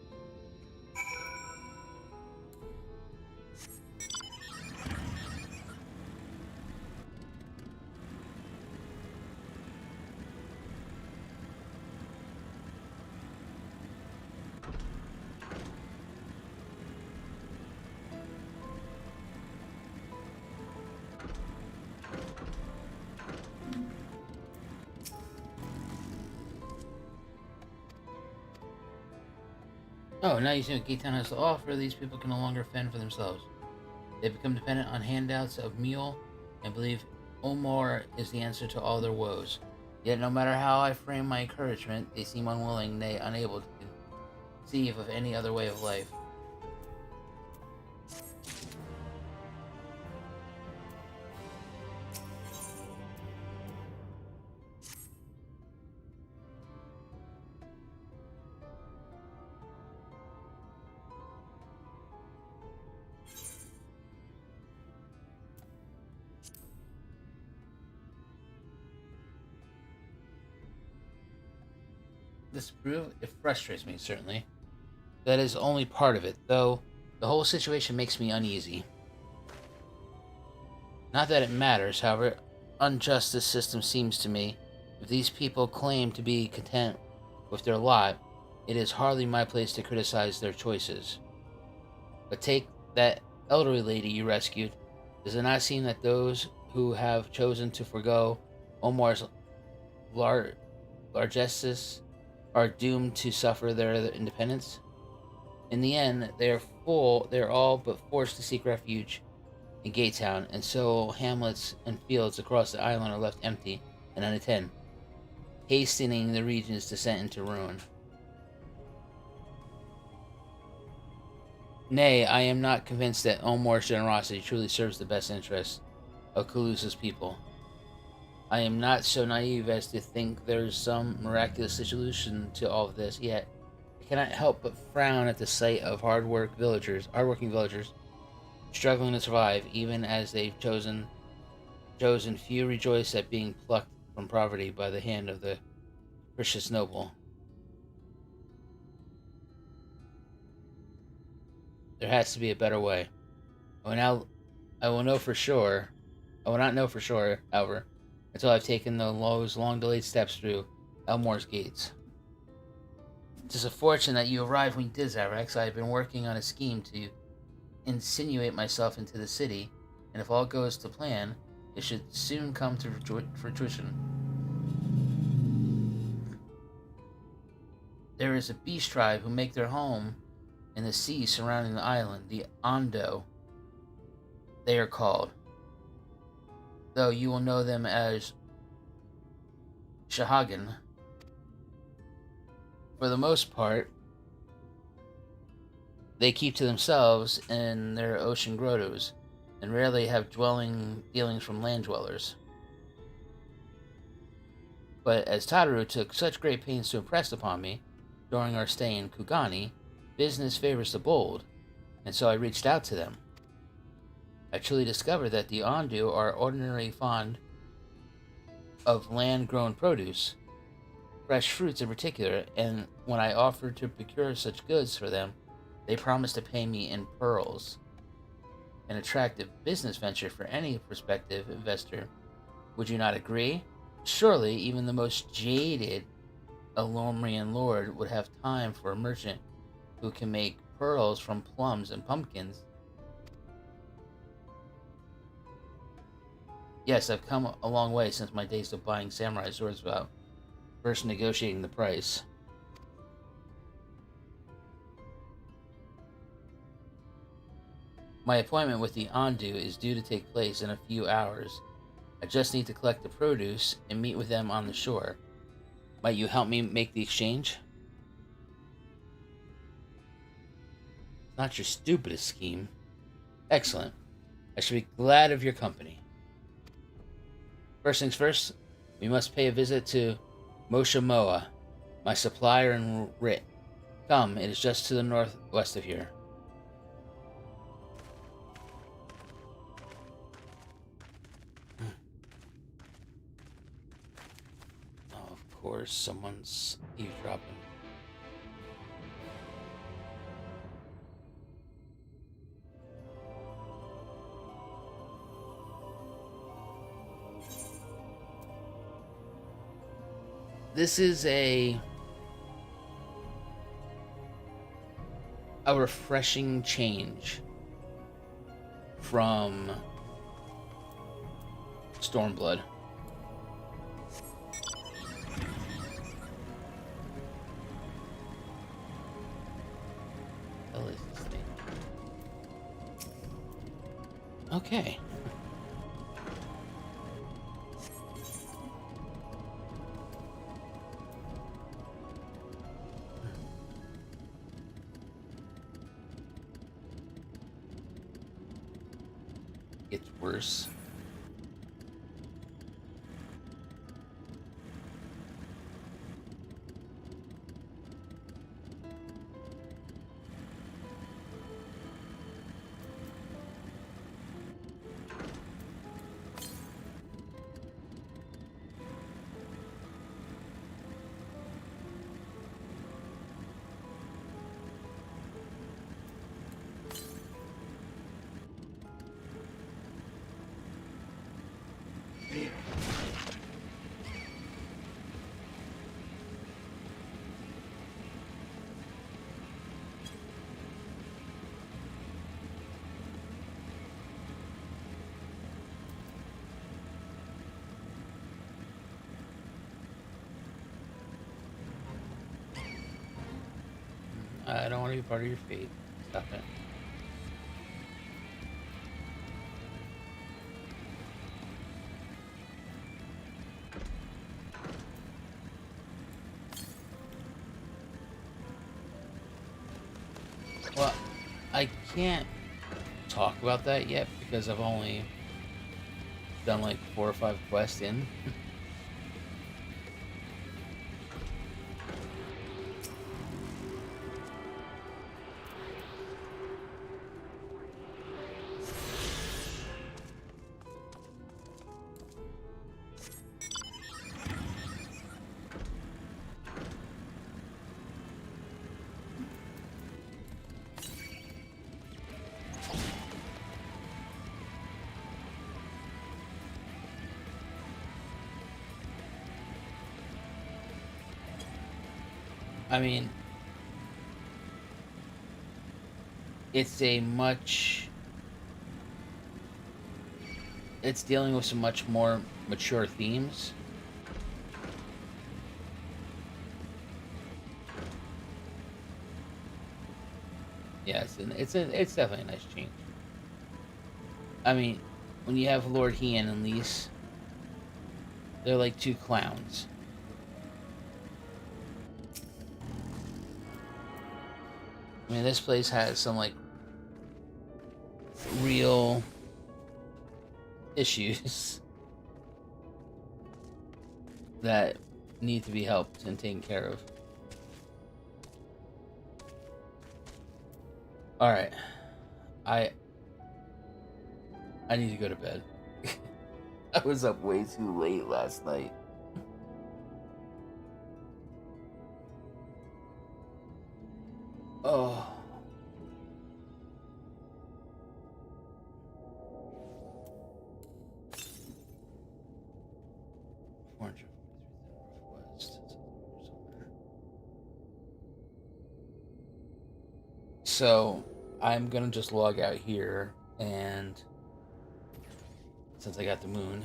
Oh, now you see what Gate Town has to offer. These people can no longer fend for themselves. They become dependent on handouts of mule and believe Omor is the answer to all their woes. Yet no matter how I frame my encouragement, they seem unwilling, nay, unable to conceive of any other way of life. It frustrates me, certainly. That is only part of it, though the whole situation makes me uneasy. Not that it matters, however unjust this system seems to me. If these people claim to be content with their lot, it is hardly my place to criticize their choices. But take that elderly lady you rescued. Does it not seem that those who have chosen to forego Omor's largesses are doomed to suffer their independence? In the end, they are all but forced to seek refuge in Gate Town, and so hamlets and fields across the island are left empty and unattended, hastening the region's descent into ruin. Nay, I am not convinced that Omor's generosity truly serves the best interests of Calusa's people. I am not so naive as to think there's some miraculous solution to all of this, yet I cannot help but frown at the sight of hardworking villagers struggling to survive, even as they've chosen. Few rejoice at being plucked from poverty by the hand of the capricious noble. There has to be a better way. I will not know for sure, however, until I've taken those long-delayed steps through Elmore's gates. It is a fortune that you arrived when you did, Zarex. I have been working on a scheme to insinuate myself into the city, and if all goes to plan, it should soon come to fruition. There is a beast tribe who make their home in the sea surrounding the island, the Ondo, they are called, though you will know them as Shahagan. For the most part, they keep to themselves in their ocean grottos, and rarely have dealings from land dwellers. But as Tataru took such great pains to impress upon me during our stay in Kugani, business favors the bold, and so I reached out to them. I truly discovered that the Ondu are ordinarily fond of land-grown produce, fresh fruits in particular, and when I offered to procure such goods for them, they promised to pay me in pearls. An attractive business venture for any prospective investor. Would you not agree? Surely, even the most jaded Elomrian lord would have time for a merchant who can make pearls from plums and pumpkins. Yes, I've come a long way since my days of buying samurai swords without first negotiating the price. My appointment with the Ondu is due to take place in a few hours. I just need to collect the produce and meet with them on the shore. Might you help me make the exchange? Not your stupidest scheme. Excellent. I should be glad of your company. First things first, we must pay a visit to Moshamoa, my supplier in Rit. Come, it is just to the northwest of here. Oh, of course, someone's eavesdropping. This is a refreshing change from Stormblood. What is this thing? Okay. It's worse. I don't want to be part of your fate. Stop it. Well, I can't talk about that yet because I've only done like 4 or 5 quests in. I mean, it's dealing with some much more mature themes. Yeah, it's definitely a nice change. I mean, when you have Lord Hien and Lise, they're like 2 clowns. I mean, this place has some, like, real issues that need to be helped and taken care of. Alright. I need to go to bed. I was up way too late last night. Oh. So I'm gonna just log out here, and since I got the moon.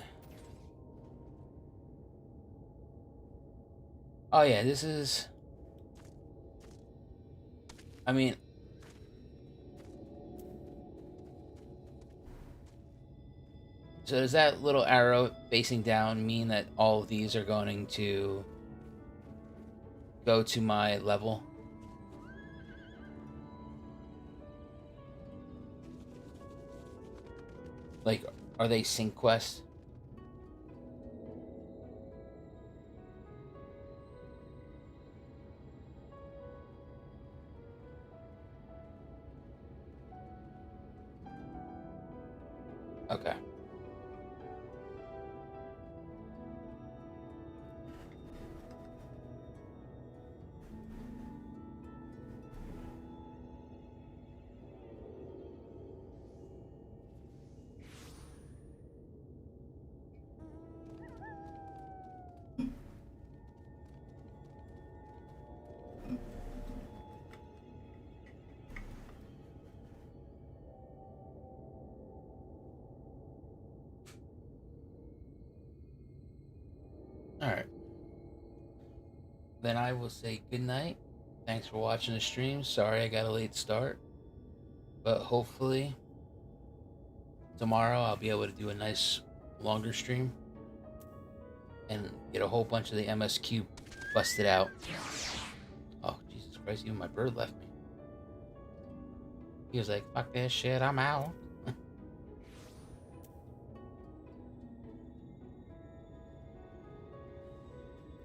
Oh yeah, this is, I mean, so does that little arrow facing down mean that all of these are going to go to my level? Like, are they sync quests? Okay. Alright. Then I will say good night. Thanks for watching the stream. Sorry I got a late start. But hopefully tomorrow I'll be able to do a nice longer stream and get a whole bunch of the MSQ busted out. Oh, Jesus Christ, even my bird left me. He was like, fuck this shit, I'm out.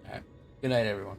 Alright. Good night, everyone.